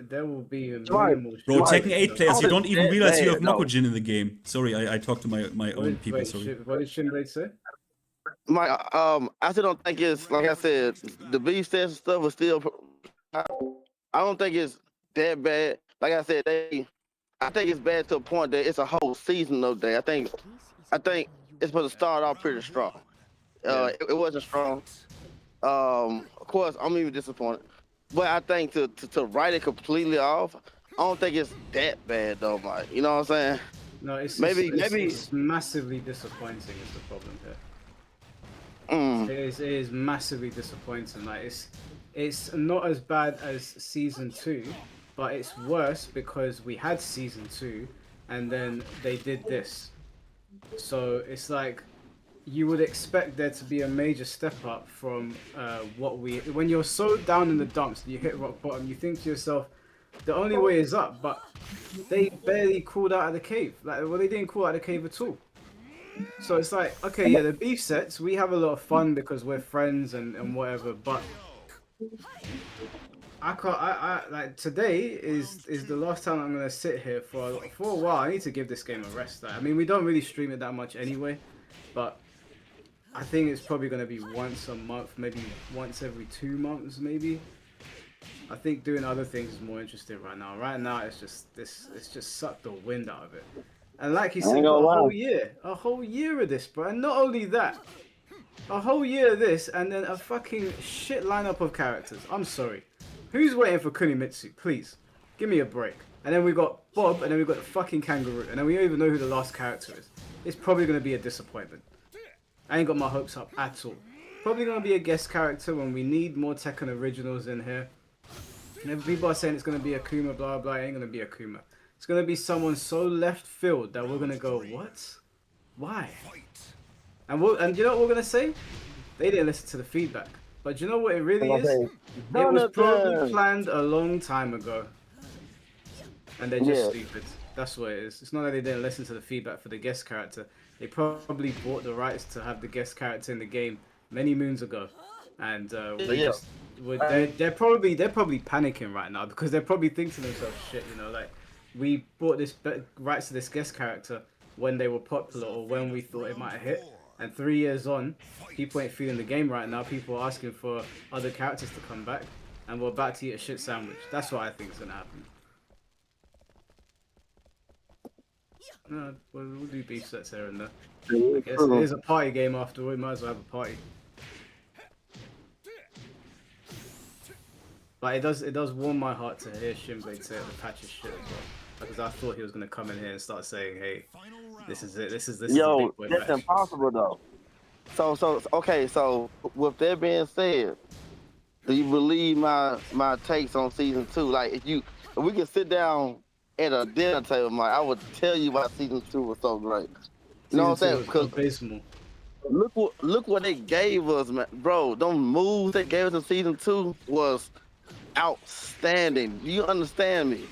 There will be a minimal. Bro, Tekken 8 players, you don't even realize you have Mokujin in the game. Sorry, I talked to my own people. Sorry. What did Shinblade say? I still don't think it's like I said. The beef sets and stuff is still. I don't think it's that bad. Like I said, I think it's bad to a point that it's a whole season of that. I think it's supposed to start off pretty strong. It wasn't strong. Of course, I'm even disappointed. But I think to write it completely off, I don't think it's that bad though, Mike. You know what I'm saying? No, it's maybe massively disappointing is the problem here. It is massively disappointing. Like it's not as bad as season 2, but it's worse because we had season 2 and then they did this. So it's like you would expect there to be a major step up from when you're so down in the dumps, you hit rock bottom, you think to yourself, the only way is up, but they barely crawled out of the cave. Like, well, they didn't crawl out of the cave at all. So it's like, okay, yeah, the beef sets, we have a lot of fun because we're friends and whatever, but I can't, like, today is the last time I'm going to sit here for a while. I need to give this game a rest. Like, I mean, we don't really stream it that much anyway, but I think it's probably going to be once a month, maybe once every 2 months, maybe. I think doing other things is more interesting right now. Right now, it's just sucked the wind out of it. And like you said, a whole year of this, bro. And not only that, a whole year of this, and then a fucking shit lineup of characters. I'm sorry. Who's waiting for Kunimitsu? Please, give me a break. And then we got Bob, and then we got the fucking kangaroo, and then we don't even know who the last character is. It's probably going to be a disappointment. I ain't got my hopes up at all. Probably going to be a guest character when we need more Tekken originals in here. And if people are saying it's going to be Akuma, blah, blah, it ain't going to be Akuma. It's going to be someone so left field that we're going to go, what? Why? And you know what we're going to say? they didn't listen to the feedback. But do you know what it really is? Okay. It was probably Jonathan. planned a long time ago. And they're just Yeah. stupid. That's what it is. It's not that they didn't listen to the feedback for the guest character. They probably bought the rights to have the guest character in the game many moons ago. And Yeah. they're probably panicking right now because they're probably thinking to themselves, shit, you know, like we bought this rights to this guest character when they were popular or when we thought it might have hit. And 3 years on, people ain't feeling the game right now. People are asking for other characters to come back, and we're about to eat a shit sandwich. That's what I think is gonna happen. No, we'll do beef sets here and there. I guess it is a party game after all. We might as well have a party. But it does warm my heart to hear Shinblade say the patch is shit as well. Because I thought he was gonna come in here and start saying, "Hey, this is it. This is a Yo, big boy that's match." impossible though. Okay, so with that being said, do you believe my takes on season 2? Like if we could sit down at a dinner table, Mike, I would tell you why season 2 was so great. You know what I'm saying? Because abysmal. look what they gave us, man, bro. Them moves they gave us in season 2 was outstanding. Do you understand me?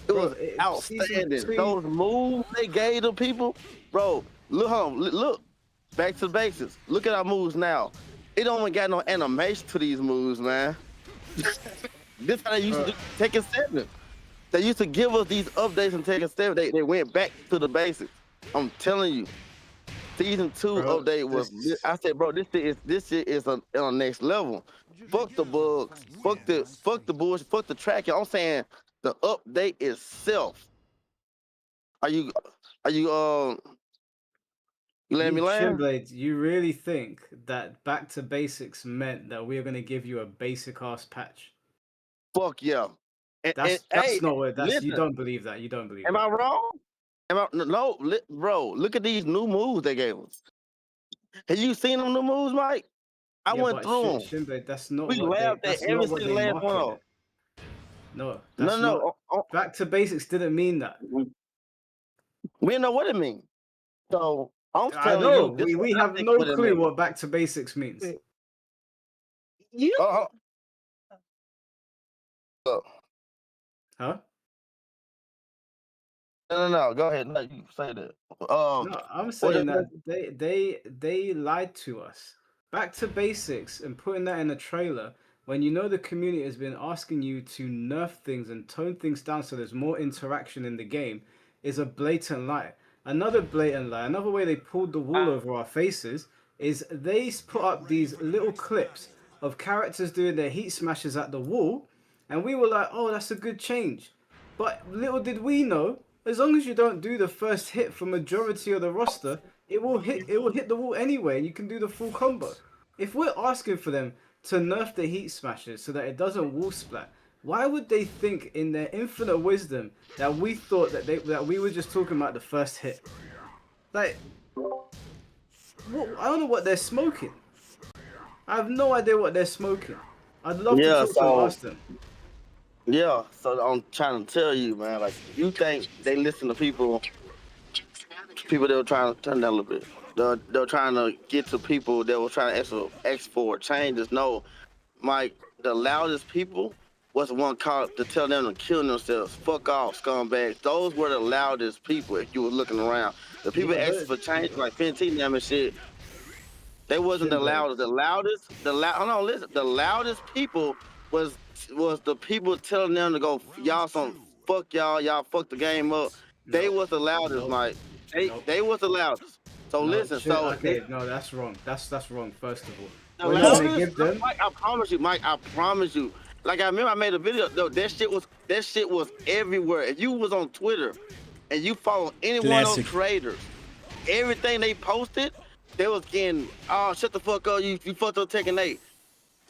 It was outstanding. Those moves they gave the people, bro. Look, back to the basics. Look at our moves now. It don't even got no animation to these moves, man. This how they used to do Tekken 7. They used to give us these updates in Tekken 7. They went back to the basics. I'm telling you, season 2 update was. I said, bro, this shit is on a next level. Fuck the bugs. Fuck the bullshit. Fuck the tracking. I'm saying the update itself. Are you you letting me land? Shinblade, you really think that back to basics meant that we are gonna give you a basic ass patch? Fuck yeah. That's hey, not what. That's listen, you don't believe that. You don't believe. Am I wrong? No, bro. Look at these new moves they gave us. Have you seen them new moves, Mike? I went through them. Shinblade, that's not We what laughed they. at That's every not what they single last one of marketed. No, that's No. not. Back to basics didn't mean that. We didn't know what it means. So I'm I telling know. you, We have no clue what back to basics means. Huh? No. Go ahead. No, you say that. No, I'm saying that they lied to us. Back to basics and putting that in a trailer when you know the community has been asking you to nerf things and tone things down so there's more interaction in the game is a blatant lie. Another blatant lie, another way they pulled the wool over our faces is they put up these little clips of characters doing their heat smashes at the wall, and we were like, oh, that's a good change. But little did we know, as long as you don't do the first hit for majority of the roster, it will hit the wall anyway, and you can do the full combo. If we're asking for them to nerf the heat smashes so that it doesn't wall splat, why would they think in their infinite wisdom that we thought that we were just talking about the first hit? Like, I don't know what they're smoking. I have no idea what they're smoking. I'd love to talk to them and ask them. Yeah, so I'm trying to tell you, man, like, you think they listen to people that were trying to turn down a little bit. They're trying to get to people that were trying to export changes. No, Mike, the loudest people was the one called to tell them to kill themselves. Fuck off, scumbags. Those were the loudest people if you were looking around. The people asking for change, like Fenty and shit, they wasn't the loudest. The loudest people was the people telling them to go, y'all fuck y'all fuck the game up. They was the loudest, Mike. They was the loudest. So listen, no, that's wrong. That's wrong. First of all, the loudest, Mike, I promise you. Like I remember, I made a video. Though that shit was everywhere. If you was on Twitter and you follow any one of those creators, everything they posted, they was getting, oh, shut the fuck up, you fucked up Tekken 8.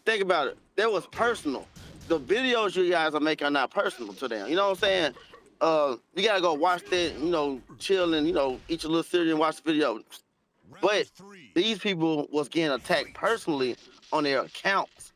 Think about it. That was personal. The videos you guys are making are not personal to them. You know what I'm saying? You gotta go watch that, chill and, eat your little cereal and watch the video. But these people was getting attacked personally on their accounts.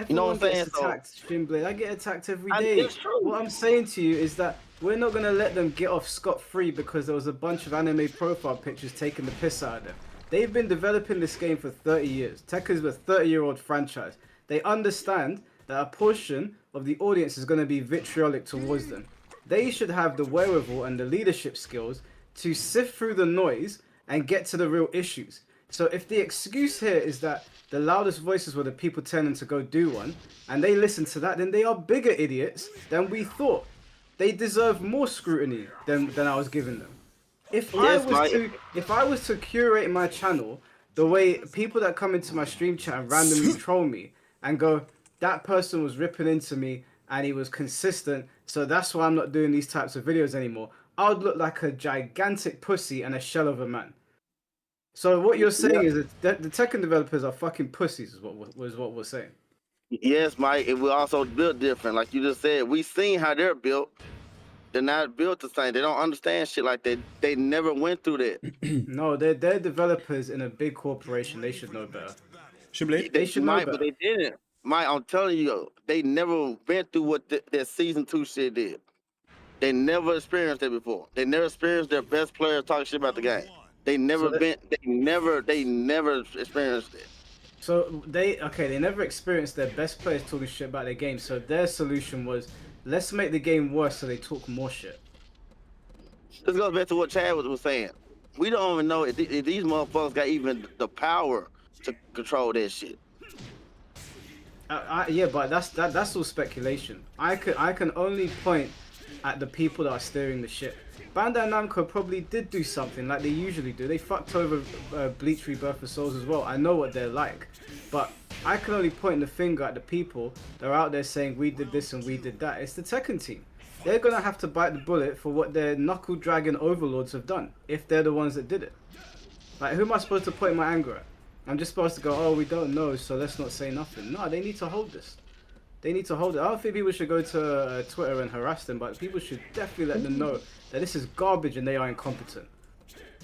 You know what I'm saying? Attacked, Shinblade. I get attacked every day. What I'm saying to you is that we're not gonna let them get off scot-free because there was a bunch of anime profile pictures taking the piss out of them. They've been developing this game for 30 years. Tekken's a 30-year-old franchise. They understand that a portion of the audience is going to be vitriolic towards them. They should have the wherewithal and the leadership skills to sift through the noise and get to the real issues. So if the excuse here is that the loudest voices were the people telling to go do one, and they listen to that, then they are bigger idiots than we thought. They deserve more scrutiny than I was giving them. If I was to curate my channel the way people that come into my stream chat and randomly troll me and go, that person was ripping into me and he was consistent, so that's why I'm not doing these types of videos anymore, I would look like a gigantic pussy and a shell of a man. So what you're saying is that the Tekken developers are fucking pussies, is what we're saying. Yes, Mike, and we're also built different. Like you just said, we seen how they're built. They're not built the same. They don't understand shit like that. They never went through that. No, they're developers in a big corporation. They should know better. They should know better. But they didn't. Mike, I'm telling you, they never went through what their season 2 shit did. They never experienced it before. They never experienced their best players talking shit about the game. They never experienced it. So they never experienced their best players talking shit about their game. So their solution was, let's make the game worse so they talk more shit. This goes back to what Chad was saying. We don't even know if these motherfuckers got even the power to control that shit. Yeah, but that's all speculation. I can only point at the people that are steering the ship. Bandai Namco probably did do something like they usually do. They fucked over Bleach Rebirth of Souls as well. I know what they're like. But I can only point the finger at the people that are out there saying we did this and we did that. It's the Tekken team. They're going to have to bite the bullet for what their knuckle dragon overlords have done, if they're the ones that did it. Like, who am I supposed to point my anger at? I'm just supposed to go, oh, we don't know, so let's not say nothing. No, they need to hold this. They need to hold it. I don't think people should go to Twitter and harass them, but people should definitely let them know that this is garbage and they are incompetent.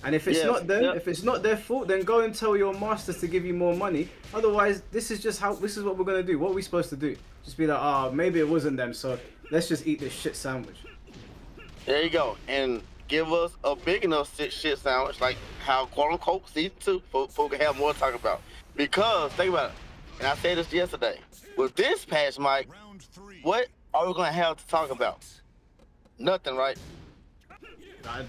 And if it's not them, if it's not their fault, then go and tell your masters to give you more money. Otherwise, this is what we're gonna do. What are we supposed to do? Just be like, oh, maybe it wasn't them, so let's just eat this shit sandwich. There you go. And give us a big enough shit sandwich, like how quote unquote season 2 folk can have more to talk about. Because think about it, and I said this yesterday. With this patch, Mike, what are we gonna have to talk about? Nothing, right?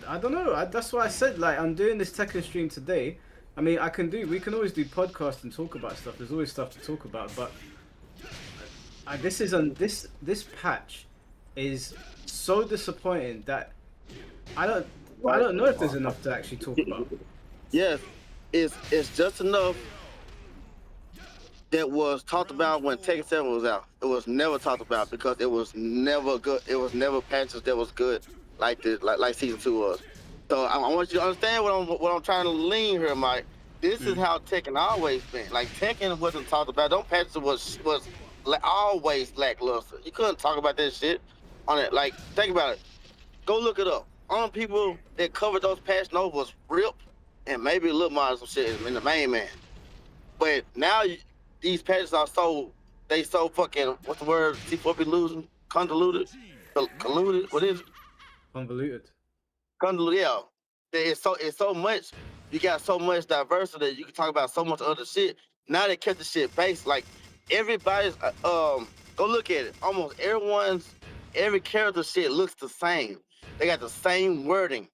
I don't know. That's why I said, like, I'm doing this Tekken stream today. I mean, we can always do podcasts and talk about stuff. There's always stuff to talk about, but this patch is so disappointing that I don't know if there's enough to actually talk about. Yes, it's just enough that was talked about when Tekken 7 was out. It was never talked about because it was never good. It was never patches that was good like season 2 was. So I want you to understand what I'm trying to lean here, Mike. This is how Tekken always been. Like, Tekken wasn't talked about. Don't patches was always lackluster. You couldn't talk about that shit on it. Like, think about it. Go look it up. Only people that covered those patch notes was Rip and maybe a little more some shit in the Mainman. But now these patches are so fucking, what's the word? C4 be losing? Convoluted? Colluded? What is it? Convoluted. Convoluted, yeah. It's so much, you got so much diversity, you can talk about so much other shit. Now they kept the shit based, like everybody's, go look at it. Almost every character shit looks the same. They got the same wording.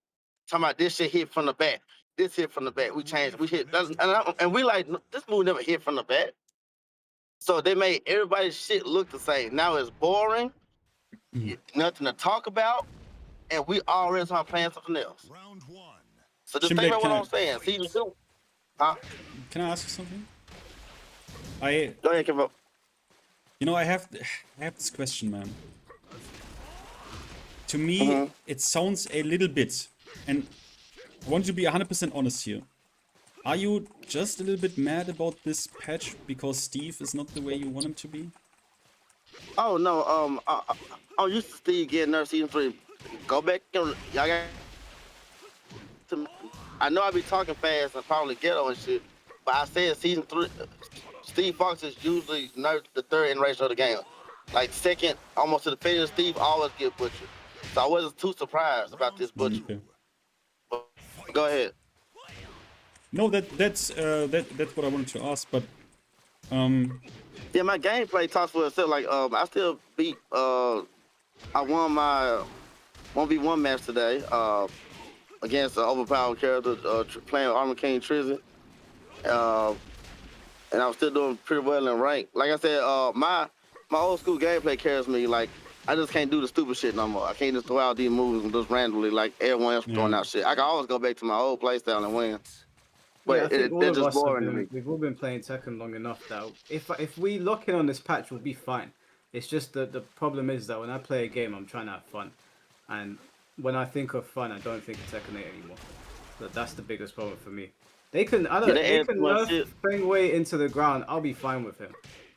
Talking about this shit hit from the back. This hit from the back. We changed, we hit, and we like, this move never hit from the back. So they made everybody's shit look the same. Now it's boring, nothing to talk about, and we already start playing something else. So just think about what I'm saying. Season 2. Huh? Can I ask you something? Go ahead, Kevo. You know, I have this question, man. To me, it sounds a little bit, and I want you to be 100% honest here. Are you just a little bit mad about this patch because Steve is not the way you want him to be? Oh no, I'm used to Steve getting there season 3. Go back, y'all got. I know I be talking fast and probably ghetto and shit, but I said season 3, Steve Fox is usually the third iteration of the game. Like second, almost to the finish, Steve always get butchered. So I wasn't too surprised about this butcher. Okay. Go ahead. No, that's what I wanted to ask, but Yeah, my gameplay talks for itself. Like, I still beat. I won my 1v1 match today against an overpowered character playing Armor King Trizzy. And I was still doing pretty well in rank. Like I said, my old school gameplay carries me. Like, I just can't do the stupid shit no more. I can't just throw out these moves and just randomly like everyone else throwing out shit. I can always go back to my old playstyle and win. But yeah, they're just boring to me. We've all been playing Tekken long enough that if we lock in on this patch, we'll be fine. It's just that the problem is that when I play a game, I'm trying to have fun. And when I think of fun, I don't think of Tekken 8 anymore. But that's the biggest problem for me. They can nerf Fengwei into the ground. I'll be fine with him.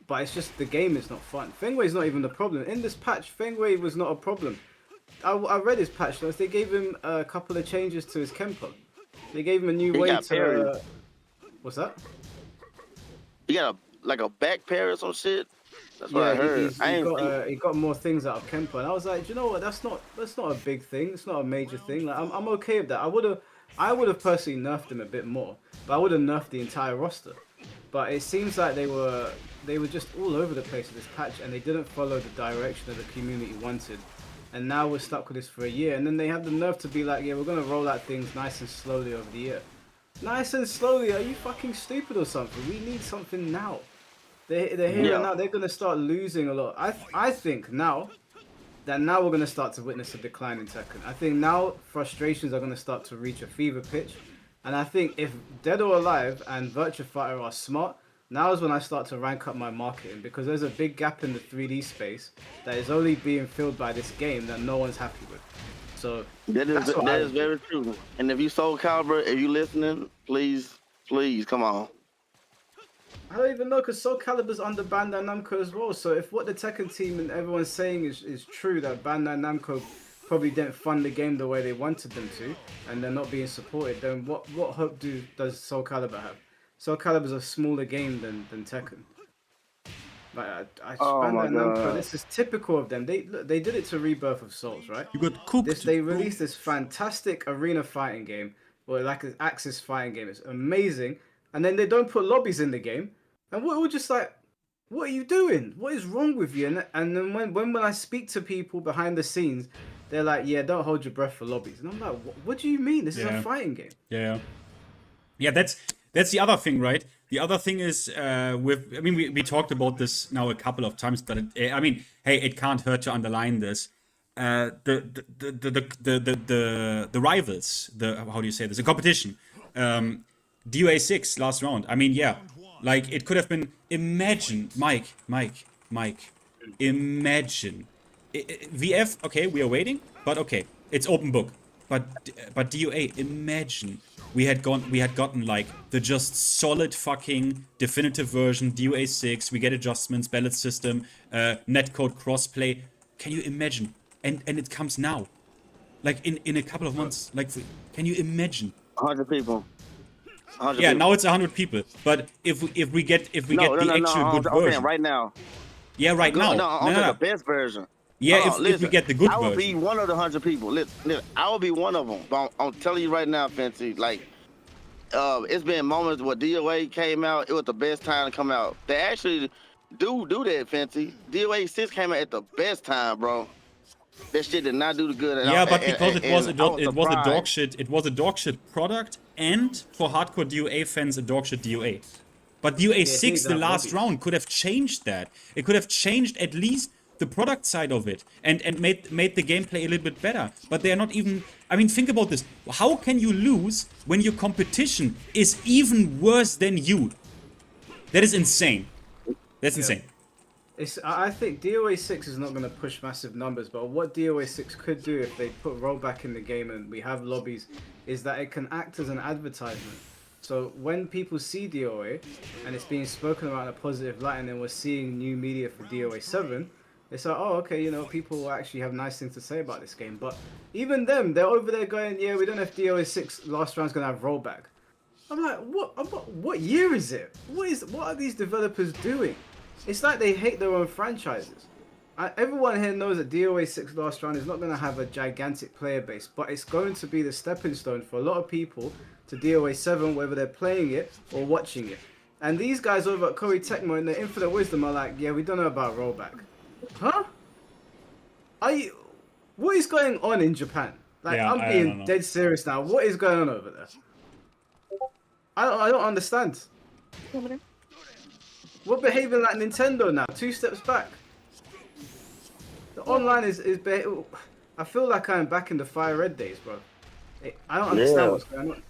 But it's just the game is not fun. Fengwei's not even the problem. In this patch, Fengwei was not a problem. I read his patch notes. They gave him a couple of changes to his Kempo. They gave him a new way to... what's that? You got a back pair or some shit? That's what I heard. He got more things out of Kempo. And I was like, do you know what? That's not a big thing. It's not a major thing. Like, I'm okay with that. I would have personally nerfed him a bit more. But I would have nerfed the entire roster. But it seems like they were just all over the place with this patch, and they didn't follow the direction that the community wanted. And now we're stuck with this for a year. And then they have the nerve to be like, yeah, we're going to roll out things nice and slowly over the year. Nice and slowly? Are you fucking stupid or something? We need something now. They're here and now. They're going to start losing a lot. I think now we're going to start to witness a decline in Tekken. I think now frustrations are going to start to reach a fever pitch. And I think if Dead or Alive and Virtua Fighter are smart, now is when I start to rank up my marketing, because there's a big gap in the 3D space that is only being filled by this game that no one's happy with. So that is very true. And if you Soul Calibur, if you listening, please come on. I don't even know, because Soul Calibur's under Bandai Namco as well. So if what the Tekken team and everyone's saying is true, that Bandai Namco probably didn't fund the game the way they wanted them to, and they're not being supported, then what hope does Soul Calibur have? Soul Calibur's a smaller game than Tekken. Like, Bandai Namco, this is typical of them. They did it to Rebirth of Souls, right? You got cooked. They released this fantastic arena fighting game, or like an Axis fighting game. It's amazing, and then they don't put lobbies in the game, and we're just like, what are you doing? What is wrong with you? And then when I speak to people behind the scenes, they're like, yeah, don't hold your breath for lobbies. And I'm like, what do you mean? This is a fighting game. Yeah, that's the other thing, right? The other thing is we talked about this now a couple of times, but it can't hurt to underline this. The rivals, how do you say this? The competition. DOA 6 last round. I mean, yeah, like it could have been. Imagine, Mike. Imagine. VF, okay, we are waiting, but okay, it's open book. But DOA, imagine we had gotten like the just solid fucking definitive version, DOA 6, we get adjustments, ballot system, netcode crossplay. Can you imagine? And it comes now. Like in a couple of months. Like, can you imagine? 100 people. 100 yeah, people. now it's 100 people. But if we get the actual good version. Right now. Yeah, right now. No, the best version. Yeah, if we get the good version. I will be one of the 100 people. Listen, I will be one of them. But I'm telling you right now, Fancy, like, it's been moments where DOA came out. It was the best time to come out. They actually do that, Fancy. DOA 6 came out at the best time, bro. That shit did not do the good. Yeah, but because it was a dog shit. It was a dog shit product, and for hardcore DOA fans, a dog shit DOA. But DOA 6, the last round, could have changed that. It could have changed at least the product side of it and made the gameplay a little bit better. But they are not even. I mean, think about this. How can you lose when your competition is even worse than you? That is insane. That's insane. I think DOA 6 is not going to push massive numbers, but what DOA 6 could do if they put rollback in the game and we have lobbies is that it can act as an advertisement. So when people see DOA and it's being spoken about in a positive light, and then we're seeing new media for DOA 7, it's like, oh, okay, you know, people will actually have nice things to say about this game. But even them, they're over there going, yeah, we don't know if DOA 6 last round's going to have rollback. I'm like, what year is it? What are these developers doing? It's like they hate their own franchises. everyone here knows that DOA 6 last round is not going to have a gigantic player base, but it's going to be the stepping stone for a lot of people to DOA 7, whether they're playing it or watching it. And these guys over at Koei Tecmo in their infinite wisdom are like, yeah, we don't know about rollback. Huh? What is going on in Japan? Like, Yeah, I'm I being don't know. dead serious now. What is going on over there? I don't understand. We're behaving like Nintendo now, 2 steps back. The online is I feel like I'm back in the Fire Red days, bro. I don't understand what's going on.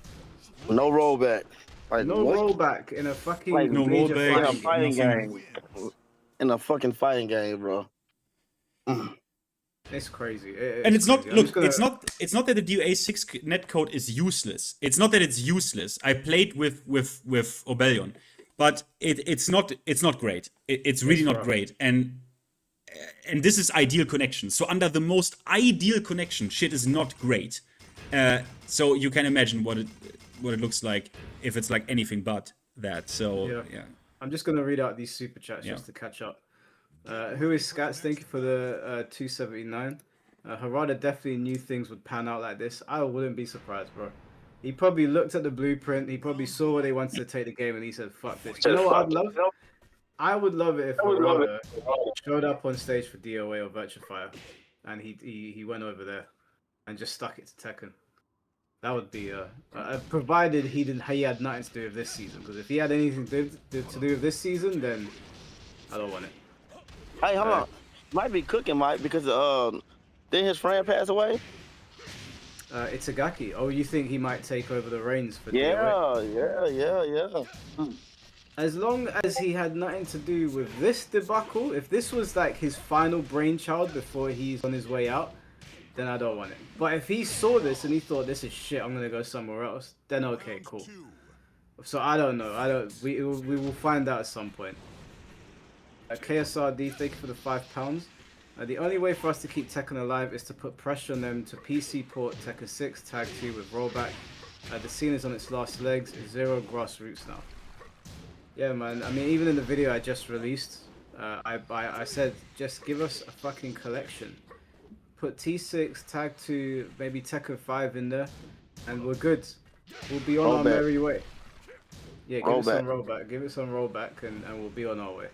No rollback. Like, No what? rollback in a fucking Like, no major rollback. In a fighting game. fighting game. In a fucking fighting game, bro. It's crazy. And it's not. crazy. I'm Look, just gonna- it's not that the DOA 6 netcode is useless. It's not that it's useless. I played with Obelion, but it's not great. It's really not great. And this is ideal connection. So under the most ideal connection, shit is not great. So you can imagine what it looks like if it's like anything but that. So yeah. I'm just gonna read out these super chats just to catch up. Who is Scats? Thank you for the 279. Harada definitely knew things would pan out like this. I wouldn't be surprised, bro. He probably looked at the blueprint. He probably saw where they wanted to take the game, and he said, "Fuck this." You know what I'd love? I would love it if Harada showed up on stage for DOA or Virtuefire, and he went over there and just stuck it to Tekken. That would be provided he had nothing to do with this season. Because if he had anything to do with this season, then I don't want it. Hey, hold on. Might be cooking, Mike, because didn't his friend pass away? Itagaki. Oh, you think he might take over the reins for DOA? Yeah. As long as he had nothing to do with this debacle, if this was like his final brainchild before he's on his way out, then I don't want it. But if he saw this and he thought this is shit, I'm gonna go somewhere else, then okay, cool. So I don't know. We will find out at some point. KSRD, thank you for the £5. The only way for us to keep Tekken alive is to put pressure on them to PC port Tekken 6 Tag 2 with rollback. The scene is on its last legs. 0 grassroots now. Yeah, man. I mean, even in the video I just released, I said just give us a fucking collection. Put T6, Tag 2, maybe Tekken 5 in there, and we're good. We'll be on our merry way. Yeah, give it some rollback. Give it some rollback, and we'll be on our way.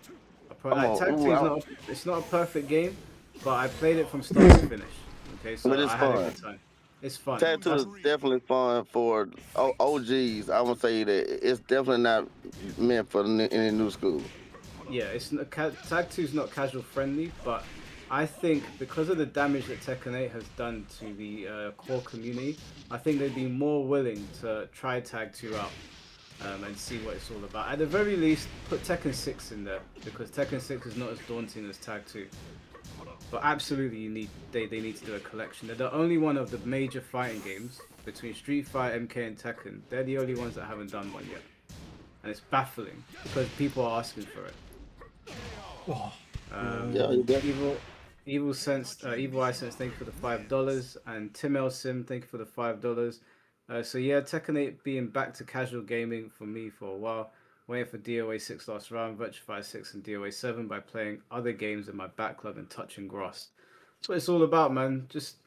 Like, Tag 2 is not a perfect game, but I played it from start to finish. Okay, so I had a good time. It's fun. Tag 2 is definitely fun for OGs. I would say that it's definitely not meant for any new school. Yeah, Tag 2 is not casual friendly, but I think because of the damage that Tekken 8 has done to the core community, I think they'd be more willing to try Tag 2 out. And see what it's all about. At the very least, put Tekken 6 in there, because Tekken 6 is not as daunting as Tag 2. But absolutely, they need to do a collection. They're the only one of the major fighting games between Street Fighter, MK, and Tekken. They're the only ones that haven't done one yet, and it's baffling because people are asking for it. Evil Sense, Evil Eye Sense, thank you for the $5, and Tim L Sim, thank you for the $5. So yeah, Tekken 8 being back to casual gaming for me for a while. Waiting for DOA 6 last round, Virtuefire 6 and DOA 7 by playing other games in my backlog and touching grass. That's what it's all about, man. Just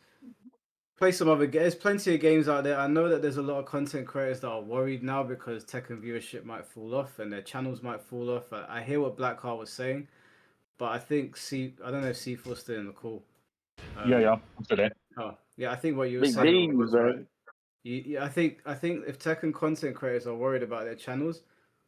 play some other games. There's plenty of games out there. I know that there's a lot of content creators that are worried now because Tekken viewership might fall off and their channels might fall off. I hear what Blackheart was saying, but I think I don't know if C4's still in the call. Yeah, I'm still there. Oh, yeah, I think what you were saying was right. I think if Tekken content creators are worried about their channels,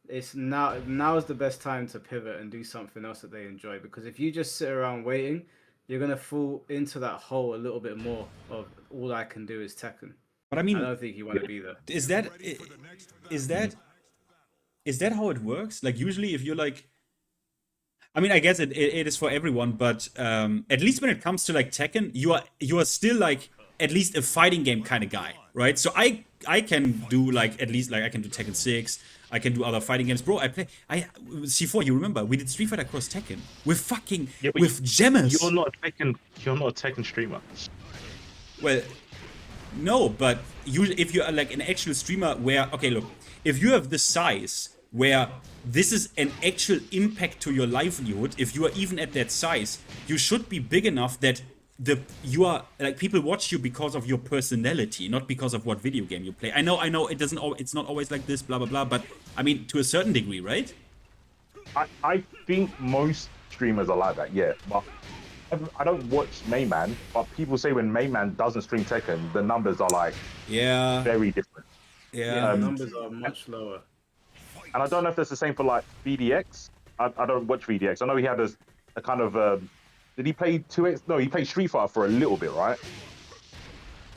it's now's the best time to pivot and do something else that they enjoy. Because if you just sit around waiting, you're gonna fall into that hole a little bit more of all I can do is Tekken. But I mean, I don't think you want to be there. Is that how it works? Like usually, if you're like, I mean, I guess it is for everyone, but at least when it comes to like Tekken, you are still like at least a fighting game kind of guy, right? So I can do like at least like I can do Tekken 6. I can do other fighting games, bro. C4. You remember we did Street Fighter Cross Tekken with with Gemmers. You're not a Tekken streamer. Well, no, but if you are like an actual streamer, where okay, look, if you have the size where this is an actual impact to your livelihood. If you are even at that size, you should be big enough that you are like people watch you because of your personality, not because of what video game you play. I know it's not always like this, blah blah blah, but I mean to a certain degree, right? I think most streamers are like that, yeah. But I don't watch Mainman, but people say when Mainman doesn't stream Tekken, the numbers are like very different. Yeah, the numbers are much lower. And I don't know if that's the same for like VDX. I don't watch VDX. I know he had a kind of did he play 2X? No, he played Street Fighter for a little bit, right?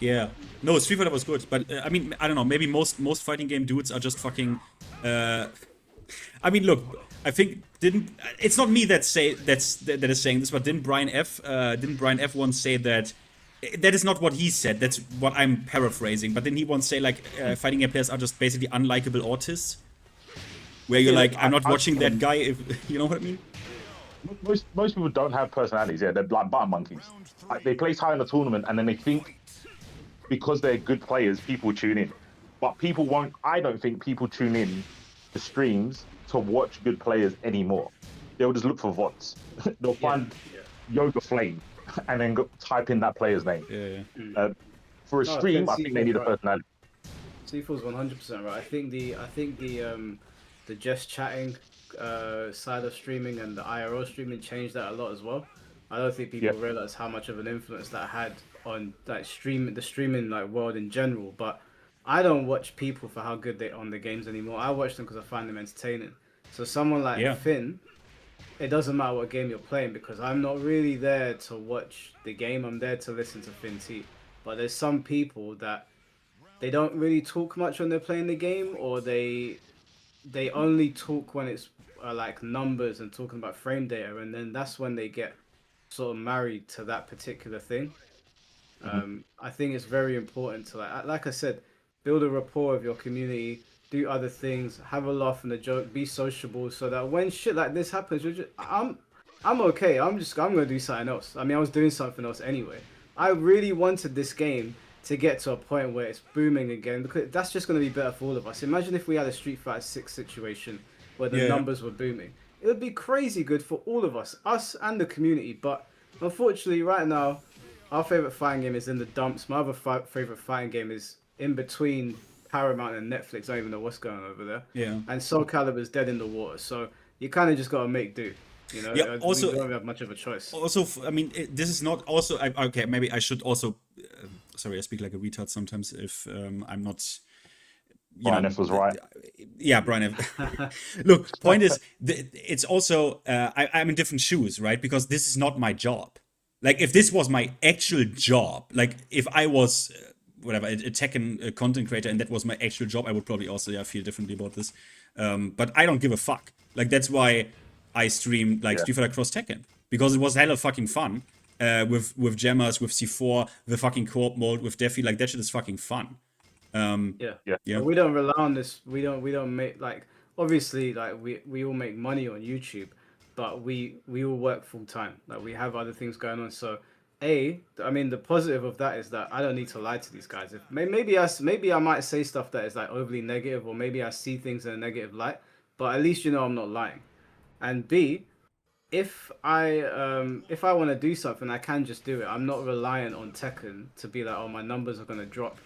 Yeah. No, Street Fighter was good, but I mean, I don't know. Maybe most fighting game dudes are just fucking. I mean, look. I think it's not me that is saying this, but didn't Brian F once say that? That is not what he said. That's what I'm paraphrasing. But then he once say like fighting game players are just basically unlikable autists, where you're like, I'm not watching that guy. If you know what I mean. Most people don't have personalities. Yeah, they're like button monkeys. Like, they place high in the tournament, and then they think because they're good players, people tune in. But people won't. I don't think people tune in to streams to watch good players anymore. They'll just look for VODs. They'll find Yoga Flame and then type in that player's name. For a stream, I think they need a personality. C4's 100% right. I think the just chatting side of streaming and the IRL streaming changed that a lot as well. I don't think people realize how much of an influence that had on like the streaming like world in general. But I don't watch people for how good they are on the games anymore. I watch them because I find them entertaining. So someone like Finn, it doesn't matter what game you're playing because I'm not really there to watch the game. I'm there to listen to Finn T. But there's some people that they don't really talk much when they're playing the game, or they only talk when it's like numbers and talking about frame data, and then that's when they get sort of married to that particular thing. I think it's very important to like I said, build a rapport with your community, do other things, have a laugh and a joke, be sociable, so that when shit like this happens, I'm okay. I'm gonna do something else. I mean, I was doing something else anyway. I really wanted this game to get to a point where it's booming again, because that's just gonna be better for all of us. Imagine if we had a Street Fighter 6 situation where the numbers were booming. It would be crazy good for all of us and the community. But unfortunately, right now, our favorite fighting game is in the dumps. My other favorite fighting game is in between Paramount and Netflix. I don't even know what's going on over there. Yeah. And Soul Calibur's dead in the water. So you kind of just got to make do. You know, yeah, also, we don't have much of a choice. Also, I mean, this is not also... okay, maybe I should also... sorry, I speak like a retard sometimes if I'm not... Brian F was right. Yeah, Brian F. Look, point is, it's also... I'm in different shoes, right? Because this is not my job. Like, if this was my actual job, like, if I was... whatever, a Tekken content creator, and that was my actual job, I would probably also feel differently about this. But I don't give a fuck. Like, that's why I stream like Street Fighter Cross Tekken, because it was hella fucking fun with jammers, with C4, the fucking co-op mode with Defi. Like, that shit is fucking fun. Yeah. We don't rely on this. We don't make, like, obviously, like, we all make money on YouTube, but we all work full time. Like, we have other things going on. So I mean, the positive of that is that I don't need to lie to these guys. If maybe I might say stuff that is like overly negative, or maybe I see things in a negative light, but at least you know I'm not lying. And B, if I want to do something, I can just do it. I'm not reliant on Tekken to be like, oh, my numbers are gonna drop.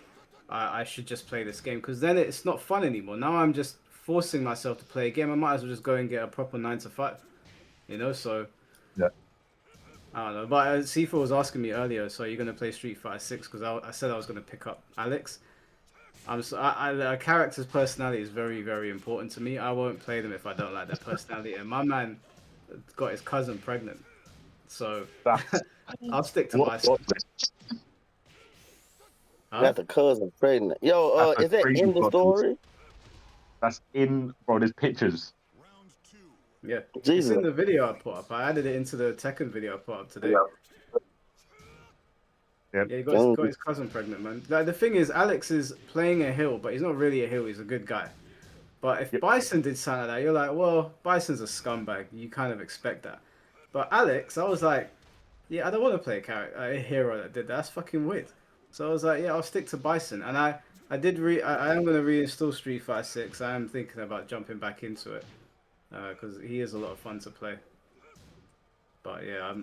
I should just play this game, because then it's not fun anymore. Now I'm just forcing myself to play a game. I might as well just go and get a proper 9 to 5. You know, so yeah. I don't know, but C4 was asking me earlier, so are you going to play Street Fighter 6? Because I said I was going to pick up Alex. A character's personality is very, very important to me. I won't play them if I don't like their personality. And my man got his cousin pregnant, so I'll stick to my... Got the cousin pregnant. Yo, is that in the story? That's in, bro, there's pictures. Yeah, Jesus. It's in the video I put up. I added it into the Tekken video I put up today. Yeah, he got his cousin pregnant, man. Like, the thing is, Alex is playing a heel, but he's not really a heel. He's a good guy. But if Bison did something like that, you're like, well, Bison's a scumbag. You kind of expect that. But Alex, I was like, yeah, I don't want to play a hero that did that. That's fucking weird. So I was like, yeah, I'll stick to Bison. And I am gonna reinstall Street Fighter 6. I am thinking about jumping back into it because he is a lot of fun to play. But yeah,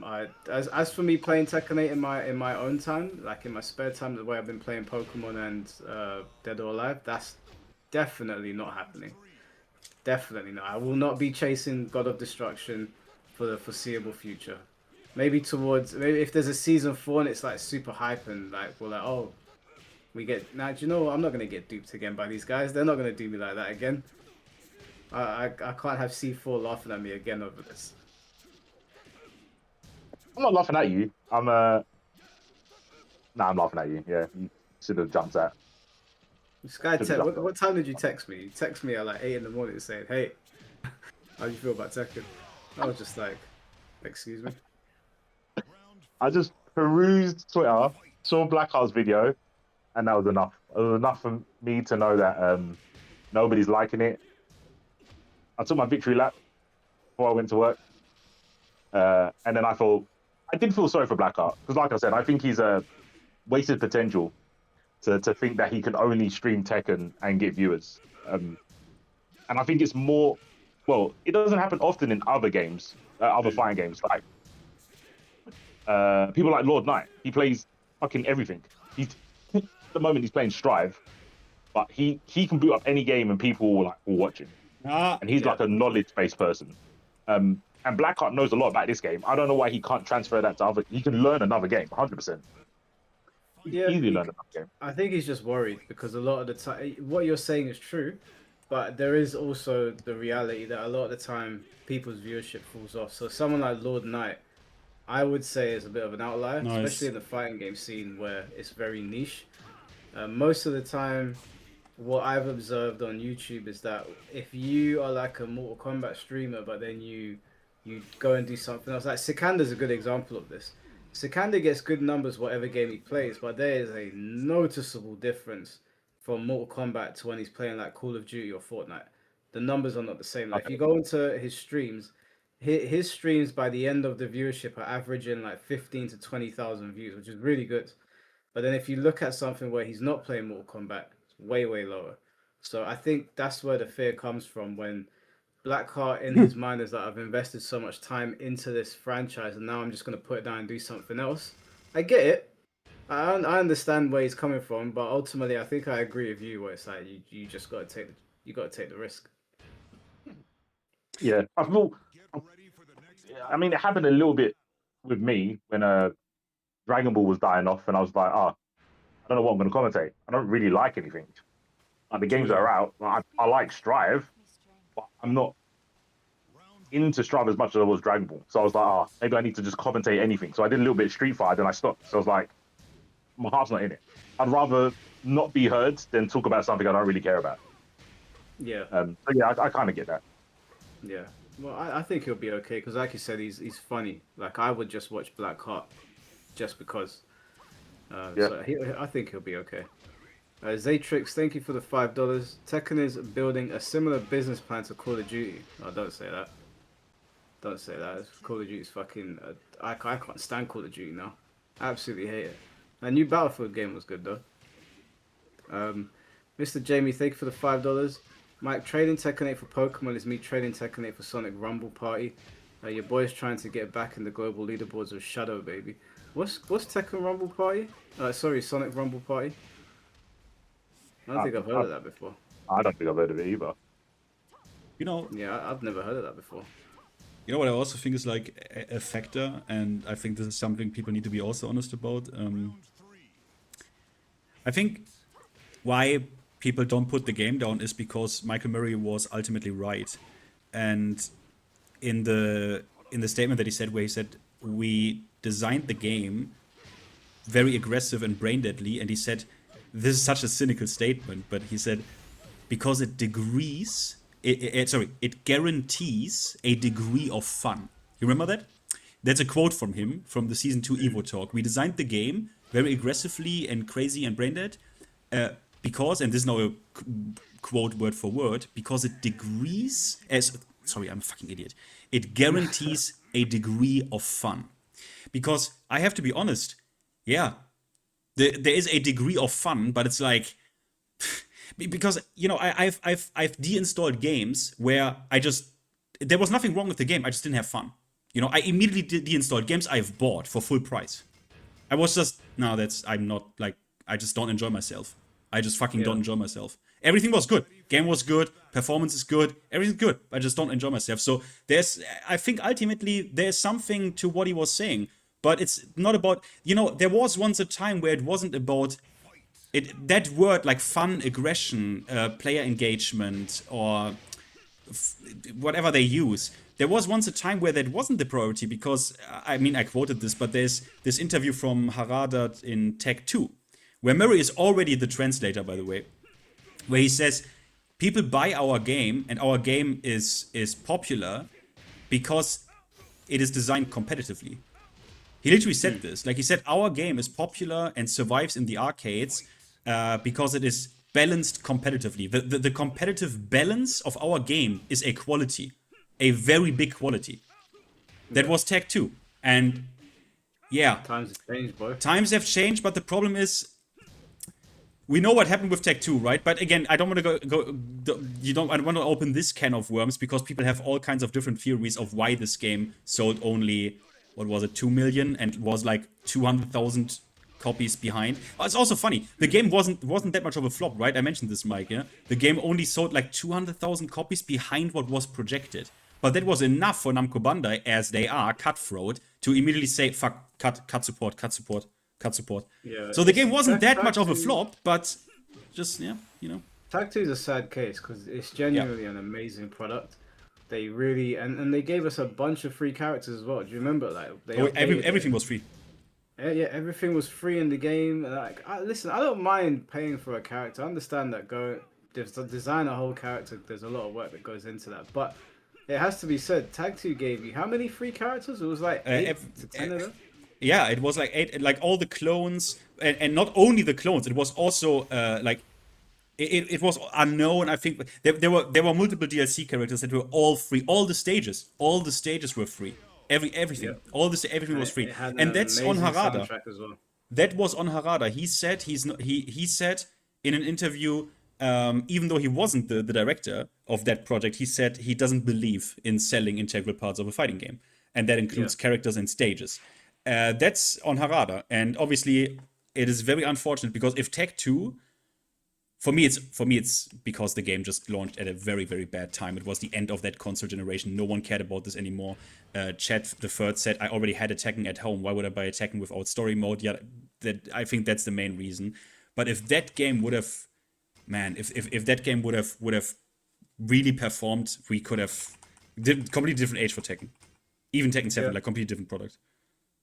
as for me playing Tekken 8 in my own time, like in my spare time, the way I've been playing Pokemon and Dead or Alive, that's definitely not happening. Definitely not. I will not be chasing God of Destruction for the foreseeable future. Maybe if there's a season 4 and it's like super hype and like we're like, oh, do you know what? I'm not gonna get duped again by these guys. They're not gonna do me like that again. I can't have C4 laughing at me again over this. I'm not laughing at you. I'm laughing at you. Yeah, you should have jumped at. This guy, what time did you text me? You text me at like 8 in the morning saying, "Hey, how do you feel about Tekken?" I was just like, "Excuse me." I just perused Twitter, saw Blackheart's video, and that was enough. It was enough for me to know that nobody's liking it. I took my victory lap before I went to work, and then I did feel sorry for Blackheart because, like I said, I think he's a wasted potential to think that he can only stream Tekken and get viewers. And I think it's more, well, it doesn't happen often in other games, other fighting games. Like people like Lord Knight, he plays fucking everything. At the moment he's playing Strive, but he can boot up any game and people will watch him. And he's like a knowledge-based person. And Blackheart knows a lot about this game. I don't know why he can't transfer that to other. He can learn another game, 100%. Yeah, easily learn another game. I think he's just worried because a lot of the time, what you're saying is true, but there is also the reality that a lot of the time people's viewership falls off. So someone like Lord Knight, I would say is a bit of an outlier, especially in the fighting game scene where it's very niche. Most of the time, what I've observed on YouTube is that if you are like a Mortal Kombat streamer, but then you go and do something else, like Sikander's a good example of this. Sikander gets good numbers whatever game he plays, but there is a noticeable difference from Mortal Kombat to when he's playing like Call of Duty or Fortnite. The numbers are not the same. Like if you go into his streams by the end of the viewership are averaging like 15 to 20,000 views, which is really good. But then if you look at something where he's not playing Mortal Kombat, it's way, way lower. So I think that's where the fear comes from when Blackheart in his mind is that I've invested so much time into this franchise and now I'm just going to put it down and do something else. I get it. I understand where he's coming from, but ultimately I think I agree with you where it's like you just got to take the risk. Yeah, I mean, it happened a little bit with me when Dragon Ball was dying off, and I was like, I don't know what I'm going to commentate. I don't really like anything. Like the games that are out, I like Strive, but I'm not into Strive as much as I was Dragon Ball. So I was like, maybe I need to just commentate anything. So I did a little bit of Street Fighter, then I stopped. So I was like, my heart's not in it. I'd rather not be heard than talk about something I don't really care about. Yeah. So yeah, I kind of get that. Yeah. Well, I think he'll be okay because, like you said, he's funny. Like I would just watch Blackheart just because. So I think he'll be okay. Zaytrix, thank you for the $5. Tekken is building a similar business plan to Call of Duty. Oh, don't say that. Don't say that. Call of Duty's fucking. I can't stand Call of Duty now. I absolutely hate it. A new Battlefield game was good though. Mr. Jamie, thank you for the $5. Mike, trading Tekken 8 for Pokemon is me trading Tekken 8 for Sonic Rumble Party. Your boy's trying to get back in the global leaderboards of Shadow Baby. What's Tekken Rumble Party? Sorry, Sonic Rumble Party. I don't think I've heard of that before. I don't think I've heard of it either. You know. Yeah, I've never heard of that before. You know what I also think is like a factor, and I think this is something people need to be also honest about. I think why people don't put the game down is because Michael Murray was ultimately right, and in the statement that he said, where he said we designed the game very aggressive and brain deadly, and he said this is such a cynical statement, but he said because it guarantees a degree of fun. You remember that? That's a quote from him from the Season 2 Evo talk. We designed the game very aggressively and crazy and brain dead because, and this is now a quote word for word, because it sorry, I'm a fucking idiot. It guarantees a degree of fun. Because I have to be honest, yeah, there is a degree of fun, but it's like because I've deinstalled games where there was nothing wrong with the game. I just didn't have fun. I immediately deinstalled games I've bought for full price. I was just I just don't enjoy myself. I just fucking don't enjoy myself. Everything was good. Game was good. Performance is good. Everything's good. I just don't enjoy myself. So I think ultimately there's something to what he was saying, but it's not about, there was once a time where it wasn't about that word like fun, aggression, player engagement, or whatever they use. There was once a time where that wasn't the priority because, I quoted this, but there's this interview from Harada in Tech 2, where Murray is already the translator, by the way, where he says, people buy our game, and our game is popular because it is designed competitively. He literally said this. Like, he said, our game is popular and survives in the arcades because it is balanced competitively. The competitive balance of our game is a quality. A very big quality. That was Tech 2. And, yeah. Times have changed, boy. Times have changed, but the problem is, we know what happened with Tech 2, right? But again, I don't want to I don't want to open this can of worms because people have all kinds of different theories of why this game sold only, 2 million and was like 200,000 copies behind. Oh, it's also funny. The game wasn't that much of a flop, right? I mentioned this, Mike, yeah? The game only sold like 200,000 copies behind what was projected. But that was enough for Namco Bandai, as they are cutthroat, to immediately say, fuck, cut support. Yeah, so the game wasn't that much of a flop, but just, Tag 2 is a sad case because it's genuinely an amazing product. They really, and they gave us a bunch of free characters as well. Do you remember? Everything was free. Yeah, everything was free in the game. Like, listen, I don't mind paying for a character. I understand that to design a whole character, there's a lot of work that goes into that. But it has to be said, Tag 2 gave you how many free characters? It was like 8 to 10 of them. Yeah, it was like 8, like all the clones, and not only the clones. It was also it was unknown. I think there were multiple DLC characters that were all free. All the stages were free. Everything, yeah. Everything was free, and that's on Harada. Well. That was on Harada. He said he said in an interview, even though he wasn't the director of that project, he said he doesn't believe in selling integral parts of a fighting game, and that includes characters and stages. That's on Harada, and obviously it is very unfortunate because if Tech 2, for me it's because the game just launched at a very, very bad time. It was the end of that console generation. No one cared about this anymore. Chat the Third said, I already had a Tekken at home. Why would I buy a Tekken without story mode? Yeah, I think that's the main reason. But if that game would have, if that game would have really performed, we could have completely different age for Tekken. Even Tekken 7, like completely different product.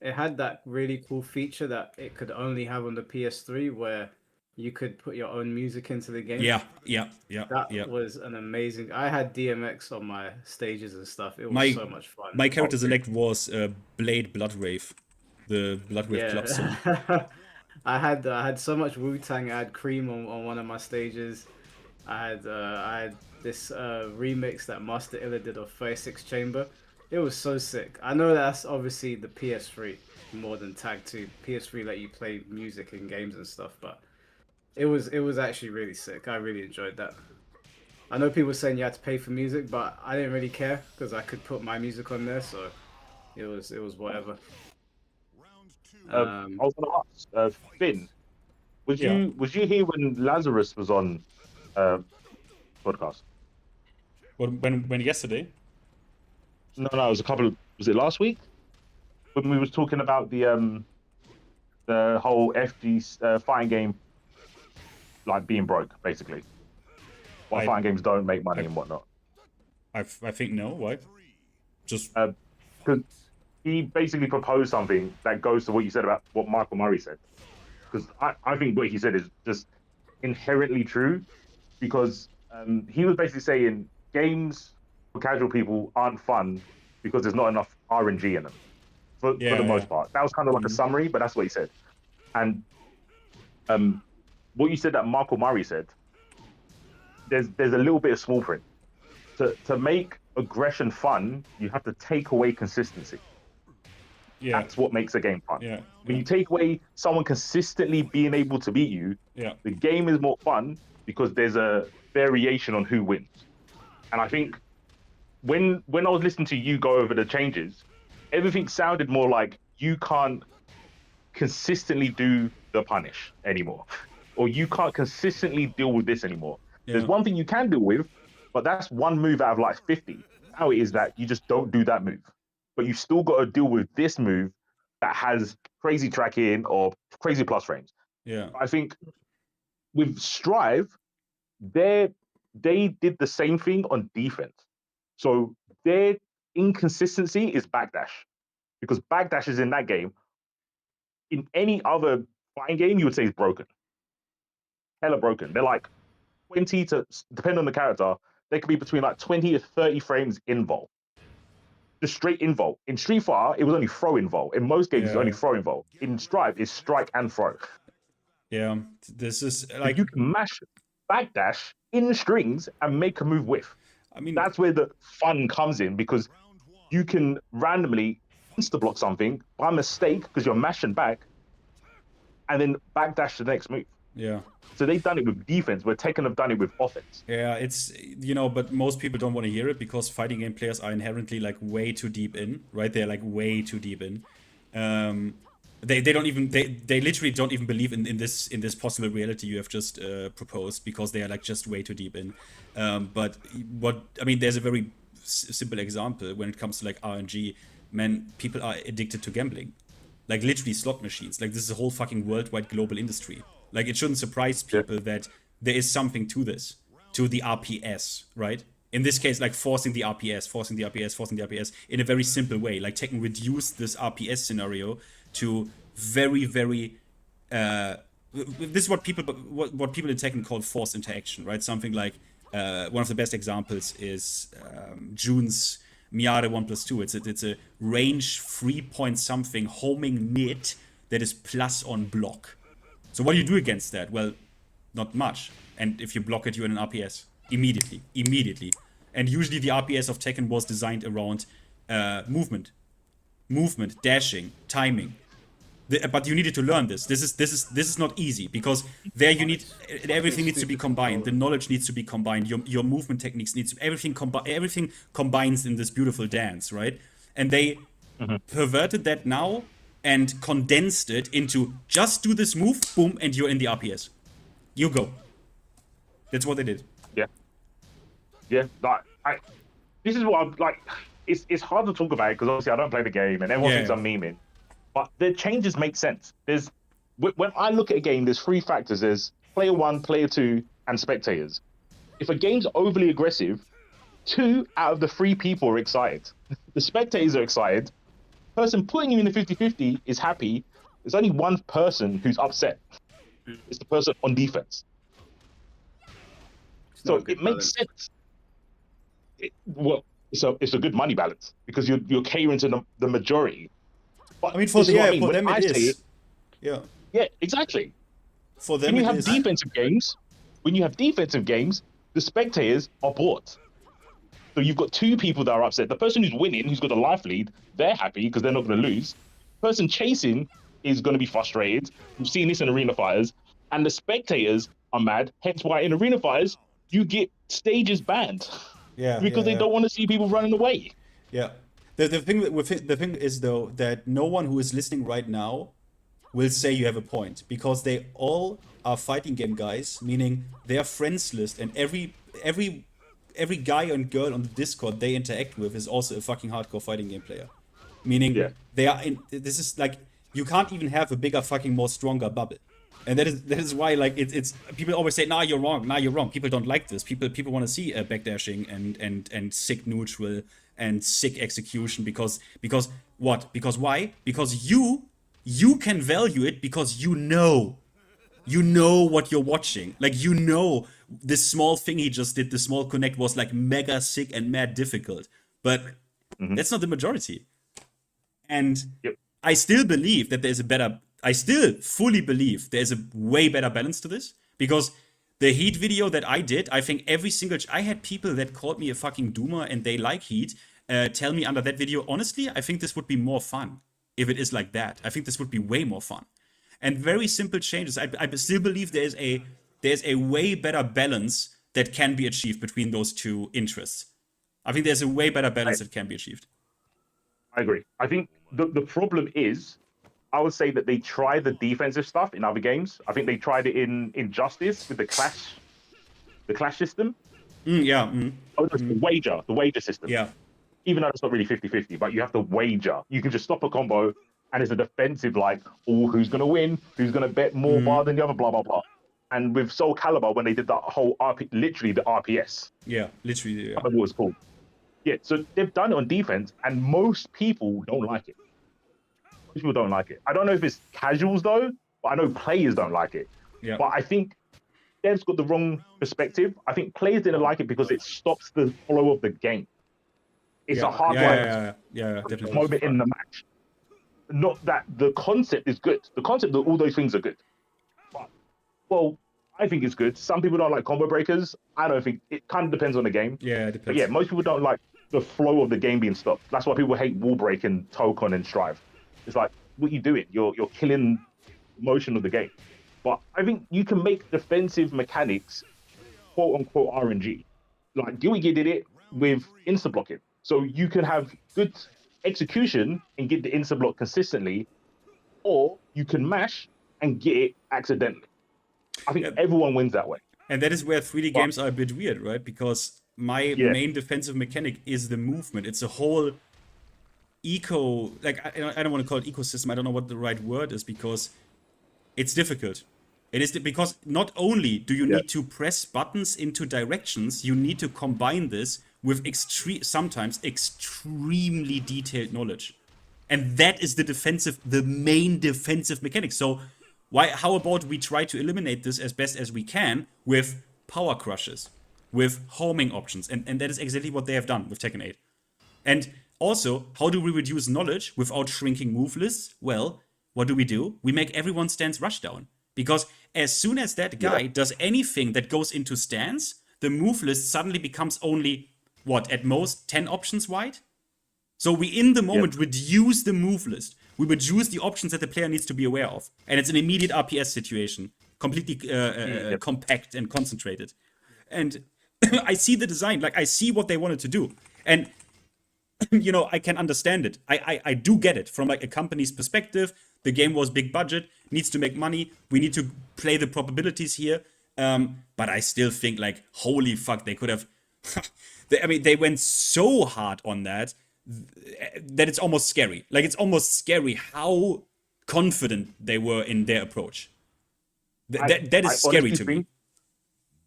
It had that really cool feature that it could only have on the PS3 where you could put your own music into the game. Yeah. That was an amazing... I had DMX on my stages and stuff. It was so much fun. My character select was Blade Bloodwave. The Bloodwave club song. I had so much Wu-Tang. I had Cream on one of my stages. I had this remix that Master Illa did of 36 Chamber. It was so sick. I know that's obviously the PS3 more than Tag 2. PS3 let you play music in games and stuff, but it was actually really sick. I really enjoyed that. I know people saying you had to pay for music, but I didn't really care because I could put my music on there, so it was whatever. I was gonna ask, Finn, was you here when Lazarus was on podcast? When yesterday? No, it was was it last week? When we was talking about the whole FG fighting game, like being broke, basically. Why fighting games don't make money and whatnot. I think no. Why? Just because he basically proposed something that goes to what you said about what Michael Murray said. Because I think what he said is just inherently true. Because he was basically saying games for casual people aren't fun because there's not enough RNG in them for the most part. That was kind of like a summary, but that's what he said. And what you said that Michael Murray said, there's a little bit of small print. To make aggression fun, you have to take away consistency. Yeah. That's what makes a game fun. Yeah. When you take away someone consistently being able to beat you, the game is more fun because there's a variation on who wins. And I think when I was listening to you go over the changes, everything sounded more like you can't consistently do the punish anymore, or you can't consistently deal with this anymore. Yeah. There's one thing you can deal with, but that's one move out of like 50. Now it is that you just don't do that move, but you still got to deal with this move that has crazy tracking or crazy plus frames. Yeah. I think with Strive, they did the same thing on defense. So their inconsistency is backdash, because backdash is in that game. In any other fighting game, you would say is broken. Hella broken. They're like 20 to, depending on the character, they could be between like 20 to 30 frames invol. Just straight invol. In Street Fighter, it was only throw invol. In most games, it's only throw invol. In Strive, it's strike and throw. Yeah, this is like, you can mash backdash in strings and make a move with. I mean, that's where the fun comes in, because you can randomly insta-block something by mistake because you're mashing back, and then backdash the next move. Yeah. So they've done it with defense, where Tekken have done it with offense. Yeah, it's, you know, but most people don't want to hear it because fighting game players are inherently like way too deep in, right? They're like way too deep in. They don't even, they literally don't even believe in this possible reality you have just proposed, because they are like just way too deep in. But what, I mean, there's a very simple example when it comes to like RNG. Man, people are addicted to gambling. Like literally slot machines. Like this is a whole fucking worldwide global industry. Like it shouldn't surprise people that there is something to this, to the RPS, right? In this case, like forcing the RPS in a very simple way. Like Tekken reduced this RPS scenario to very, very, this is what people in Tekken call forced interaction, right? Something like, one of the best examples is June's Miary 1+2. It's a range 3 something homing mid that is plus on block. So what do you do against that? Well, not much. And if you block it, you're in an RPS. Immediately. And usually the RPS of Tekken was designed around movement, dashing, timing. But you needed to learn this. This is not easy, because there you need, everything needs to be combined. The knowledge needs to be combined. Your movement techniques needs to, everything combines in this beautiful dance, right? And they perverted that now and condensed it into just do this move, boom, and you're in the RPS. You go. That's what they did. Yeah. Like, this is what I'm like. It's hard to talk about it because obviously I don't play the game and everyone thinks I'm memeing. But the changes make sense. When I look at a game, there's 3 factors. There's player 1, player 2, and spectators. If a game's overly aggressive, 2 out of the 3 people are excited. The spectators are excited. Person putting you in the 50-50 is happy. There's only one person who's upset. It's the person on defense. So it makes sense. It's a good money balance, because you're catering to the majority. But I mean, for them it is. Yeah, exactly. For them, when you have defensive games, the spectators are bored. So you've got 2 people that are upset. The person who's winning, who's got a life lead, they're happy because they're not going to lose. The person chasing is going to be frustrated. We've seen this in arena fighters, and the spectators are mad. Hence why in arena fighters you get stages banned. Because they don't want to see people running away. Yeah. The thing is though that no one who is listening right now will say you have a point, because they all are fighting game guys, meaning their friends list and every guy and girl on the Discord they interact with is also a fucking hardcore fighting game player. Meaning they are in, this is like, you can't even have a bigger fucking more stronger bubble. And that is why, like, it's people always say, nah, you're wrong. People don't like this. People want to see backdashing and sick neutral and sick execution, because what? Because why? Because you can value it because you know what you're watching. Like, you know this small thing he just did, the small connect was like mega sick and mad difficult. But that's not the majority. And I still believe that there's a better, I still fully believe there's a way better balance to this, because the Heat video that I did, I think every single, I had people that called me a fucking doomer and they like Heat, tell me under that video, honestly, I think this would be more fun if it is like that. I think this would be way more fun. And very simple changes. I still believe there is a there's a way better balance that can be achieved between those two interests. I think there's a way better balance that can be achieved. I agree. I think the problem is, I would say that they try the defensive stuff in other games. I think they tried it in Injustice with the clash system. Oh, the wager system. Yeah. Even though it's not really 50-50, but you have to wager. You can just stop a combo, and it's a defensive, like, oh, who's going to win? Who's going to bet more bar than the other, blah, blah, blah. And with Soul Calibur, when they did that whole literally the RPS. Yeah, literally, yeah. I remember what it's called. Yeah, so they've done it on defense, and most people don't like it. Most people don't like it. I don't know if it's casuals, though, but I know players don't like it. Yeah. But I think devs got the wrong perspective. I think players didn't like it because it stops the flow of the game. It's a hard definitely. moment in the match. Not that the concept is good. The concept of all those things are good. But, well, I think it's good. Some people don't like combo breakers. I don't think it kind of depends on the game. Yeah, it depends. But yeah, most people don't like the flow of the game being stopped. That's why people hate wall break and Tokon and Strive. It's like, what are you doing? You're killing the motion of the game. But I think you can make defensive mechanics quote unquote RNG. Like Gyuigi did it with insta blocking. So you can have good execution and get the insta block consistently, or you can mash and get it accidentally. I think everyone wins that way. And that is where 3D games are a bit weird, right? Because my main defensive mechanic is the movement. It's a whole I don't want to call it ecosystem. I don't know what the right word is, because it's difficult. It is because not only do you need to press buttons into directions, you need to combine this with sometimes extremely detailed knowledge. And that is the main defensive mechanic. So how about we try to eliminate this as best as we can with power crushes, with homing options, and that is exactly what they have done with Tekken 8. And also, how do we reduce knowledge without shrinking move lists? Well, what do? We make everyone's stance rush down. Because as soon as that guy does anything that goes into stance, the move list suddenly becomes only, at most 10 options wide? So we, in the moment, reduce the move list. We reduce the options that the player needs to be aware of. And it's an immediate RPS situation, completely compact and concentrated. And I see the design, like I see what they wanted to do. And, I can understand it. I do get it from like a company's perspective. The game was big budget, needs to make money. We need to play the probabilities here. But I still think like, holy fuck, they could have... they went so hard on that it's almost scary. Like, it's almost scary how confident they were in their approach. That is scary to me.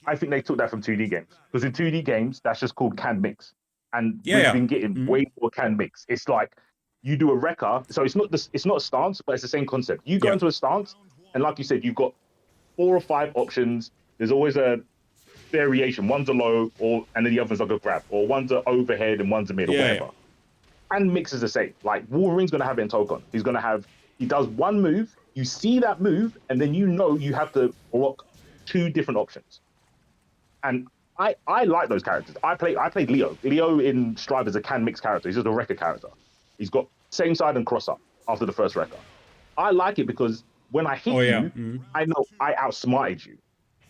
I think they took that from 2D games. Because in 2D games, that's just called canned mix. And we've been getting way more canned mix. It's like, you do a wrecker, so it's not a stance, but it's the same concept. You go into a stance, and like you said, you've got 4 or 5 options. There's always a variation. One's a low, and then the other's like a grab, or one's a overhead and one's a mid, or whatever. And mix is the same. Like, Wolverine's gonna have it in Tokon. He does one move, you see that move, and then you have to block 2 different options. And I like those characters. I played Leo. Leo in Strive is a can mix character. He's just a wrecker character. He's got same side and cross up after the first wrecker. I like it because when I hit you, I know I outsmarted you.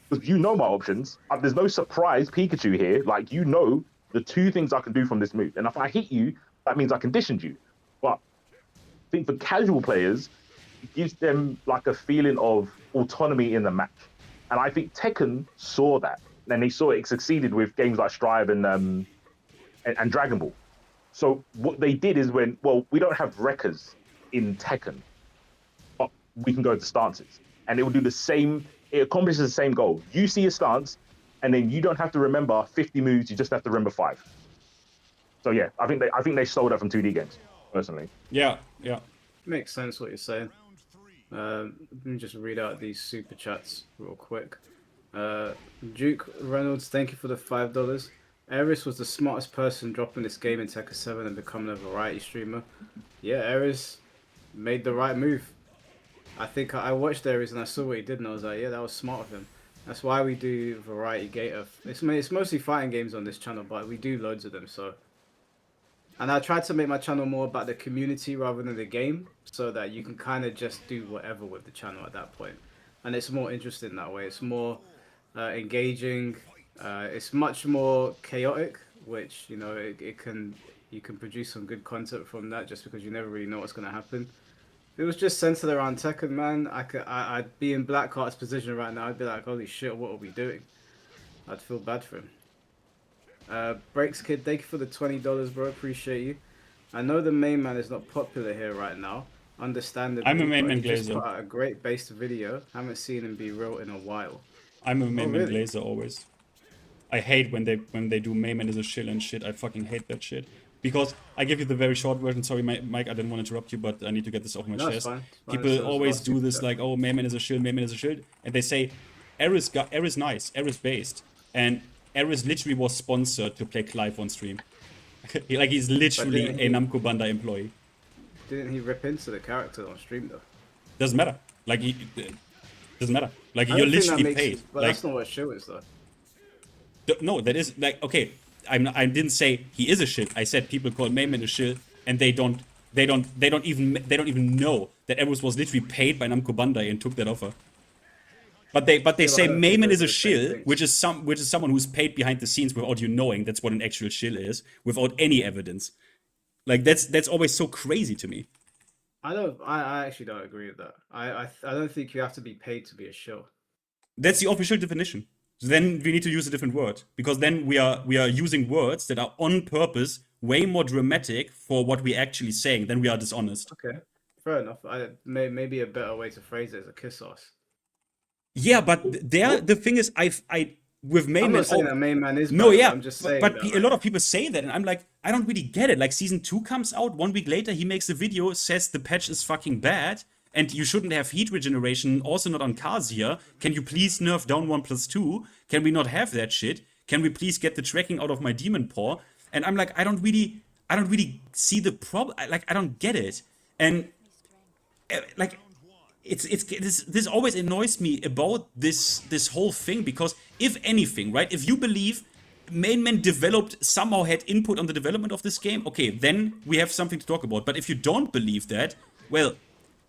Because you know my options. There's no surprise Pikachu here. Like, the 2 things I can do from this move. And if I hit you, that means I conditioned you. But I think for casual players, it gives them like a feeling of autonomy in the match. And I think Tekken saw that. And they saw it succeeded with games like Strive and Dragon Ball. So what they did is we don't have wreckers in Tekken, but we can go into stances. And it will do the same, it accomplishes the same goal. You see a stance, and then you don't have to remember 50 moves, you just have to remember 5. So yeah, I think they stole that from 2D games, personally. Yeah. Makes sense what you're saying. Let me just read out these super chats real quick. Duke Reynolds, thank you for the $5. Ares was the smartest person dropping this game in Tekken 7 and becoming a variety streamer. Yeah, Ares made the right move. I think I watched Ares and I saw what he did and I was like, yeah, that was smart of him. That's why we do variety gator. It's mostly fighting games on this channel, but we do loads of them, so. And I tried to make my channel more about the community rather than the game, so that you can kind of just do whatever with the channel at that point. And it's more interesting that way. It's more engaging. It's much more chaotic, which you know you can produce some good content from that, just because you never really know what's going to happen. If it was just centered around Tekken, man, I'd be in Blackheart's position right now. I'd be like, holy shit, what are we doing? I'd feel bad for him. Breaks Kid, thank you for the $20, bro. Appreciate you. I know the main man is not popular here right now. Understandably, I'm a Mainman but he just glazer. put out a great based video. Haven't seen him be real in a while. I'm a Mainman really? glazer always. I hate when they do Mainman as a shill and shit. I fucking hate that shit. Because I give you the very short version. Sorry, Mike, I didn't want to interrupt you, but I need to get this off my No, it's chest. fine. It's fine. People So always it's do this super like, oh, Mainman is a shill, Mainman is a shill, and they say, Air is nice, Air is based, and Air is literally was sponsored to play Clive on stream. Like he's literally a Namco Bandai employee. Didn't he rip into the character on stream though? Doesn't matter. Like doesn't matter. Like I you're don't think that literally makes paid. it- but Like that's not what a show is though. no, that is like okay. I didn't say he is a shit. I said people call Mainman a shit, and they don't even know that Advos was literally paid by Namco Bandai and took that offer. But they say I don't think Mainman is those a are the same shill, things. which is someone who's paid behind the scenes without you knowing that's what an actual shill is, without any evidence. Like that's always so crazy to me. I actually don't agree with that. I don't think you have to be paid to be a show. That's the official definition. So then we need to use a different word, because then we are using words that are on purpose way more dramatic for what we're actually saying. Then we are dishonest. Okay, fair enough. Maybe a better way to phrase it is a kiss ass. Yeah, but the thing is, I with Mainman. I'm not saying that main man is No, bad, yeah, I'm just saying but that, a like, lot of people say that, and I'm like, I don't really get it. Like, season 2 comes out 1 week later, he makes a video, says the patch is fucking bad, and you shouldn't have heat regeneration, also not on Kazuya. Can you please nerf down 1+2? Can we not have that shit? Can we please get the tracking out of my demon paw? And I'm like, I don't really see the problem. Like, I don't get it. And like, this always annoys me about this whole thing, because if anything, right, if you believe Mainman somehow had input on the development of this game, okay, then we have something to talk about. But if you don't believe that, well,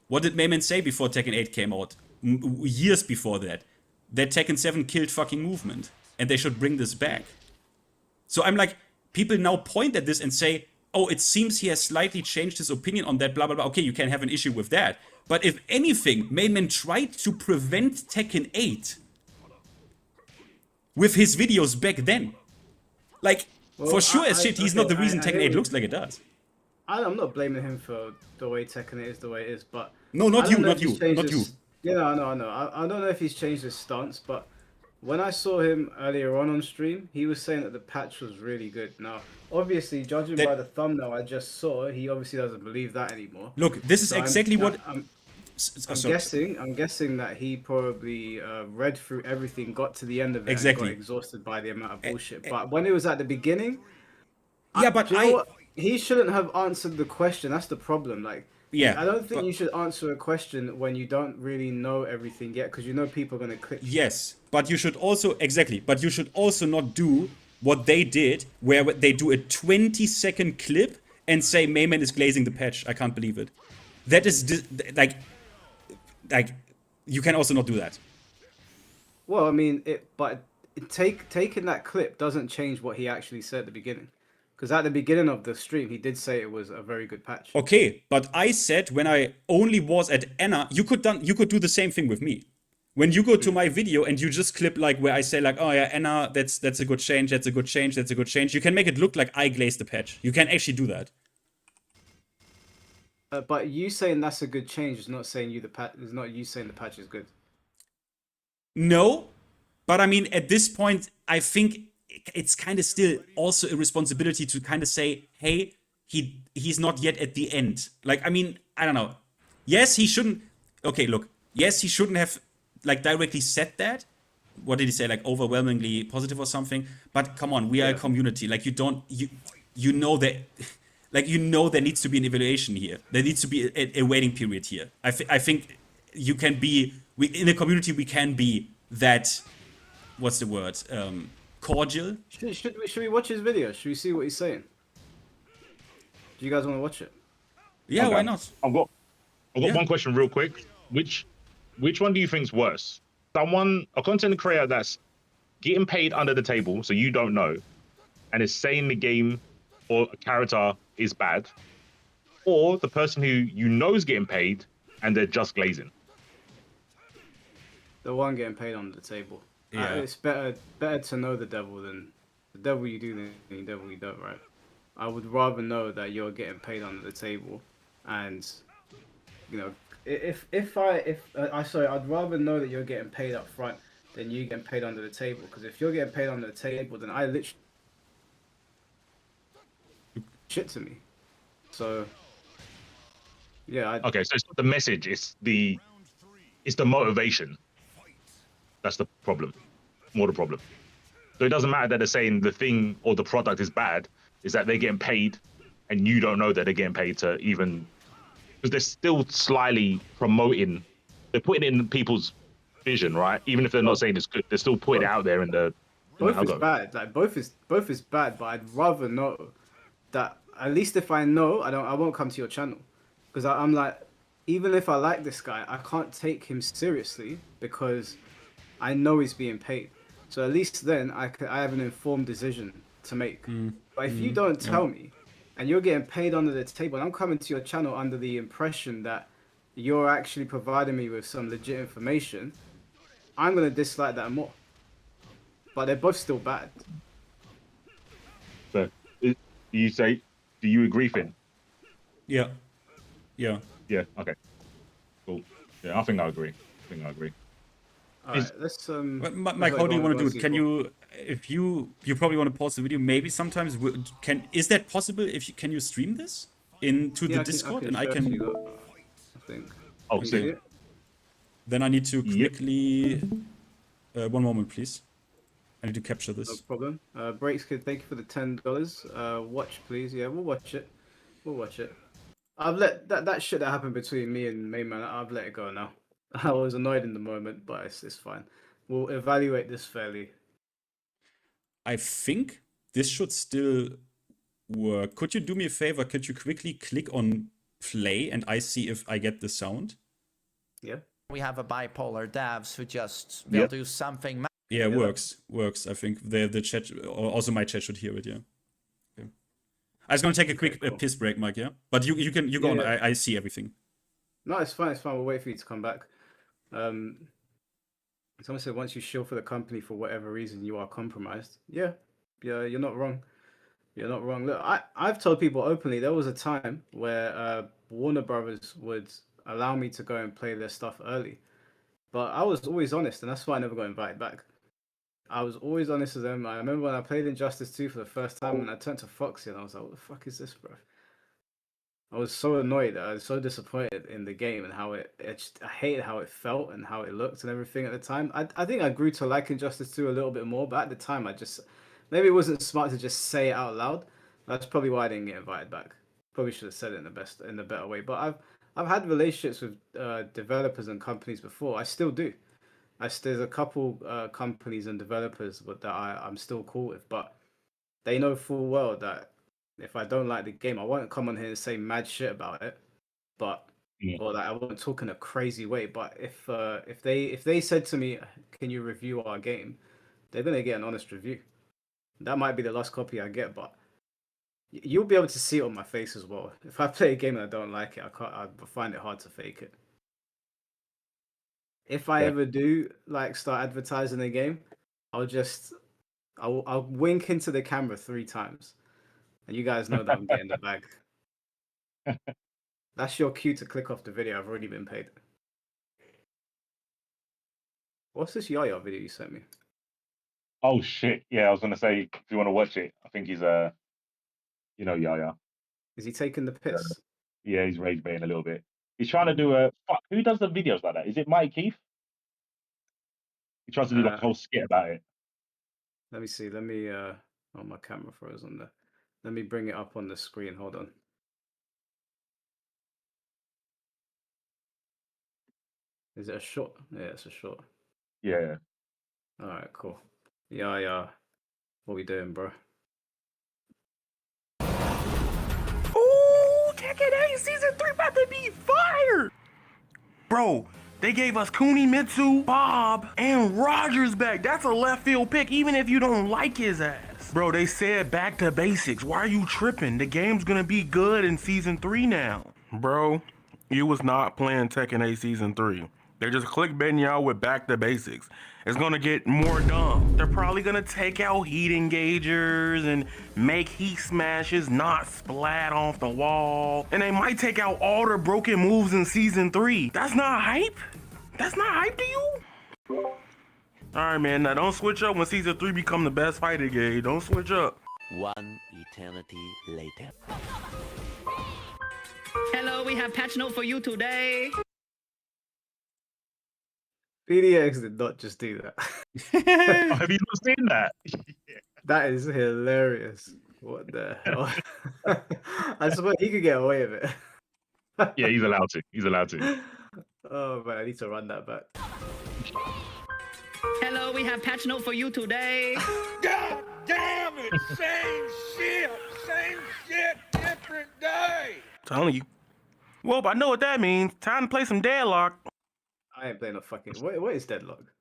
what did Mainman say before Tekken 8 came out? Years before that Tekken 7 killed fucking movement, and they should bring this back. So I'm like, people now point at this and say, oh, it seems he has slightly changed his opinion on that, blah, blah, blah. Okay, you can have an issue with that. But if anything, Mainman tried to prevent Tekken 8 with his videos back then. Like, Well, for sure as shit, he's not the reason I Tekken hear 8 you. looks like it does. I'm not blaming him for the way Tekken is the way it is, but No, not I you, don't know not if he's you, changed not you. his- Yeah, I know. I don't know if he's changed his stance, but when I saw him earlier on stream, he was saying that the patch was really good. Now, obviously, judging by the thumbnail I just saw, he obviously doesn't believe that anymore. Look, this is So exactly what... I'm sorry. guessing that he probably read through everything, got to the end of it, Exactly. and got exhausted by the amount of bullshit. But when it was at the beginning, Yeah, but do you know what? He shouldn't have answered the question. That's the problem. Like, Yeah, I don't think but- you should answer a question when you don't really know everything yet, because you know people are gonna click. Yes, but you should also but you should also not do what they did, where they do a 20-second clip and say Mainman is glazing the patch. I can't believe it. That is like you can also not do that. Well, I mean, taking that clip doesn't change what he actually said at the beginning, because at the beginning of the stream he did say it was a very good patch. Okay, but I said when I only was at Anna, you could do the same thing with me. When you go to my video and you just clip like where I say like, oh yeah, Anna, that's a good change, that's a good change, that's a good change. You can make it look like I glazed the patch. You can actually do that. But you saying that's a good change is not saying is not you saying the patch is good. No, but I mean, at this point, I think it's kind of still also a responsibility to kind of say, hey, he's not yet at the end. Like, I mean, I don't know. Yes, he shouldn't. Okay, look. Yes, he shouldn't have like directly said that. What did he say? Like overwhelmingly positive or something. But come on, we are a community. Like you know that. Like, you know, there needs to be an evaluation here. There needs to be a waiting period here. I think you can be, in a community, we can be that, what's the word? Cordial? Should we watch his video? Should we see what he's saying? Do you guys want to watch it? Yeah, Okay. why not? I've got Yeah. one question real quick. Which one do you think's worse? A content creator that's getting paid under the table, so you don't know, and is saying the game or a character is bad, or the person who you know is getting paid and they're just glazing? The one getting paid under the table. Yeah. It's better to know the devil than the devil you do than the devil you don't, right? I would rather know that you're getting paid under the table, and you know, I'd rather know that you're getting paid up front than you getting paid under the table. Because if you're getting paid under the table, then I literally shit to me. So yeah. Okay, so it's not the message; it's the motivation. That's the problem. More the problem. So it doesn't matter that they're saying the thing or the product is bad. Is that they're getting paid, and you don't know that they're getting paid to even, because they're still slyly promoting. They're putting it in people's vision, right? Even if they're not saying it's good, they're still putting it out there in the. Both is bad. Like both is bad, but I'd rather know that. At least if I know, I won't come to your channel, because I'm like, even if I like this guy, I can't take him seriously because I know he's being paid. So at least then I have an informed decision to make. But if you don't tell me, and you're getting paid under the table, and I'm coming to your channel under the impression that you're actually providing me with some legit information, I'm gonna dislike that more. But they're both still bad. So, do you agree, Finn? Yeah. Yeah. Okay. Cool. Yeah, I think I agree. Alright, let's Mike, how do you want to do it? Can you, if you probably want to pause the video, maybe sometimes is that possible? Can you stream this into the Discord, and I can? I think. Oh, see. Then I need to quickly. One moment, please. I need to capture this. No problem. Breaks Kid, thank you for the $10. Watch, please. Yeah, we'll watch it. I've let that shit that happened between me and Mainman. I've let it go now. I was annoyed in the moment, but it's fine. We'll evaluate this fairly. I think this should still work. Could you do me a favor? Could you quickly click on play and I see if I get the sound? Yeah. We have a bipolar devs who they'll do something. Yeah, works. I think the chat, also my chat should hear it. Yeah. Okay. I was gonna take a quick piss break, Mike. Yeah, but you go on. I see everything. No, it's fine. We'll wait for you to come back. Someone said once you shield for the company for whatever reason, you are compromised. Yeah, you're not wrong. Look, I've told people openly there was a time where Warner Brothers would allow me to go and play their stuff early, but I was always honest, and that's why I never got invited back. I was always honest with them. I remember when I played Injustice 2 for the first time, and I turned to Foxy, and I was like, "What the fuck is this, bro?" I was so annoyed. I was so disappointed in the game and how I hated how it felt and how it looked and everything at the time. I think I grew to like Injustice 2 a little bit more, but at the time maybe it wasn't smart to just say it out loud. That's probably why I didn't get invited back. Probably should have said it in the better way. But I've had relationships with developers and companies before. I still do. There's a couple companies and developers that I'm still cool with, but they know full well that if I don't like the game, I won't come on here and say mad shit about it, or that I won't talk in a crazy way. But if they said to me, "Can you review our game?" they're gonna get an honest review. That might be the last copy I get, but you'll be able to see it on my face as well. If I play a game and I don't like it, I find it hard to fake it. If I ever do start advertising a game, I'll wink into the camera 3 times. And you guys know that I'm getting the bag. That's your cue to click off the video. I've already been paid. What's this Yaya video you sent me? Oh shit! Yeah, I was gonna say if you want to watch it, I think he's Yaya. Is he taking the piss? Yeah, he's rage baiting a little bit. He's trying to do who does the videos like that? Is it Mike Keith? He tries to do a whole skit about it. Let me see. Oh, my camera froze on there. Let me bring it up on the screen. Hold on. Is it a short? Yeah, it's a short. Yeah. All right, cool. Yeah. What we doing, bro? Ooh, Tekken 8 Season 3 about to be fire! Bro, They gave us Kunimitsu, Bob, and Rogers back. That's a left field pick, even if you don't like his ass. Bro, they said back to basics. Why are you tripping? The game's gonna be good in Season 3 now. Bro, you was not playing Tekken 8 Season 3. They're just clickbaiting y'all with back to basics. It's gonna get more dumb. They're probably gonna take out heat engagers and make heat smashes not splat off the wall. And they might take out all the broken moves in Season 3. That's not hype? That's not hype to you? Alright, man, now don't switch up when Season 3 become the best fighting game. Don't switch up. One eternity later. Hello, we have patch note for you today. PDX did not just do that. Have you not seen that? That is hilarious. What the hell? I suppose he could get away with it. Yeah, he's allowed to. He's allowed to. Oh man, I need to run that back. Hello, we have patch note for you today. God damn it! Same shit, different day. Telling you. Well, I know what that means. Time to play some Deadlock. I ain't playing no fucking. What is Deadlock?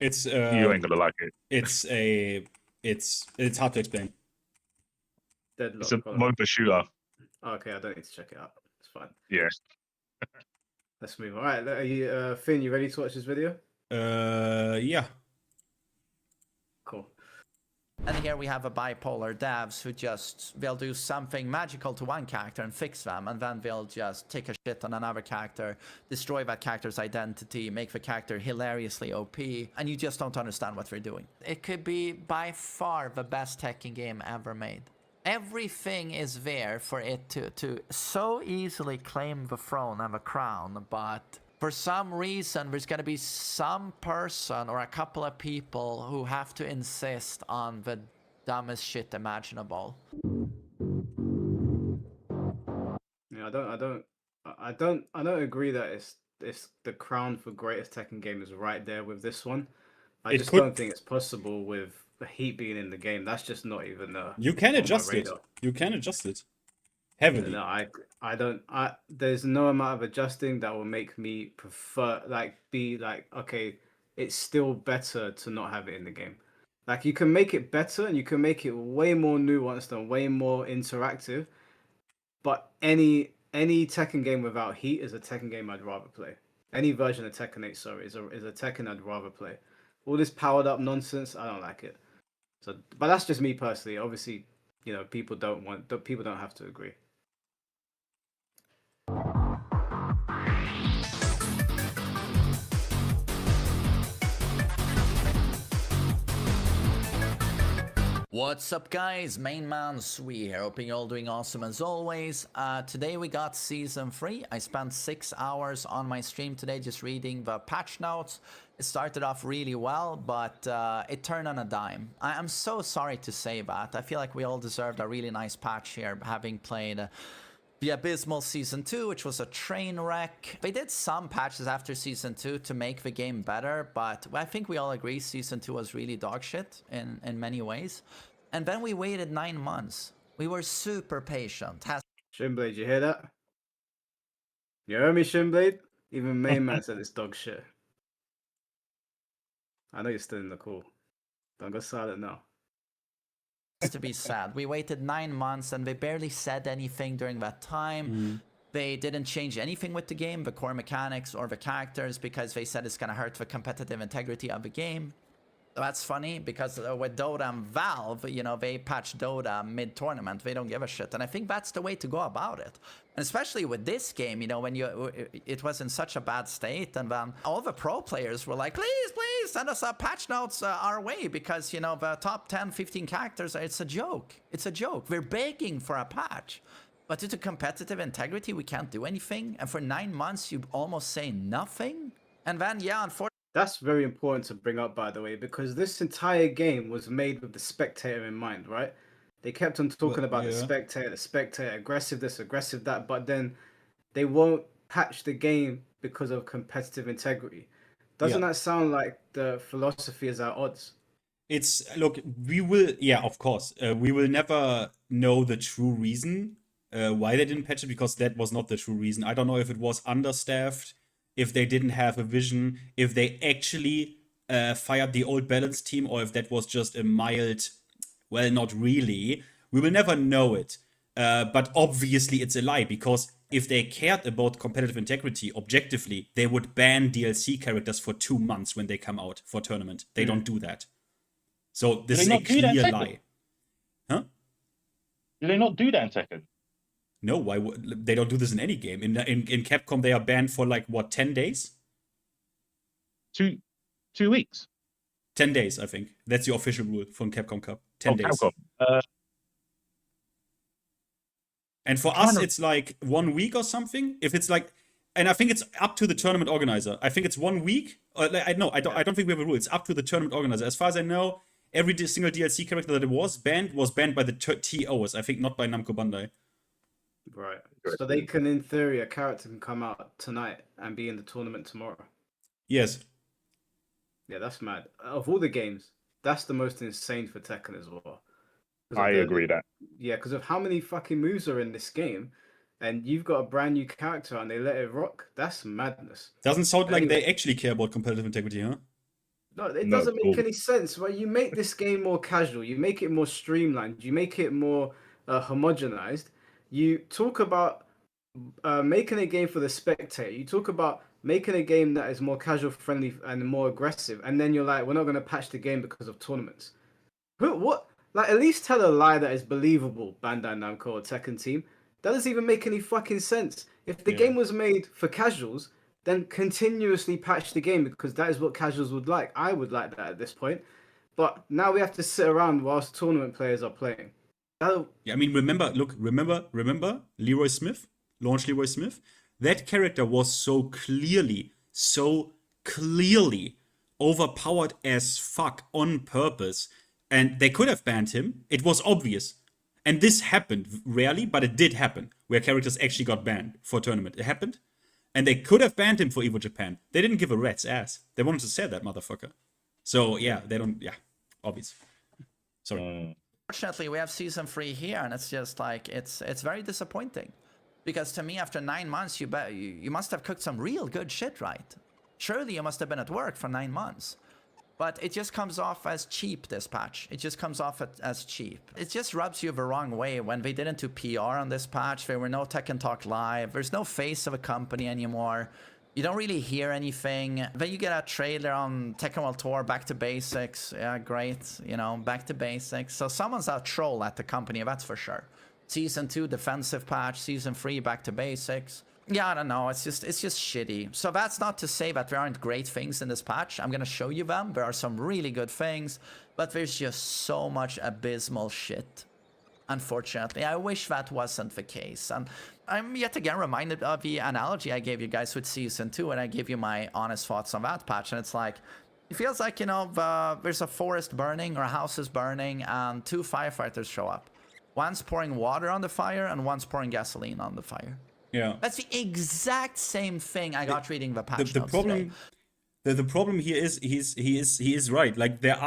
It's You ain't gonna like it. It's hard to explain. Deadlock. It's a MOBA shooter. Okay, I don't need to check it out. It's fine. Yeah. Let's move on. All right, are you, Finn, you ready to watch this video? Yeah. Cool. And here we have a bipolar devs who just will do something magical to one character and fix them, and then they'll just take a shit on another character, destroy that character's identity, make the character hilariously OP, and you just don't understand what they're doing. It could be by far the best Tekken game ever made. Everything is there for it to so easily claim the throne and the crown, but for some reason, there's going to be some person or a couple of people who have to insist on the dumbest shit imaginable. Yeah, I don't agree that it's the crown for greatest Tekken game is right there with this one. I just don't think it's possible with the heat being in the game. That's just not even. You can adjust it. You can adjust it heavily. No, I don't. There's no amount of adjusting that will make me prefer, be like, okay, it's still better to not have it in the game. Like, you can make it better and you can make it way more nuanced and way more interactive. But any Tekken game without heat is a Tekken game I'd rather play. Any version of Tekken 8, sorry, is a Tekken I'd rather play. All this powered up nonsense, I don't like it. So, but that's just me personally. Obviously, you know, people don't have to agree. What's up, guys? Mainman here. Hoping you're all doing awesome as always. Today we got Season 3. I spent 6 hours on my stream today just reading the patch notes. It started off really well, but it turned on a dime. I'm so sorry to say that. I feel like we all deserved a really nice patch here, having played the abysmal Season 2, which was a train wreck. They did some patches after Season 2 to make the game better, but I think we all agree Season 2 was really dog shit in many ways. And then we waited 9 months. We were super patient. Shinblade, you hear that? You hear me, Shinblade? Even Mainman said it's dog shit. I know you're still in the call. Don't go silent now. To be sad. We waited 9 months and they barely said anything during that time. They didn't change anything with the game, the core mechanics or the characters, because they said it's gonna hurt the competitive integrity of the game. That's funny because with Dota and Valve, you know, they patch Dota mid-tournament. They don't give a shit. And I think that's the way to go about it. And especially with this game, you know, when it was in such a bad state, and then all the pro players were like, please, please send us patch notes our way, because, you know, the top 10, 15 characters, it's a joke. It's a joke. We're begging for a patch. But due to competitive integrity, we can't do anything. And for 9 months, you almost say nothing. And then, yeah, unfortunately, that's very important to bring up, by the way, because this entire game was made with the spectator in mind, right? They kept on talking about the spectator, aggressive this, aggressive that, but then they won't patch the game because of competitive integrity. Doesn't that sound like the philosophy is at odds? It's, look, we will, of course, we will never know the true reason why they didn't patch it, because that was not the true reason. I don't know if it was understaffed. if they didn't have a vision, if they actually fired the old balance team, or if that was just a mild, well, not really. We will never know it. But obviously it's a lie, because if they cared about competitive integrity objectively, they would ban DLC characters for 2 months when they come out for tournament. They don't do that. So this is a clear lie. Huh? Do they not do that in Tekken? No, why would they don't do this in any game? In Capcom, they are banned for like what, 10 days? 2 weeks. 10 days, I think. That's the official rule from Capcom Cup. 10 days. Capcom. And for us, it's like 1 week or something. If it's like, and I think it's up to the tournament organizer. I think it's 1 week. I don't think we have a rule. It's up to the tournament organizer. As far as I know, every single DLC character that was banned by the TOs. I think not by Namco Bandai. Right. So they can, in theory, a character can come out tonight and be in the tournament tomorrow. Yes. Yeah, that's mad. Of all the games, that's the most insane for Tekken as well. I agree that. Yeah, because of how many fucking moves are in this game, and you've got a brand new character and they let it rock. That's madness. Doesn't sound like they actually care about competitive integrity, huh? No, it doesn't make any sense. Right? You make this game more casual. You make it more streamlined. You make it more homogenized. You talk about making a game for the spectator. You talk about making a game that is more casual friendly and more aggressive. And then you're like, we're not going to patch the game because of tournaments. What? Like, at least tell a lie that is believable, Bandai Namco or Tekken team. That doesn't even make any fucking sense. If the game was made for casuals, then continuously patch the game, because that is what casuals would like. I would like that at this point. But now we have to sit around whilst tournament players are playing. Yeah, I mean, remember Leroy Smith? Launch Leroy Smith? That character was so clearly overpowered as fuck on purpose. And they could have banned him. It was obvious. And this happened rarely, but it did happen, where characters actually got banned for a tournament. It happened. And they could have banned him for Evo Japan. They didn't give a rat's ass. They wanted to sell that motherfucker. So, yeah, they don't... Yeah, obvious. Sorry. Fortunately, we have Season 3 here, and it's just like... It's very disappointing. Because to me, after 9 months, you must have cooked some real good shit, right? Surely you must have been at work for 9 months. But it just comes off as cheap, this patch. It just comes off as cheap. It just rubs you the wrong way when they didn't do PR on this patch. There were no Tekken Talk Live. There's no face of a company anymore. You don't really hear anything. Then you get a trailer on Tekken World Tour, back to basics. Yeah, great. You know, back to basics. So someone's a troll at the company, that's for sure. Season 2, defensive patch. Season 3, back to basics. Yeah, I don't know. It's just shitty. So that's not to say that there aren't great things in this patch. I'm gonna show you them. There are some really good things, but there's just so much abysmal shit. Unfortunately, I wish that wasn't the case. And I'm yet again reminded of the analogy I gave you guys with Season 2, and I give you my honest thoughts on that patch. And it's like, it feels like, you know, there's a forest burning or a house is burning, and 2 firefighters show up. One's pouring water on the fire, and one's pouring gasoline on the fire. Yeah, that's the exact same thing I got reading the patch the problem. The problem here is he is right. Like there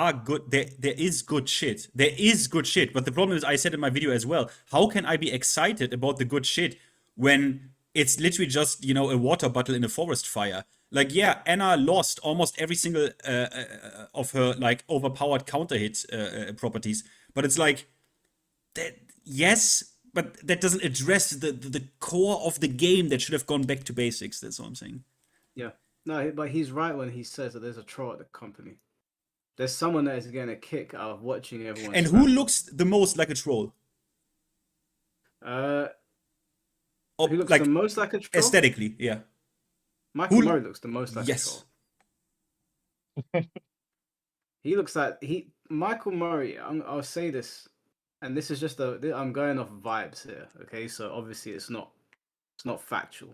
is good shit. There is good shit. But the problem is, I said in my video as well, how can I be excited about the good shit when it's literally just, you know, a water bottle in a forest fire? Like, yeah, Anna lost almost every single of her like overpowered counter hit properties, but it's like that. Yes. But that doesn't address the core of the game that should have gone back to basics. That's all I'm saying. Yeah. No, but he's right when he says that there's a troll at the company. There's someone that is getting a kick out of watching everyone. And who looks the most like a troll? Who looks the most like a troll? Aesthetically, yeah. Michael Murray looks the most like a troll. He looks like... Michael Murray, I'll say this... And this is just I'm going off vibes here, okay? So obviously it's not factual.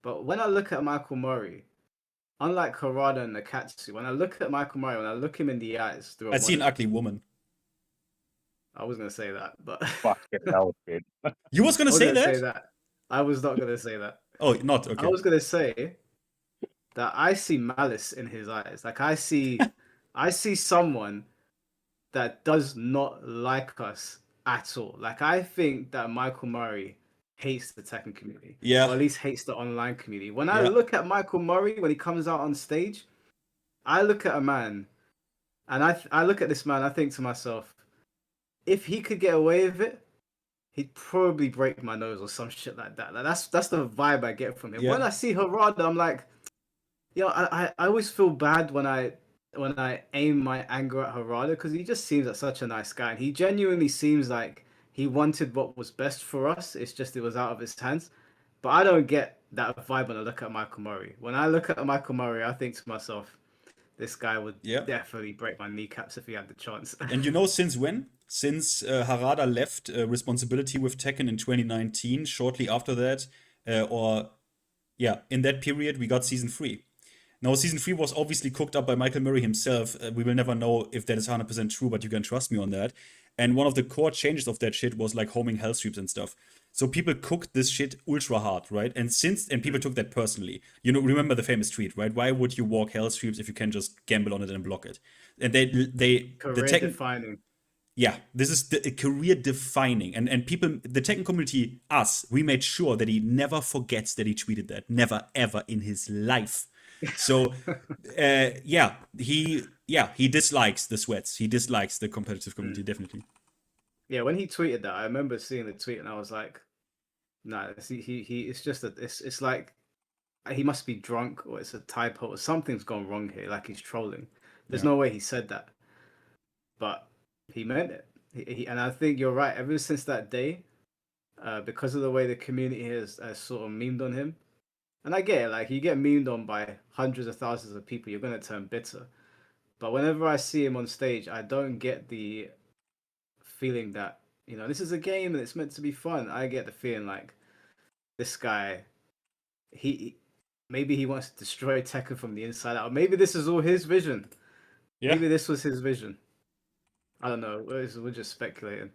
But when I look at Michael Murray, unlike Harada and Nakatsu, when I look at Michael Murray, when I look him in the eyes, I see an ugly woman. I was gonna say that, but fucking hell, kid. You was gonna say that? I was not gonna say that. Oh, not okay. I was gonna say that I see malice in his eyes. Like I see someone that does not like us at all. Like I think that Michael Murray hates the Tekken community. Yeah. Or at least hates the online community. When I look at Michael Murray, when he comes out on stage, I look at a man, and I look at this man, I think to myself, if he could get away with it, he'd probably break my nose or some shit like that. Like, that's the vibe I get from him. Yeah. When I see Harada, I'm like, yo, I always feel bad when I aim my anger at Harada, because he just seems like such a nice guy. And he genuinely seems like he wanted what was best for us. It's just it was out of his hands. But I don't get that vibe when I look at Michael Murray. When I look at Michael Murray, I think to myself, this guy would definitely break my kneecaps if he had the chance. And you know since when? Since Harada left responsibility with Tekken in 2019, shortly after that, in that period, we got Season 3. Now, Season 3 was obviously cooked up by Michael Murray himself. We will never know if that is 100% true, but you can trust me on that. And one of the core changes of that shit was like homing hell streams and stuff. So people cooked this shit ultra hard, right? And people took that personally. You know, remember the famous tweet, right? Why would you walk hell streams if you can just gamble on it and block it? And career defining. Yeah, this is career defining. And people, the Tekken community, us, we made sure that he never forgets that he tweeted that. Never, ever in his life. So, he dislikes the sweats. He dislikes the competitive community, definitely. Yeah, when he tweeted that, I remember seeing the tweet and I was like, nah, it's just it's like he must be drunk or it's a typo or something's gone wrong here, like he's trolling. There's no way he said that. But he meant it. And I think you're right. Ever since that day, because of the way the community has sort of memed on him, and I get it, like you get memed on by hundreds of thousands of people, you're going to turn bitter. But whenever I see him on stage, I don't get the feeling that, you know, this is a game and it's meant to be fun. I get the feeling like this guy, maybe he wants to destroy Tekken from the inside out. Maybe this is all his vision. Yeah. Maybe this was his vision. I don't know. We're just speculating.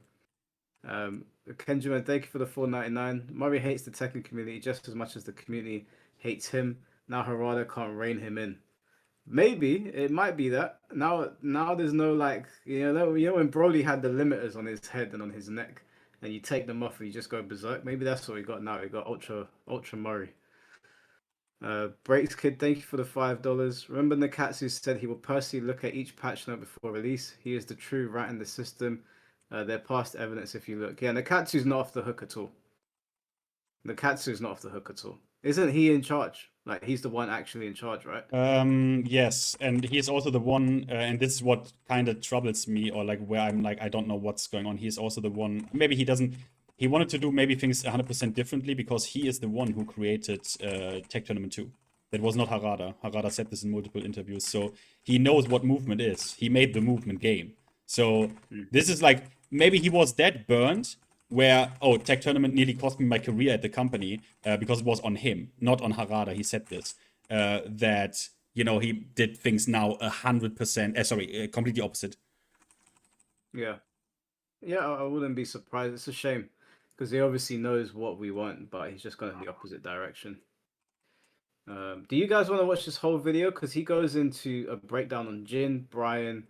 Kenjaman, thank you for the $4.99. Murray hates the Tekken community just as much as the community hates him. Now Harada can't rein him in. Maybe it might be that. Now there's no like you know when Broly had the limiters on his head and on his neck, and you take them off and you just go berserk. Maybe that's what we got now. We got Ultra Murray. Breaks Kid, thank you for the $5. Remember Nakatsu said he will personally look at each patch note before release. He is the true rat in the system. They're past evidence if you look. Yeah, Nakatsu's not off the hook at all. Nakatsu's not off the hook at all. Isn't he in charge? Like, he's the one actually in charge, right? Yes, and he's also the one, and this is what kind of troubles me, or like where I'm like, I don't know what's going on. He's also the one, maybe he wanted to do maybe things 100% differently because he is the one who created Tech Tournament 2. That was not Harada. Harada said this in multiple interviews, so he knows what movement is. He made the movement game. So this is like, maybe he was that burned where, Tech Tournament nearly cost me my career at the company because it was on him, not on Harada. He said this, that, you know, he did things now 100%, completely opposite. Yeah. Yeah, I wouldn't be surprised. It's a shame because he obviously knows what we want, but he's just gone in the opposite direction. Do you guys want to watch this whole video? Because he goes into a breakdown on Jin, Brian,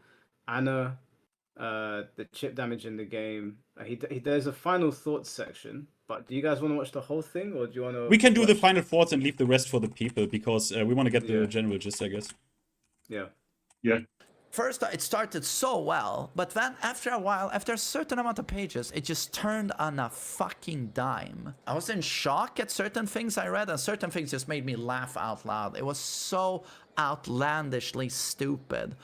Anna, the chip damage in the game. There's a final thoughts section, but do you guys want to watch the whole thing, or do you want to? We can do the final thoughts and leave the rest for the people because we want to get the general gist, I guess. Yeah. Yeah. First, it started so well, but then after a while, after a certain amount of pages, it just turned on a fucking dime. I was in shock at certain things I read, and certain things just made me laugh out loud. It was so outlandishly stupid.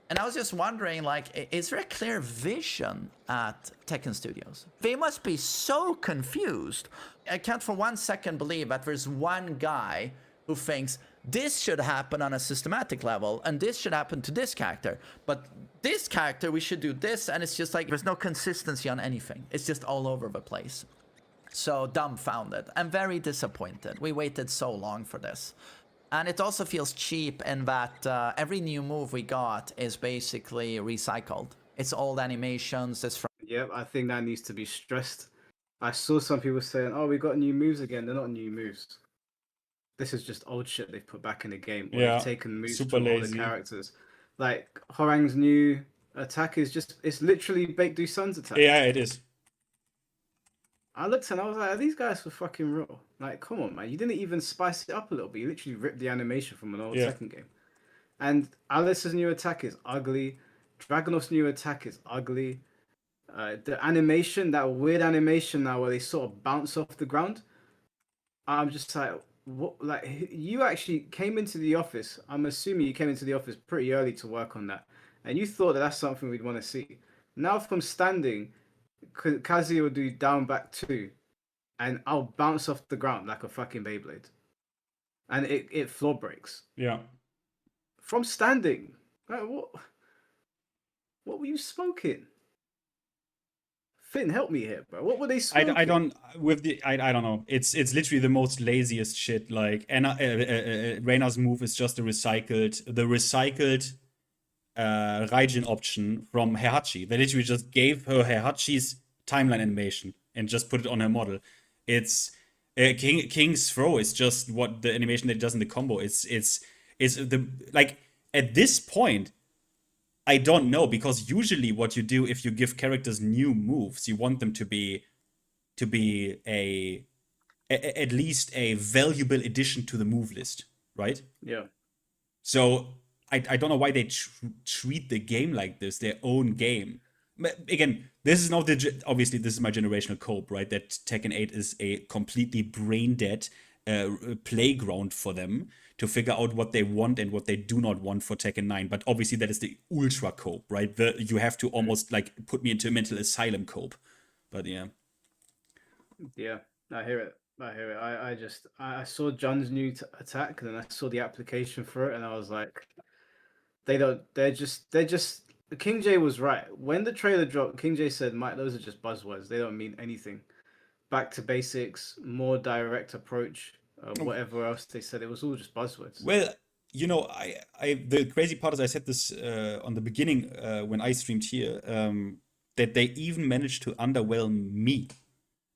And I was just wondering, like, is there a clear vision at Tekken Studios? They must be so confused. I can't for 1 second believe that there's one guy who thinks this should happen on a systematic level and this should happen to this character. But this character, we should do this. And it's just like, there's no consistency on anything. It's just all over the place. So dumbfounded. I'm very disappointed. We waited so long for this. And it also feels cheap in that every new move we got is basically recycled. It's old animations. It's from. Yeah, I think that needs to be stressed. I saw some people saying, "Oh, we got new moves again." They're not new moves. This is just old shit they've put back in the game. Or they've taken moves from all the characters. Like Horang's new attack is just—it's literally Baek Do Sun's attack. Yeah, it is. I looked and I was like, are these guys for fucking real? Like, come on, man. You didn't even spice it up a little bit. You literally ripped the animation from an old Tekken game. And Alice's new attack is ugly. Dragunov's new attack is ugly. The animation, that weird animation now where they sort of bounce off the ground. I'm just like, what? Like, you actually came into the office. I'm assuming you came into the office pretty early to work on that. And you thought that that's something we'd want to see. Now from standing, Kazuya will do down back 2. And I'll bounce off the ground like a fucking Beyblade. And it floor breaks. Yeah. From standing. Like, what were you smoking? Finn, help me here, bro. What were they smoking? I don't know. It's literally the most laziest shit. Like Reina's move is just the recycled Raijin option from Heihachi. They literally just gave her Heihachi's timeline animation and just put it on her model. It's King's throw is just what the animation that it does in the combo. It's the, like, at this point, I don't know, because usually what you do if you give characters new moves, you want them to be at least a valuable addition to the move list, right? Yeah. So I don't know why they treat the game like this, their own game. Again, this is not obviously this is my generational cope, right? That Tekken 8 is a completely brain dead playground for them to figure out what they want and what they do not want for Tekken 9. But obviously that is the ultra cope, right? You have to almost like put me into a mental asylum cope. But yeah. Yeah, I hear it. I saw John's new attack, and then I saw the application for it, and I was like, they're just King J was right. When the trailer dropped, King J said, Mike, those are just buzzwords. They don't mean anything. Back to basics, more direct approach, whatever else they said. It was all just buzzwords. Well, you know, the crazy part is I said this on the beginning when I streamed here, that they even managed to underwhelm me.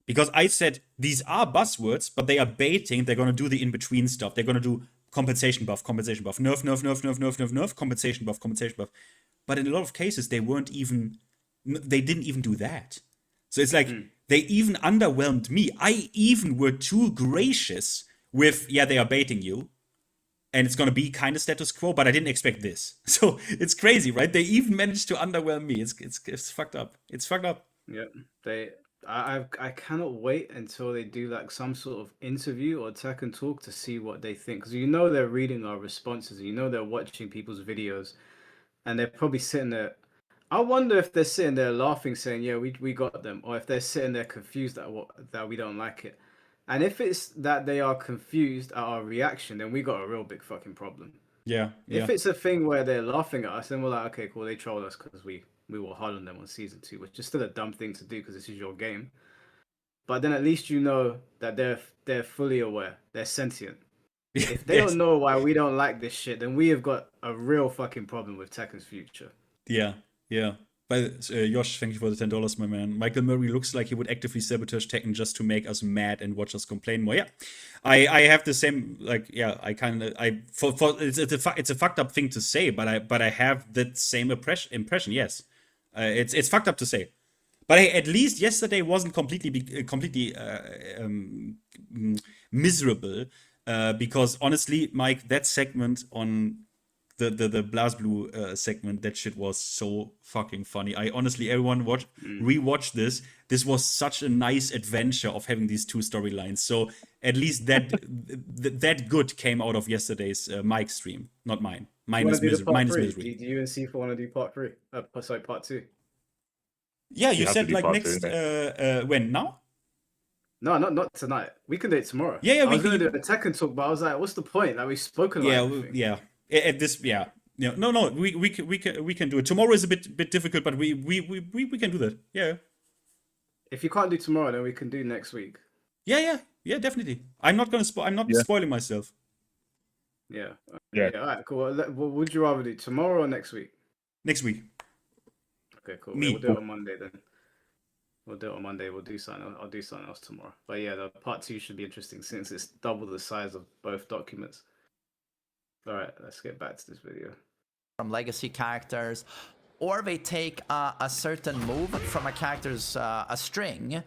Because I said, these are buzzwords, but they are baiting. They're going to do the in-between stuff. They're going to do compensation buff, nerf, compensation buff. But in a lot of cases, they didn't even do that. So it's like, they even underwhelmed me. I even were too gracious with, yeah, they are baiting you. And it's going to be kind of status quo, but I didn't expect this. So it's crazy, right? They even managed to underwhelm me. It's fucked up. It's fucked up. Yeah, I cannot wait until they do like some sort of interview or Tekken talk to see what they think. Because you know they're reading our responses. And you know they're watching people's videos. And they're probably sitting there. I wonder if they're sitting there laughing, saying, yeah, we got them. Or if they're sitting there confused that we don't like it. And if it's that they are confused at our reaction, then we got a real big fucking problem. Yeah. If it's a thing where they're laughing at us, then we're like, okay, cool, they trolled us because we were hard on them on season 2, which is still a dumb thing to do because this is your game. But then at least you know that they're fully aware. They're sentient. If they don't know why we don't like this shit, then we have got a real fucking problem with Tekken's future. Yeah. But Josh, thank you for the $10, my man. Michael Murray looks like he would actively sabotage Tekken just to make us mad and watch us complain more. Yeah, I have the same, like, yeah, it's a fucked up thing to say, but I have that same impression. Yes, it's fucked up to say, but hey, at least yesterday wasn't completely miserable, because honestly, Mike, that segment on the BlazBlue segment, that shit was so fucking funny. I honestly, everyone rewatch this. This was such a nice adventure of having these two storylines. So at least that good came out of yesterday's Mike stream, not mine. Mine is misery. Do you and C4 want to do part 3? Sorry, part 2. Yeah, you said like next when now? No, not tonight. We can do it tomorrow. Yeah, I was gonna do a Tekken talk, but I was like, what's the point? Like, we've spoken. Yeah. At this, yeah. No, we can do it. Tomorrow is a bit difficult, but we can do that. Yeah. If you can't do tomorrow, then we can do next week. Yeah, definitely. I'm not spoiling myself. Yeah. All right, cool. What would you rather do, tomorrow or next week? Next week. Okay, cool. We'll do it on Monday then. We'll do it on Monday. We'll do something. I'll do something else tomorrow. But yeah, the part 2 should be interesting since it's double the size of both documents. All right, let's get back to this video. From legacy characters, or they take a certain move from a character's a string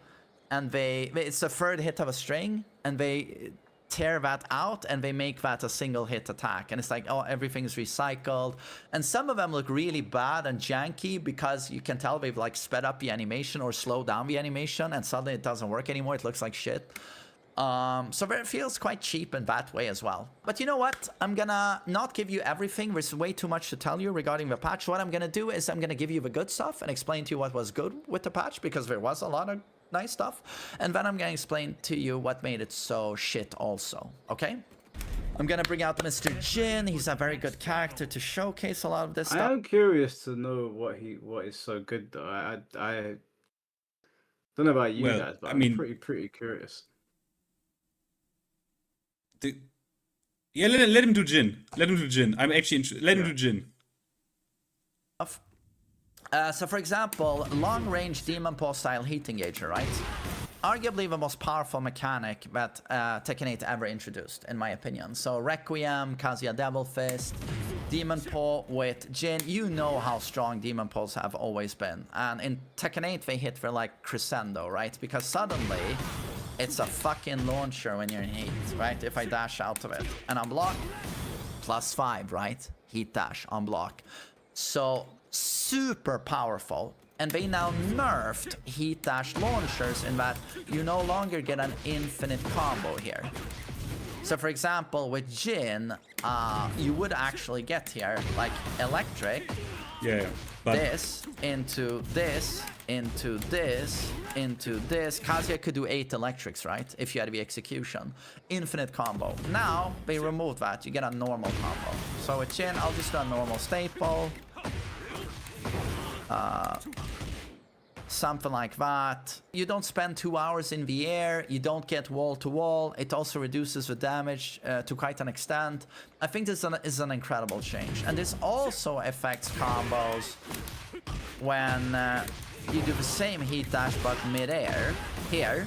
and it's the third hit of a string, and they tear that out and they make that a single hit attack, and it's like, oh, everything's recycled. And some of them look really bad and janky because you can tell they've like sped up the animation or slowed down the animation, and suddenly it doesn't work anymore. It looks like shit. So it feels quite cheap in that way as well. But you know what? I'm gonna not give you everything. There's way too much to tell you regarding the patch. What I'm gonna do is I'm gonna give you the good stuff and explain to you what was good with the patch, because there was a lot of nice stuff. And then I'm gonna explain to you what made it so shit also, okay? I'm gonna bring out Mr. Jin. He's a very good character to showcase a lot of this stuff. I am curious to know what is so good though. I don't know about you guys, but I'm pretty curious. Yeah, let him do Jin. Let him do Jin. I'm actually interested. Let him do Jin. So for example, long-range Demon Paw style heat engager, right? Arguably the most powerful mechanic that Tekken 8 ever introduced, in my opinion. So Requiem, Kazuya Devil Fist, Demon Paw with Jin. You know how strong Demon Paws have always been. And in Tekken 8 they hit for like crescendo, right? Because suddenly it's a fucking launcher when you're in heat, right? If I dash out of it and unblock, +5, right? Heat dash, unblock. So super powerful. And they now nerfed heat dash launchers in that you no longer get an infinite combo here. So for example, with Jin, you would actually get here like electric, but this into this, into this, into this. Kazuya could do 8 electrics, right? If you had the execution. Infinite combo. Now, they removed that. You get a normal combo. So with Jin, I'll just do a normal staple. Something like that. You don't spend 2 hours in the air. You don't get wall to wall. It also reduces the damage to quite an extent. I think this is an incredible change. And this also affects combos when you do the same heat dash but mid-air here.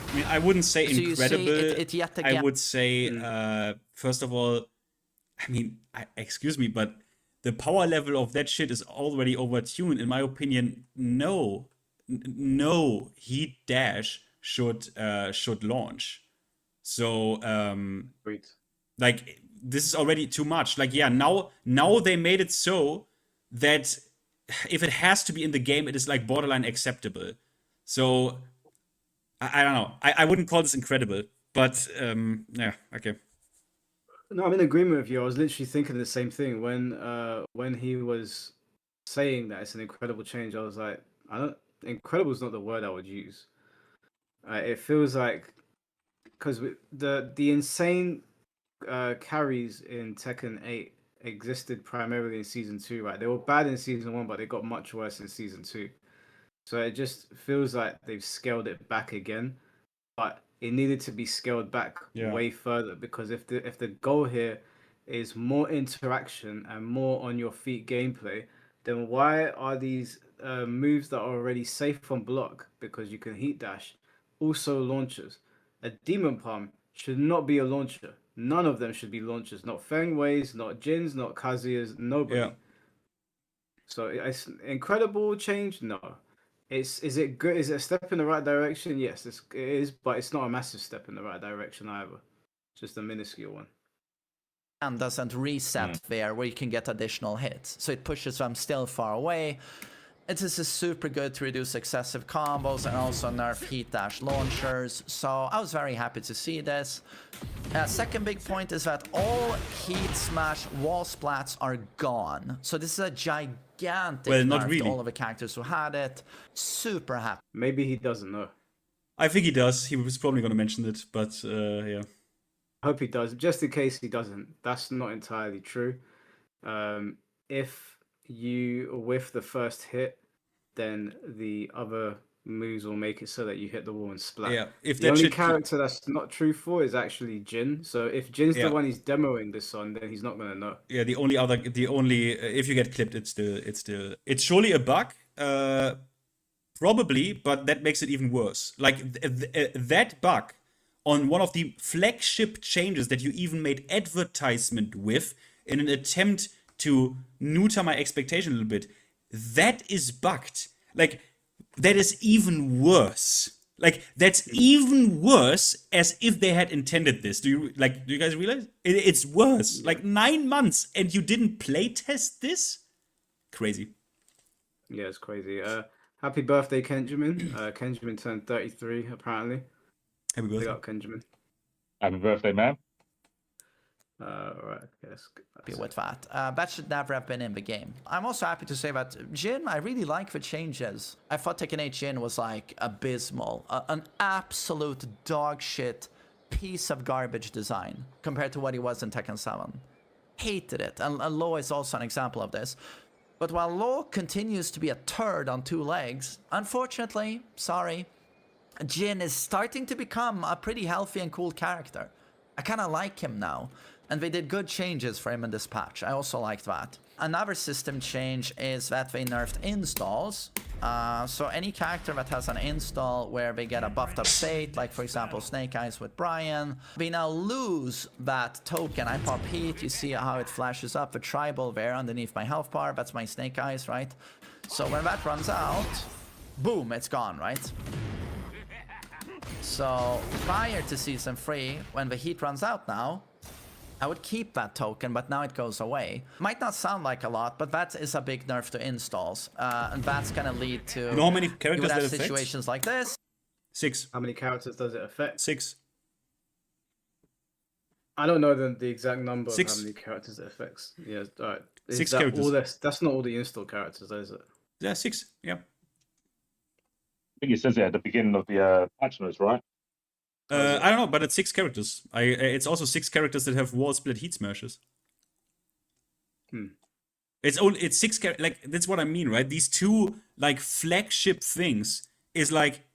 I mean, I wouldn't say so incredible. It yet again. I would say, first of all, I mean, excuse me, but the power level of that shit is already overtuned. In my opinion, no heat dash should launch. So like this is already too much. Like now they made it so that if it has to be in the game, it is like borderline acceptable. So I don't know. I wouldn't call this incredible, but yeah, okay. No, I'm in agreement with you. I was literally thinking the same thing when he was saying that it's an incredible change. I was like, incredible is not the word I would use. It feels like because the insane carries in Tekken 8 existed primarily in Season 2, right? They were bad in Season 1, but they got much worse in Season 2. So it just feels like they've scaled it back again, but it needed to be scaled back way further, because if the goal here is more interaction and more on your feet gameplay, then why are these moves that are already safe on block, because you can heat dash, also launchers? A Demon Palm should not be a launcher. None of them should be launchers. Not Feng Wei's, not Jin's, not Kazuya's, nobody. Yeah. So it's incredible change? No. Is it good? Is it a step in the right direction? Yes, it is, but it's not a massive step in the right direction either. Just a minuscule one. And doesn't reset there where you can get additional hits. So it pushes them still far away. It is super good to reduce excessive combos and also nerf heat dash launchers. So I was very happy to see this. Second big point is that all heat smash wall splats are gone. So this is a gigantic nerf to all of the characters who had it. Super happy. Maybe he doesn't know. I think he does. He was probably going to mention it, but yeah. I hope he does. Just in case he doesn't. That's not entirely true. If you whiff the first hit, then the other moves will make it so that you hit the wall and splat. Yeah, if the only character that's not true for is actually Jin. So if Jin's the one he's demoing this on, then he's not gonna know. Yeah, the only if you get clipped, it's surely a bug, probably, but that makes it even worse. Like that bug on one of the flagship changes that you even made advertisement with in an attempt to neuter my expectation a little bit. That is bugged. Like, that is even worse. Like, that's even worse as if they had intended this. Do you guys realize? It's worse. Like 9 months and you didn't playtest this? Crazy. Yeah, it's crazy. Happy birthday, Kenjamin. Kenjamin turned 33, apparently. Happy birthday. Big up, Kenjamin. Happy birthday, man. Right, yes. With that. That should never have been in the game. I'm also happy to say that Jin, I really like the changes. I thought Tekken 8 Jin was like abysmal. An absolute dog shit piece of garbage design compared to what he was in Tekken 7. Hated it. And Law is also an example of this. But while Law continues to be a turd on 2 legs, unfortunately, sorry, Jin is starting to become a pretty healthy and cool character. I kind of like him now. And they did good changes for him in this patch. I also liked that. Another system change is that they nerfed installs. So any character that has an install where they get a buffed up state, like for example Snake Eyes with Brian, they now lose that token. I pop heat, you see how it flashes up the tribal there underneath my health bar. That's my Snake Eyes, right? So when that runs out, boom, it's gone, right? So prior to Season 3, when the heat runs out now, I would keep that token, but now it goes away. Might not sound like a lot, but that is a big nerf to installs. And that's gonna lead to... You know how many characters that affects? Situations like this. 6. How many characters does it affect? 6. I don't know the exact number 6. of how many characters it affects. Yeah, alright. 6 that characters. That's not all the install characters, is it? Yeah, 6. Yeah. I think it says it at the beginning of the patch notes, right? I don't know, but it's 6 characters. It's also 6 characters that have wall split heat smashes. It's 6 characters. Like, that's what I mean, right? These 2 like flagship things is like,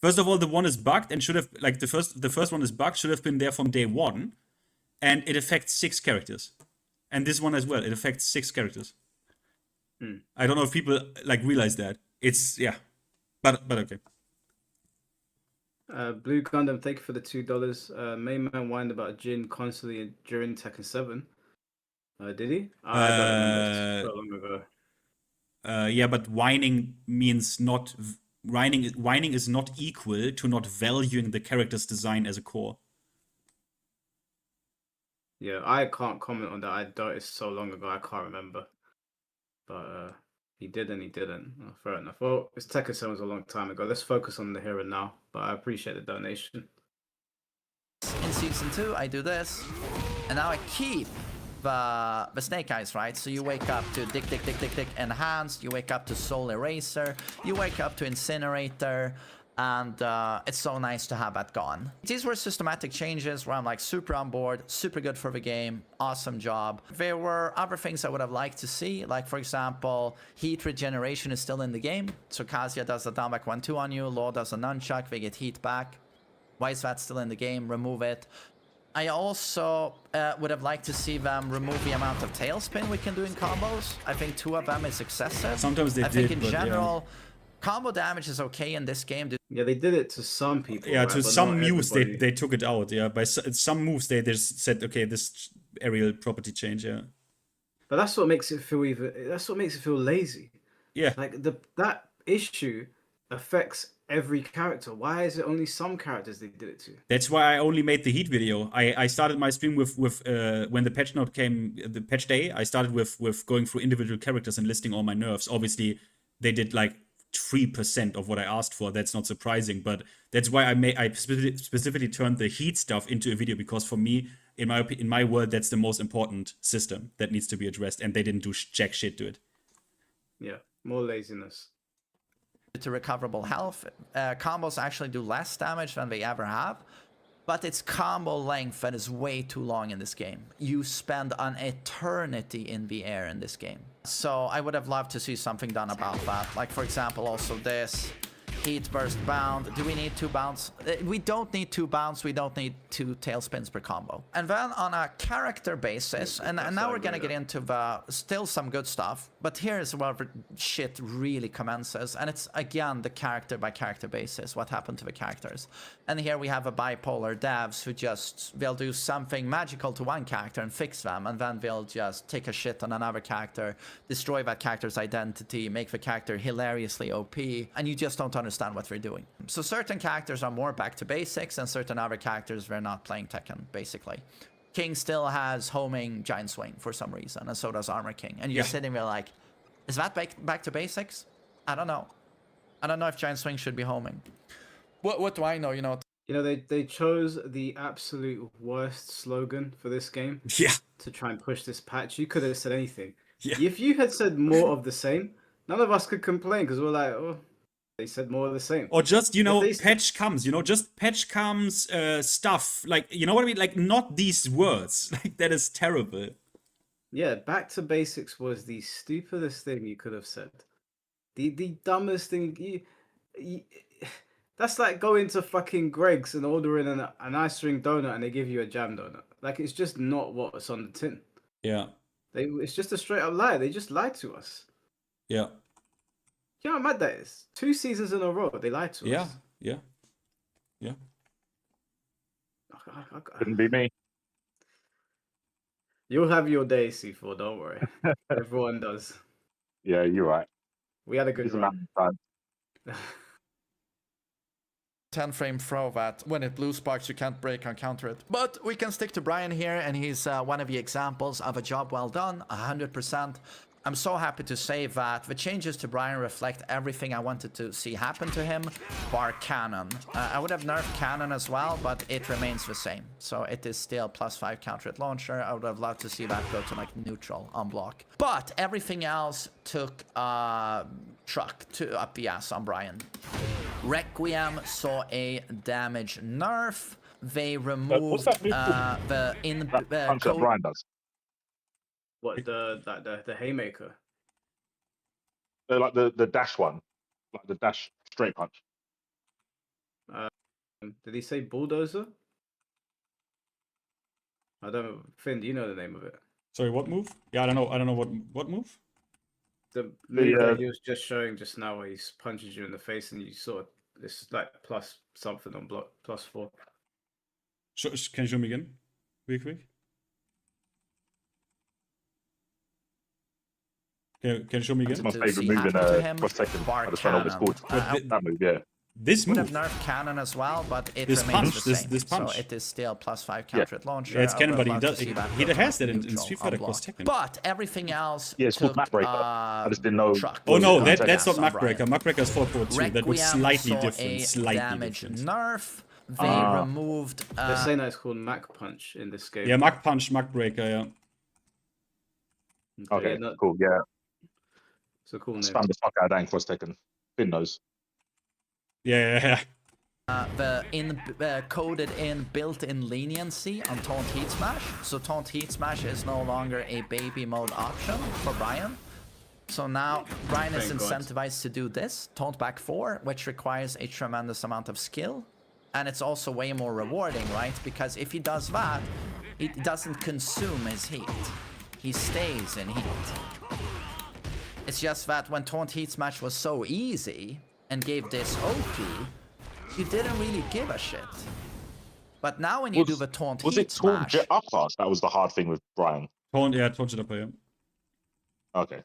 first of all, the one is bugged and should have, like, the first one is bugged, should have been there from day 1, and it affects 6 characters. And this one as well, it affects 6 characters. I don't know if people like realize that. It's but okay. Blue Gundam, thank you for the $2. Mainman whined about Jin constantly during Tekken 7. Did he? I don't remember. So long ago. Yeah, but whining means not... Whining is not equal to not valuing the character's design as a core. Yeah, I can't comment on that. I don't. It's so long ago, I can't remember. But he did and he didn't. Oh, fair enough. Well, it's Tekken 7 was a long time ago. Let's focus on the here and now. But I appreciate the donation. In Season 2, I do this. And now I keep the Snake Eyes, right? So you wake up to Dick, Enhanced. You wake up to Soul Eraser. You wake up to Incinerator. And it's so nice to have that gone. These were systematic changes where I'm like super on board, super good for the game, awesome job. There were other things I would have liked to see, like for example, heat regeneration is still in the game. So Kazuya does a down back 1-2 on you, Law does a nunchuck, they get heat back. Why is that still in the game? Remove it. I also would have liked to see them remove the amount of tailspin we can do in combos. I think 2 of them is excessive. Sometimes they I think in but general, combo damage is okay in this game. Yeah, they did it to some people. Yeah, right? to But some not moves everybody. they took it out. Yeah, by some moves they just said, okay, this aerial property change. Yeah, But that's what makes it feel That's what makes it feel lazy. Yeah, like that issue affects every character. Why is it only some characters they did it to? that's why I only made the heat video. I started my stream with when the patch note came, the patch day. I started with going through individual characters and listing all my nerfs. Obviously, they did like 3% of what I asked for. That's not surprising, but that's why I specifically turned the heat stuff into a video, because for me, in my world, that's the most important system that needs to be addressed, and they didn't do jack shit to it. Yeah, more laziness. To recoverable health, combos actually do less damage than they ever have, but it's combo length that is way too long in this game. You spend an eternity in the air in this game. So I would have loved to see something done about that. Like for example, also this. Heat burst bound. Do we need 2 bounds? We don't need 2 bounds. We don't need 2 tailspins per combo. And then on a character basis, and now we're gonna get into the still some good stuff, but here's where the shit really commences. And it's again the character by character basis, what happened to the characters. And here we have a bipolar devs who just, they'll do something magical to one character and fix them, and then they'll just take a shit on another character, destroy that character's identity, make the character hilariously OP, and you just don't understand what they're doing. So certain characters are more back to basics, and certain other characters they're not playing Tekken, basically. King still has homing Giant Swing for some reason, and so does Armor King. And you're sitting there like, is that back to basics? I don't know. I don't know if Giant Swing should be homing. What do I know, you know? You know, they chose the absolute worst slogan for this game. Yeah. To try and push this patch. You could have said anything. Yeah. If you had said more of the same, none of us could complain because we're like, oh, they said more of the same. Or just, you know, patch comes, you know, just patch comes stuff. Like, you know what I mean? Like, not these words. Like, that is terrible. Yeah, back to basics was the stupidest thing you could have said. The dumbest thing. That's like going to fucking Greg's and ordering an ice cream donut and they give you a jam donut. Like, it's just not what's on the tin. Yeah. It's just a straight up lie. They just lied to us. Yeah. You know how mad that is? 2 seasons in a row, they lied to us. Yeah. Couldn't be me. You'll have your day, C4, don't worry. Everyone does. Yeah, you're right. We had a good run. 10 frame throw that when it blue sparks you can't break or counter it. But we can stick to Brian here, and he's one of the examples of a job well done, 100%. I'm so happy to say that the changes to Brian reflect everything I wanted to see happen to him, bar Cannon. I would have nerfed Cannon as well, but it remains the same. So it is still +5 counter at launcher. I would have loved to see that go to like neutral on block. But everything else took truck to up the ass on Brian. Requiem saw a damage nerf. They removed the punch that Brian does. What, the haymaker? Like the dash one, like the dash straight punch. Did he say bulldozer? I don't know. Finn, do you know the name of it? Sorry, what move? Yeah, I don't know what move. The move that he was just showing just now, where he punches you in the face and you saw this like plus something on block, +4. Can you show me again, real quick? Can you show me again? That's my favorite move in Tekken. I just don't know what it's called. That move, yeah. This move would have nerfed Cannon as well, but it remains the same. This punch. So it is still +5 counter at launcher. Yeah, it's Cannon, but he has that in Street Fighter Cross Tekken. But everything else. Yeah, it's called Map Breaker. I just didn't know. Oh no, that's not Map Breaker. Map Breaker is 442. That was slightly different. Damage nerf. They removed. They're saying that it's called Mac Punch in this game. Yeah, Mac Punch, Mac Breaker. Yeah. Okay, cool. Yeah. It's a cool name. Spam the fuck out of that in Cross Tekken. Finn knows. Yeah. The coded in built-in leniency on Taunt Heat Smash. So Taunt Heat Smash is no longer a baby mode option for Brian. So now Brian is incentivized to do this, Taunt back 4, which requires a tremendous amount of skill. And it's also way more rewarding, right? Because if he does that, he doesn't consume his heat. He stays in heat. It's just that when Taunt Heat Smash was so easy and gave this OP, you didn't really give a shit. But now when you do the Taunt Heat Smash... Was it Taunt Upper? That was the hard thing with Brian. Taunt Jet Upper, yeah. Okay.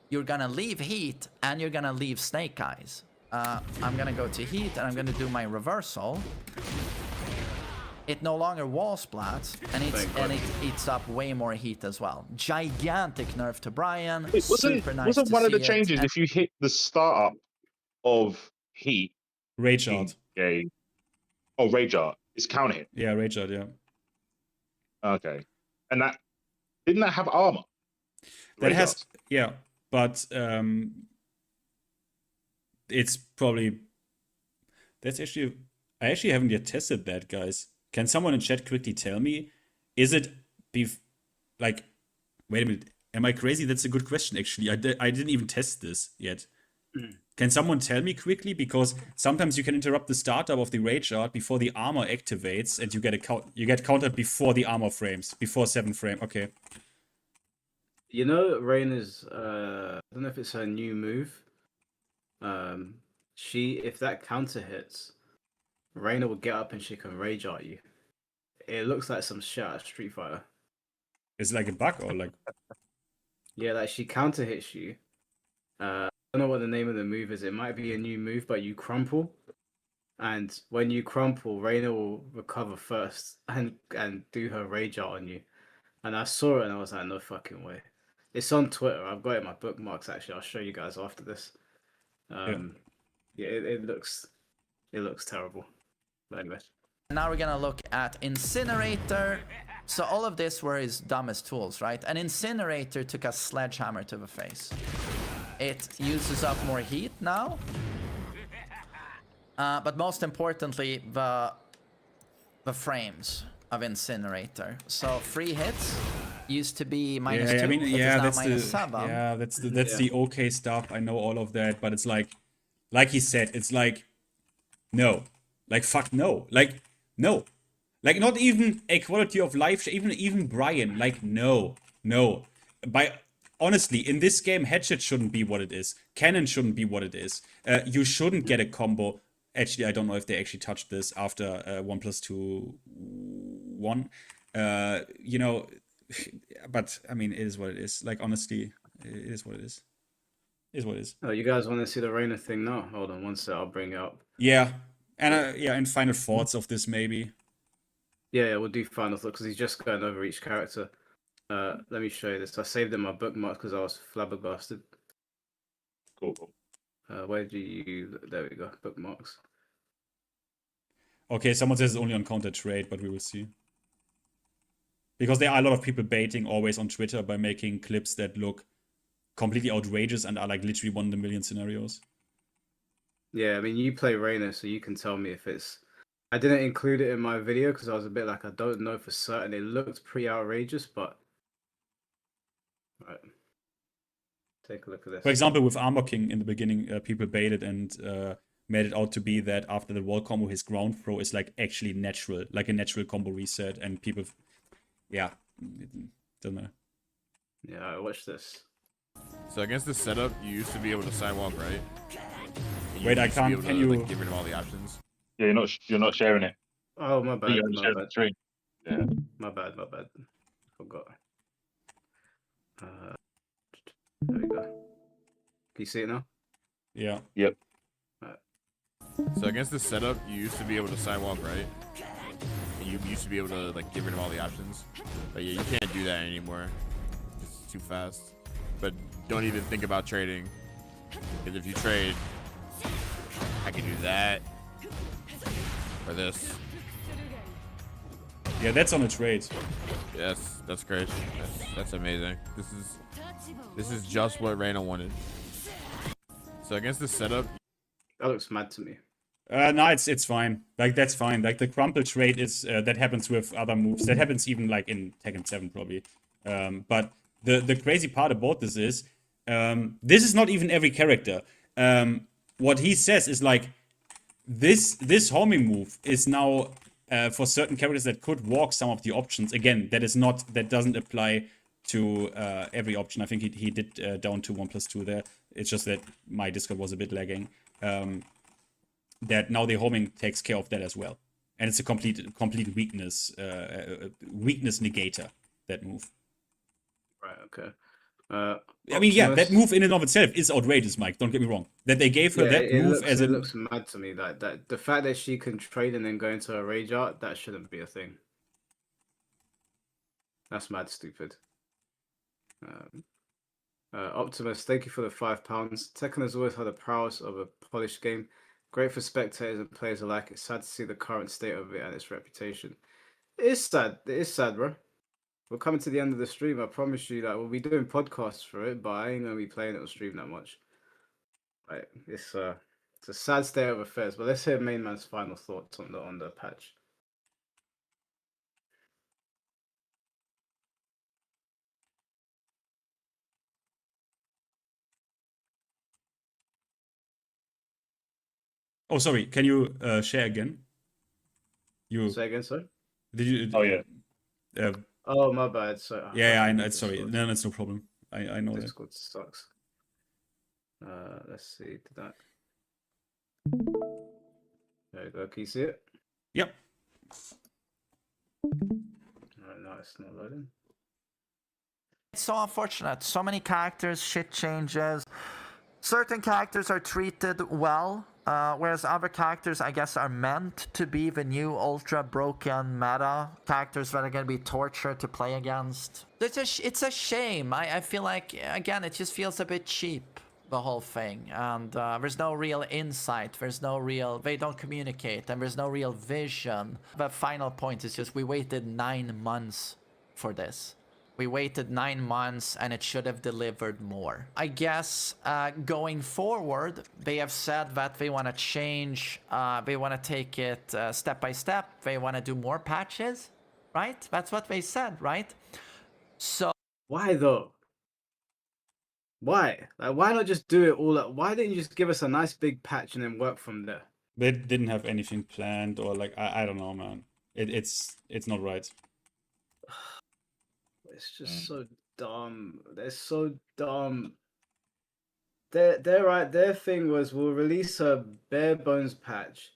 You're gonna leave Heat and you're gonna leave Snake Eyes. I'm gonna go to Heat and I'm gonna do my reversal. It no longer wall splats, and it eats up way more heat as well. Gigantic nerf to Brian. Wasn't one of the changes if you hit the startup of Heat? Rage Art. Oh, Rage Art. It's counter hit. Yeah, Rage Art, yeah. Okay. And that didn't that have armor? That has, yeah, but it's probably that's actually I actually haven't yet tested that, guys. Can someone in chat quickly tell me, is it like, wait a minute, Am I crazy? That's a good question, actually. I didn't even test this yet. Can someone tell me quickly? Because sometimes you can interrupt the startup of the rage art before the armor activates, and you get countered before the armor frames, before 7 frame. Okay. You know, Reina's I don't know if it's her new move. If that counter hits, Reina will get up and she can rage art you. It looks like some shit out of Street Fighter. Is it like a bug or like? Yeah, like she counter hits you. I don't know what the name of the move is. It might be a new move, but you crumple, and when you crumple, Reina will recover first and do her rage art on you. And I saw it and I was like, no fucking way. It's on Twitter. I've got it in my bookmarks actually. I'll show you guys after this. It looks terrible. But anyway. Now we're gonna look at Incinerator. So all of this were his dumbest tools, right? An Incinerator took a sledgehammer to the face. It uses up more heat now. But most importantly, the frames of Incinerator. So 3 hits used to be -2. Yeah, I mean, that's the okay stuff. I know all of that, but it's like he said, it's like, no, like fuck no, like no, like not even a quality of life. Even Brian, like no. Honestly, in this game, headshot shouldn't be what it is. Cannon shouldn't be what it is. You shouldn't get a combo. Actually, I don't know if they actually touched this after 1+2 1. You know, but I mean, it is what it is. Like honestly, it is what it is. It is what it is. Oh, you guys want to see the Reina thing now? Hold on one sec. I'll bring it up. Yeah, and and final thoughts of this maybe. Yeah, we'll do final thoughts because he's just going over each character. Let me show you this. I saved it in my bookmarks because I was flabbergasted. Cool. Where do you? There we go. Bookmarks. Okay, someone says it's only on counter trade, but we will see. Because there are a lot of people baiting always on Twitter by making clips that look completely outrageous and are like literally 1 in a million scenarios. Yeah, I mean, you play Reina, so you can tell me if it's... I didn't include it in my video because I was a bit like, I don't know for certain. It looked pretty outrageous, but... Right. Take a look at this. For example, with Armor King in the beginning, people baited and made it out to be that after the wall combo, his ground throw is like actually natural, like a natural combo reset, and people... Yeah, don't know. Yeah, watch this. So against this setup, you used to be able to sidewalk, right? Wait, I can't. Can you like, get rid of all the options? Yeah, you're not sharing it. Oh, my bad. My bad. Screen. Yeah. My bad. Forgot. There we go. Can you see it now? Yeah. Yep. Right. So against this setup, you used to be able to sidewalk, right? You used to be able to like get rid of all the options, but yeah, you can't do that anymore. It's too fast. But don't even think about trading, because if you trade, I can do that or this. Yeah, that's on a trade. Yes, that's great. That's amazing. This is just what Reina wanted. So against this setup, that looks mad to me. No, it's fine. Like that's fine. Like the crumple trade is that happens with other moves. That happens even like in Tekken 7 probably. But the crazy part about this is this not even every character. What he says is like this homing move is now for certain characters that could walk some of the options. Again, that doesn't apply to every option. I think he did down to 1+2 there. It's just that my Discord was a bit lagging. That now the homing takes care of that as well, and it's a complete weakness negator, that move. Right. Okay. I mean, yeah, that move in and of itself is outrageous, Mike. Don't get me wrong. That they gave her that move it looks mad to me. Like that, the fact that she can trade and then go into a rage art, that shouldn't be a thing. That's mad stupid. Optimus, thank you for the £5. Tekken has always had the prowess of a polished game. Great for spectators and players alike. It's sad to see the current state of it and its reputation. It is sad. It is sad, bro. We're coming to the end of the stream. I promise you that we'll be doing podcasts for it, but I ain't gonna be playing it on stream that much. Right. It's a sad state of affairs. But let's hear Mainman's final thoughts on the patch. Oh, sorry. Can you share again? You Say again, sorry. did you? Oh yeah. Oh, my bad. So, Yeah, I know. Sorry. No, that's no problem. I know that. Discord sucks. Let's see. Did that? There you go. Can you see it? Yep. No, it's not loading. It's so unfortunate. So many characters, shit changes. Certain characters are treated well, whereas other characters, I guess, are meant to be the new ultra broken meta characters that are going to be tortured to play against. It's a shame. I feel like, again, it just feels a bit cheap, the whole thing. And there's no real insight. There's no real... They don't communicate, and there's no real vision. The final point is just we waited 9 months for this. We waited 9 months and it should have delivered more. I guess going forward, they have said that they want to change, they want to take it step by step. They want to do more patches, right? That's what they said, right? So why though? Why? Like, why not just do it all at... Why didn't you just give us a nice big patch and then work from there? They didn't have anything planned, or like I don't know, man. It's not right. It's just so dumb. They're so dumb. They're right. Their thing was, we'll release a bare bones patch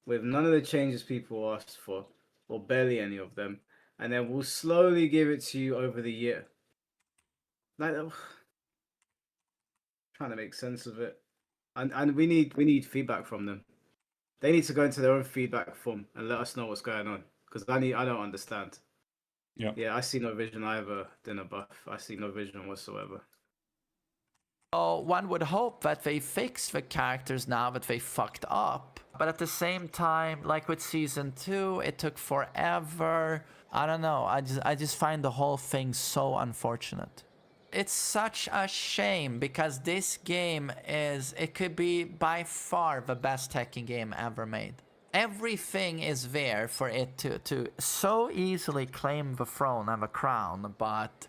with none of the changes people asked for, or barely any of them, and then we'll slowly give it to you over the year. Like, trying to make sense of it, and we need feedback from them. They need to go into their own feedback form and let us know what's going on, because I don't understand. Yeah, I see no vision either, Dinner Buff. I see no vision whatsoever. one would hope that they fix the characters now that they fucked up. But at the same time, like with Season 2, it took forever. I don't know. I just find the whole thing so unfortunate. It's such a shame because this game it could be by far the best Tekken game ever made. Everything is there for it to so easily claim the throne and the crown, but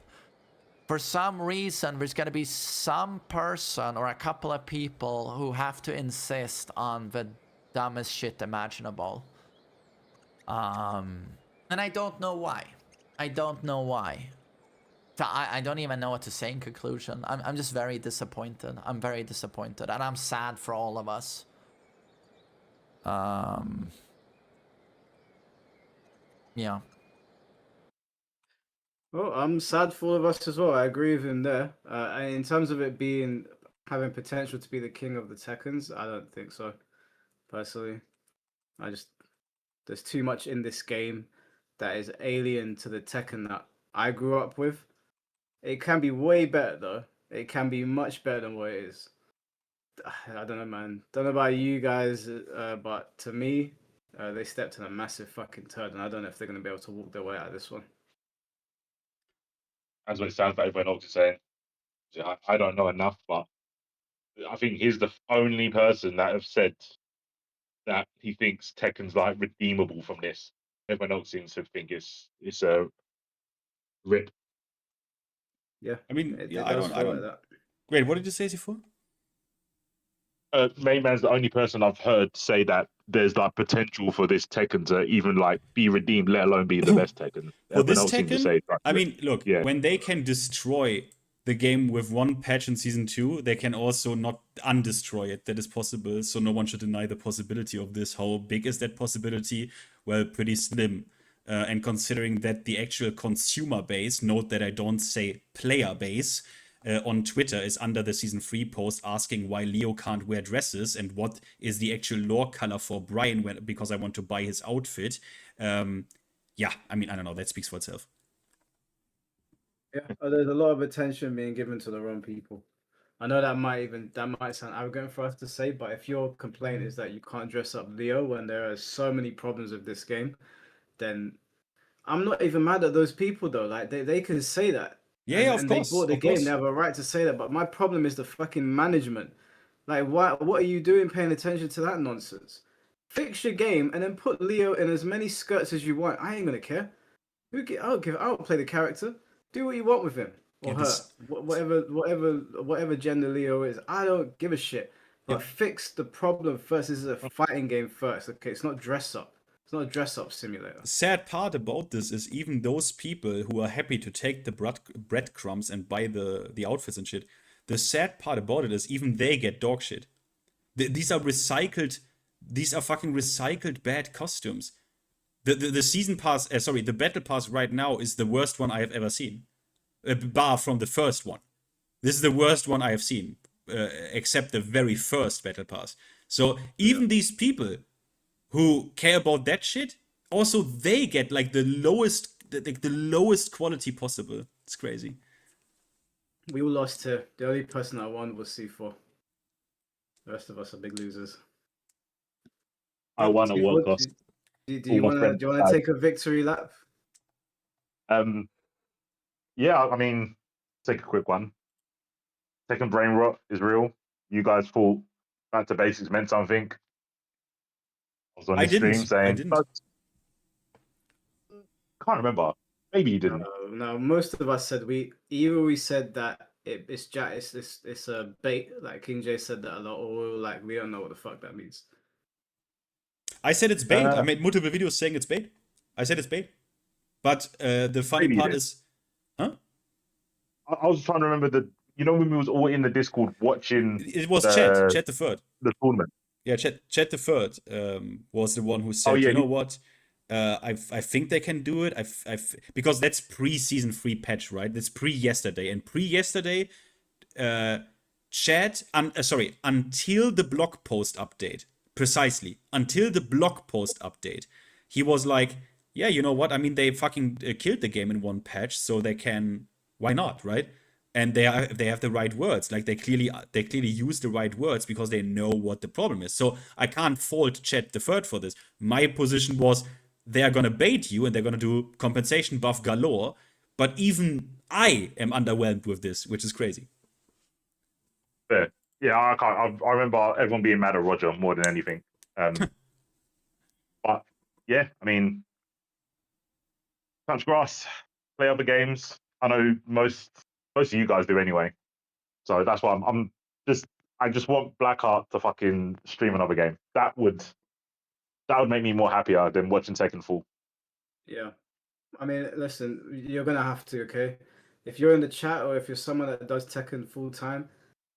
for some reason there's going to be some person or a couple of people who have to insist on the dumbest shit imaginable. And I don't know why. I don't know why. So I don't even know what to say in conclusion. I'm just very disappointed. I'm very disappointed, and I'm sad for all of us. Yeah. Well, I'm sad for all of us as well. I agree with him there. And in terms of it having potential to be the king of the Tekkens, I don't think so. Personally, there's too much in this game that is alien to the Tekken that I grew up with. It can be way better though. It can be much better than what it is. I don't know, man. Don't know about you guys, but to me, they stepped in a massive fucking turd, and I don't know if they're going to be able to walk their way out of this one. That's what it sounds like everyone else is saying. I don't know enough, but I think he's the only person that have said that he thinks Tekken's like redeemable from this. Everyone else seems to think it's a rip. Yeah. I mean, it I does don't. feel like that. Wait, what did you say, Sifu? Mainman's the only person I've heard say that there's like potential for this Tekken to even like be redeemed, let alone be the best Tekken. For this else seems to Tekken, say, like, I mean, look, yeah. when they can destroy the game with one patch in Season 2, they can also not undestroy it. That is possible, so no one should deny the possibility of this. How big is that possibility? Well, pretty slim. And considering that the actual consumer base, note that I don't say player base, on Twitter is under the Season 3 post asking why Leo can't wear dresses and what is the actual lore color for Brian because I want to buy his outfit. Yeah, I mean, I don't know, that speaks for itself. Yeah, there's a lot of attention being given to the wrong people. I know that might sound arrogant for us to say, but if your complaint is that you can't dress up Leo when there are so many problems with this game, then I'm not even mad at those people though. Like they can say that. Yeah, and of course. They bought the of game, course. they have a right to say that. But my problem is the fucking management. Like, what are you doing paying attention to that nonsense? Fix your game and then put Leo in as many skirts as you want. I ain't gonna care. I'll play the character. Do what you want with him or her. Whatever gender Leo is. I don't give a shit. But fix the problem first. This is a fighting game first. Okay, it's not dress up. It's not a dress up simulator. Sad part about this is even those people who are happy to take the breadcrumbs and buy the outfits and shit. The sad part about it is even they get dog shit. These are recycled. These are fucking recycled bad costumes. The season pass, the battle pass right now is the worst one I have ever seen. Bar from the first one. This is the worst one I have seen, except the very first battle pass. So even these people who care about that shit, also they get like the lowest quality possible. It's crazy. We all lost here. The only person that won was C4. The rest of us are big losers. I won a world loss. Do you want to take a victory lap? Yeah, I mean, take a quick one. Second brain rot is real. You guys thought back to basics meant something. I was on the stream saying, I didn't. Can't remember. Maybe you didn't. No, most of us said we said that it's a bait, like King J said that a lot, or we were like, we don't know what the fuck that means. I said it's bait. I made multiple videos saying it's bait. I said it's bait. But the funny part is, huh? I was trying to remember when we was all in the Discord watching. It was Chat the Third. The tournament. Yeah, Chat the Third was the one who said, you know what? I think they can do it. Because that's pre-season 3 patch, right? That's pre-yesterday. And pre-yesterday, Chat, until the blog post update, precisely, until the blog post update, he was like, yeah, you know what? I mean, they fucking killed the game in one patch, so they can, why not, right? And they have the right words. Like they clearly use the right words because they know what the problem is. So I can't fault Chat the Third for this. My position was they're gonna bait you and they're gonna do compensation buff galore. But even I am underwhelmed with this, which is crazy. Fair. Yeah, I can't. I remember everyone being mad at Roger more than anything. But yeah, I mean, touch grass, play other games. I know most of you guys do anyway. So that's why I just want Blackheart to fucking stream another game. That would make me more happier than watching Tekken Full. Yeah. I mean, listen, you're gonna have to, okay? If you're in the chat or if you're someone that does Tekken full time,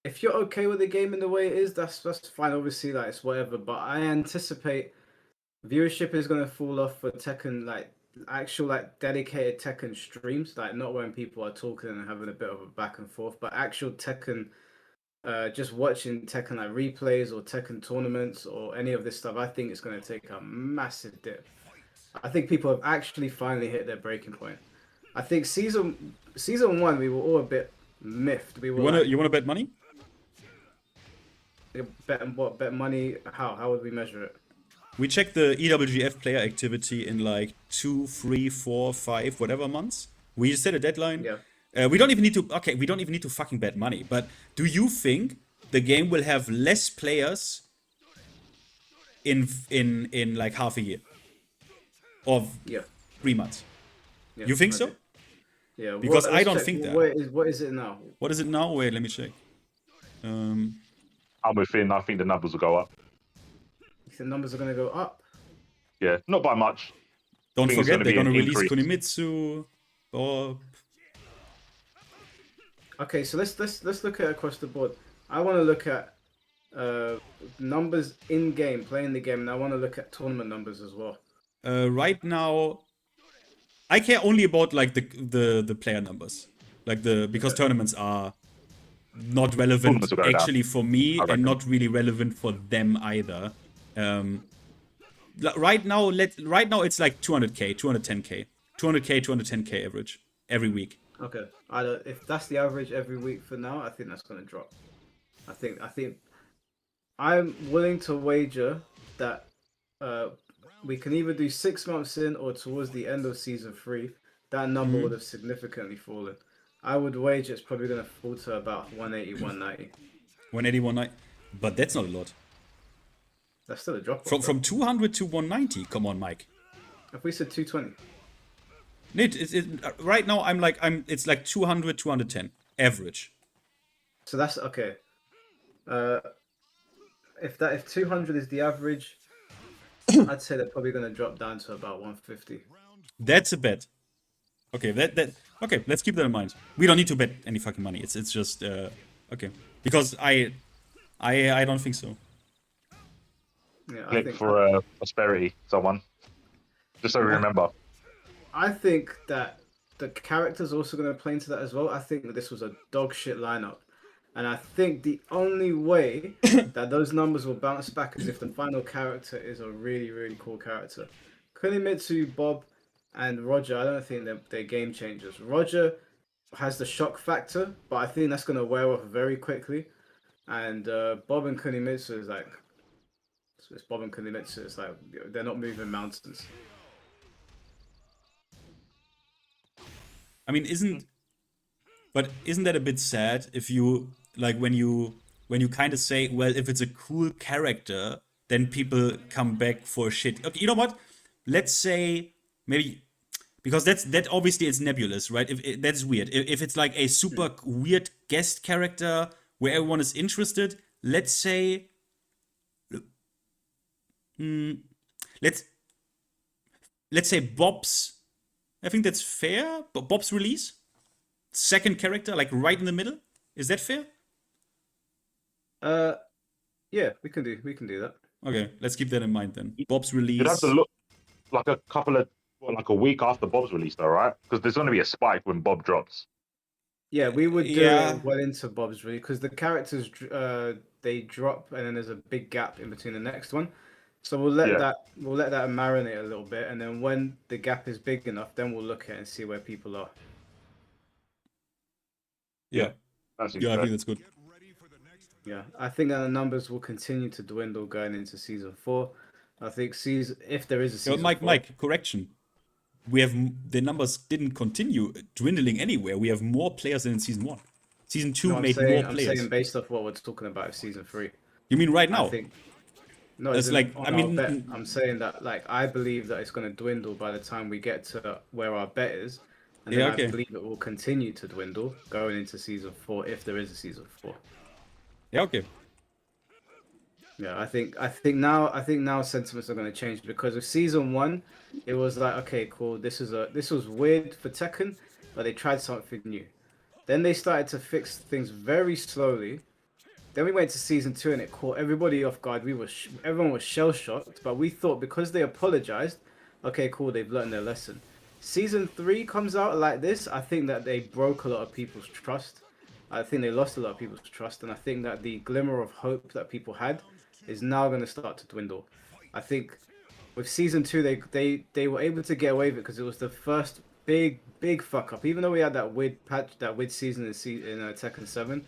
if you're okay with the game in the way it is, that's fine. Obviously, like it's whatever. But I anticipate viewership is gonna fall off for Tekken, like actual like dedicated Tekken streams, like not when people are talking and having a bit of a back and forth, but actual Tekken, just watching Tekken like replays or Tekken tournaments or any of this stuff. I think it's gonna take a massive dip. I think people have actually finally hit their breaking point. I think season 1 we were all a bit miffed. We were you wanna bet money? Bet money? How would we measure it? We check the EWGF player activity in like 2, 3, 4, 5, whatever months. We set a deadline. Yeah. We don't even need to fucking bet money. But do you think the game will have less players in like half a year? Or 3 months? Yeah, you think so? Yeah. Because I don't think that. What is it now? What is it now? Wait, let me check. I'm with Finn. I think the numbers will go up. The numbers are going to go up. Yeah, not by much. Don't forget they're going to release Kunimitsu. Okay, so let's look at across the board. I want to look at numbers in game, playing the game, and I want to look at tournament numbers as well. Right now, I care only about like the player numbers, like because tournaments are not relevant actually for me and not really relevant for them either. Right now it's like 200k, 210k, 200k, 210k average every week. Okay, if that's the average every week for now, I think that's going to drop. I think I'm willing to wager that we can either do 6 months in or towards the end of season 3. That number would have significantly fallen. I would wager it's probably going to fall to about 180, 190. 180, 190, but that's not a lot. That's still a drop. From 200 to 190. Come on, Mike. If we said 220. Right now it's like 200, 210 average. So that's okay. if 200 is the average, I'd say they're probably gonna drop down to about 150. That's a bet. Okay, okay. Let's keep that in mind. We don't need to bet any fucking money. It's just okay, because I don't think so. Yeah, Click for prosperity, someone. Just so we remember. I think that the character's also going to play into that as well. I think that this was a dog shit lineup. And I think the only way that those numbers will bounce back is if the final character is a really, really cool character. Kunimitsu, Bob, and Roger, I don't think they're game changers. Roger has the shock factor, but I think that's going to wear off very quickly. And Bob and Kunimitsu is like... It's Bob and Kunimitsu. It's like, they're not moving mountains. I mean, isn't that a bit sad if you like when you kind of say, well, if it's a cool character, then people come back for shit. Okay, you know what? Let's say maybe because that obviously it's nebulous, right? That's weird. If it's like a super weird guest character where everyone is interested, let's say, let's say Bob's. I think that's fair. But Bob's release, second character, like right in the middle. Is that fair? Yeah, we can do that. Okay, let's keep that in mind then. Bob's release. You'd have to look like like a week after Bob's release, though, right? Because there's going to be a spike when Bob drops. Yeah, we would do it well into Bob's release because the characters they drop and then there's a big gap in between the next one. So we'll let that marinate a little bit, and then when the gap is big enough, then we'll look at it and see where people are. Yeah, I think that's good. Yeah, I think that the numbers will continue to dwindle going into season 4. I think if there is a season 4... Mike, correction. We have the numbers didn't continue dwindling anywhere. We have more players than in season 1. Season 2 made more players. I'm saying based off what we're talking about with season 3. You mean right now? No, it's like I'm saying that like I believe that it's going to dwindle by the time we get to where our bet is, and then I believe it will continue to dwindle going into season 4 if there is a season 4. Yeah, okay. Yeah, I think now sentiments are going to change because with season 1, it was like, okay, cool, this was weird for Tekken, but they tried something new. Then they started to fix things very slowly. Then we went to season 2 and it caught everybody off guard. Everyone was shell shocked, but we thought because they apologized, okay, cool, they've learned their lesson. Season 3 comes out like this. I think that they broke a lot of people's trust. I think they lost a lot of people's trust, and I think that the glimmer of hope that people had is now going to start to dwindle. I think with season 2, they were able to get away with it because it was the first big fuck up. Even though we had that weird patch, that weird season in Tekken 7,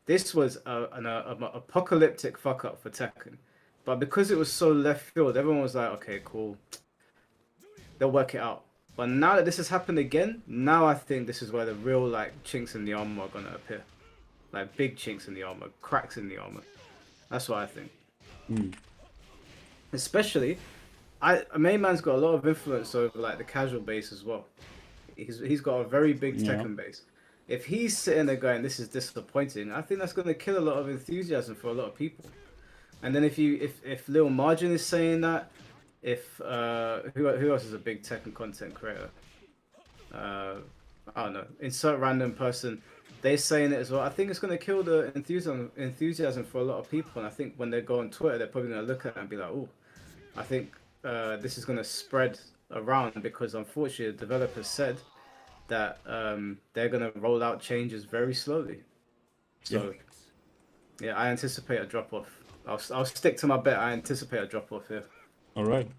this was an apocalyptic fuck up for Tekken. But because it was so left field, everyone was like, okay, cool, they'll work it out. But now that this has happened again, now I think this is where the real like chinks in the armor are going to appear. Like big chinks in the armor, cracks in the armor. That's what I think. Especially, Mainman's got a lot of influence over like the casual base as well. He's got a very big Tekken base. If he's sitting there going, "This is disappointing," I think that's going to kill a lot of enthusiasm for a lot of people. And then if Lil Margin is saying that, who else is a big Tekken content creator? I don't know. Insert random person. They're saying it as well. I think it's going to kill the enthusiasm for a lot of people. And I think when they go on Twitter, they're probably going to look at it and be like, "Oh, I think this is going to spread around," because unfortunately, the developers said that they're going to roll out changes very slowly. So, yeah, I anticipate a drop off. I'll stick to my bet. I anticipate a drop off here. All right.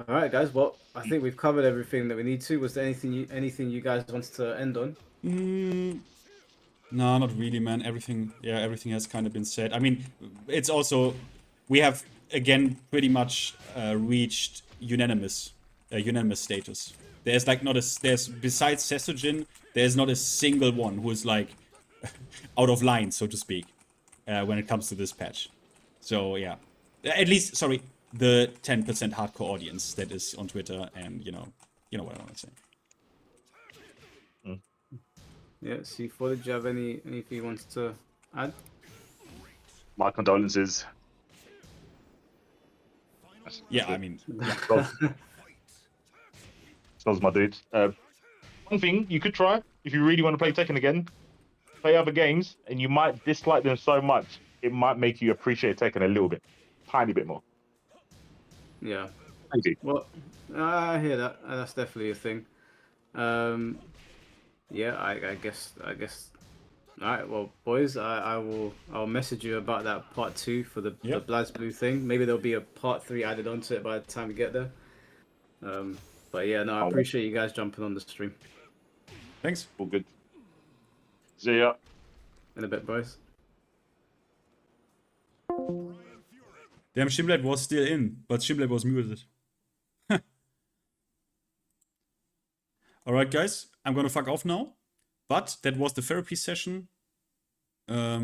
All right, guys. Well, I think we've covered everything that we need to. Was there anything you guys wanted to end on? No, not really, man. Everything has kind of been said. I mean, it's also we have again pretty much reached unanimous status. There's like there's besides Sesojin, there's not a single one who is like out of line, so to speak, when it comes to this patch. So yeah, at least the 10% hardcore audience that is on Twitter, and you know what I want to say. Yeah, C4, did you have anything you wanted to add? My condolences. Yeah, I mean, yeah. So's my dude. One thing you could try if you really want to play Tekken again, play other games, and you might dislike them so much it might make you appreciate Tekken a little bit, tiny bit more. Yeah. Maybe. Well, I hear that. That's definitely a thing. Yeah, I guess. All right, well, boys, I'll message you about that part 2 for the BlazBlue thing. Maybe there'll be a part 3 added onto it by the time we get there. But yeah, no, I appreciate you guys jumping on the stream. Thanks. All good. See ya. In a bit, boys. Damn, Shimlet was still in, but Shimlet was muted. Alright, guys, I'm gonna fuck off now. But that was the therapy session. I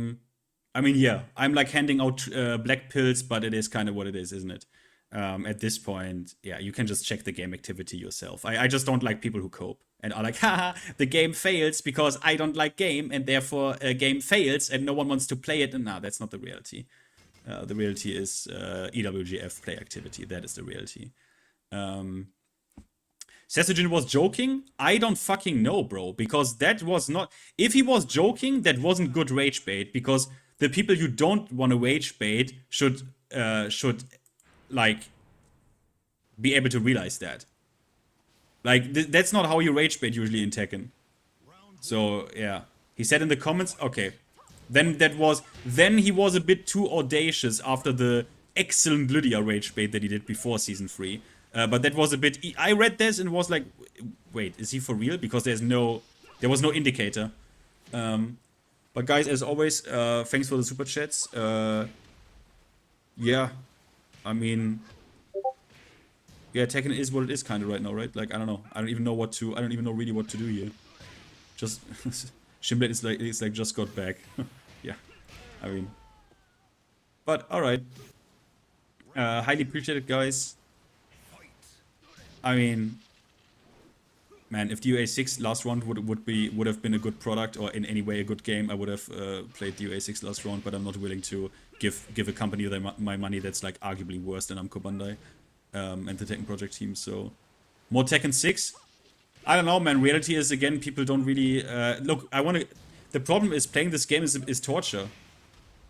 mean, yeah, I'm like handing out black pills, but it is kind of what it is, isn't it? At this point, yeah, you can just check the game activity yourself. I just don't like people who cope and are like, haha, the game fails because I don't like game, and therefore a game fails and no one wants to play it. And nah, that's not the reality. The reality is EWGF play activity. That is the reality. Sesojin was joking? I don't fucking know, bro, because that was not... If he was joking, that wasn't good rage bait, because the people you don't want to rage bait should like, be able to realize that. Like, that's not how you rage bait usually in Tekken. So, yeah. He said in the comments, okay. Then he was a bit too audacious after the excellent Lydia rage bait that he did before Season 3. But that was a bit... I read this and was like, wait, is he for real? Because there was no indicator. But guys, as always, thanks for the super chats. Yeah, I mean... Yeah, Tekken is what it is kind of right now, right? Like, I don't know. I don't even know really what to do here. Just... Shimblade is like just got back. Yeah, I mean... But, alright. Highly appreciated, guys. I mean, man, if DOA 6 last round would have been a good product, or in any way a good game, I would have played DOA 6 last round. But I'm not willing to give a company my money that's like arguably worse than Namco Bandai and the Tekken Project team. So more Tekken 6. I don't know, man. Reality is, again, people don't really look. The problem is playing this game is torture.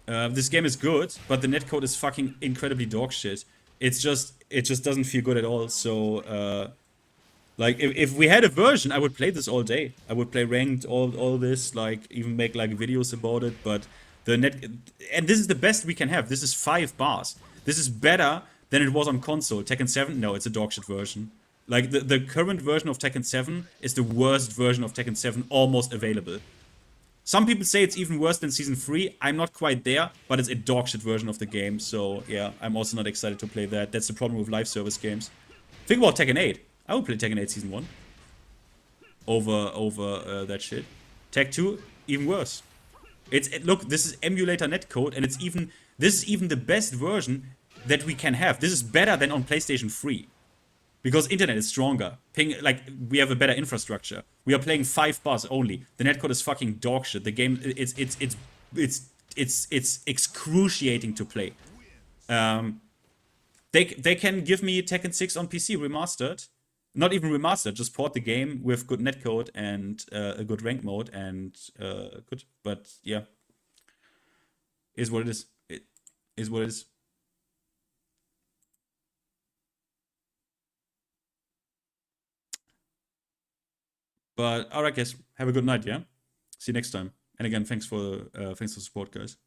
This game is good, but the netcode is fucking incredibly dog shit. It just doesn't feel good at all. So, like, if we had a version, I would play this all day. I would play ranked, all this, like, even make, like, videos about it. But the and this is the best we can have. This is 5 bars. This is better than it was on console. Tekken 7, no, it's a dog shit version. Like, the current version of Tekken 7 is the worst version of Tekken 7 almost available. Some people say it's even worse than Season 3. I'm not quite there, but it's a dog shit version of the game. So, yeah, I'm also not excited to play that. That's the problem with live service games. Think about Tekken 8. I would play Tekken 8 Season 1 over that shit. Tech 2, even worse. Look, this is emulator netcode, and this is even the best version that we can have. This is better than on PlayStation 3. Because internet is stronger. Like, we have a better infrastructure. We are playing 5 bars only. The netcode is fucking dog shit. The game, it's excruciating to play. They can give me Tekken 6 on PC remastered. Not even remastered, just port the game with good netcode and a good rank mode and good. But yeah, is what it is. It is what it is. But alright, guys, have a good night, yeah? See you next time. And again, thanks for support, guys.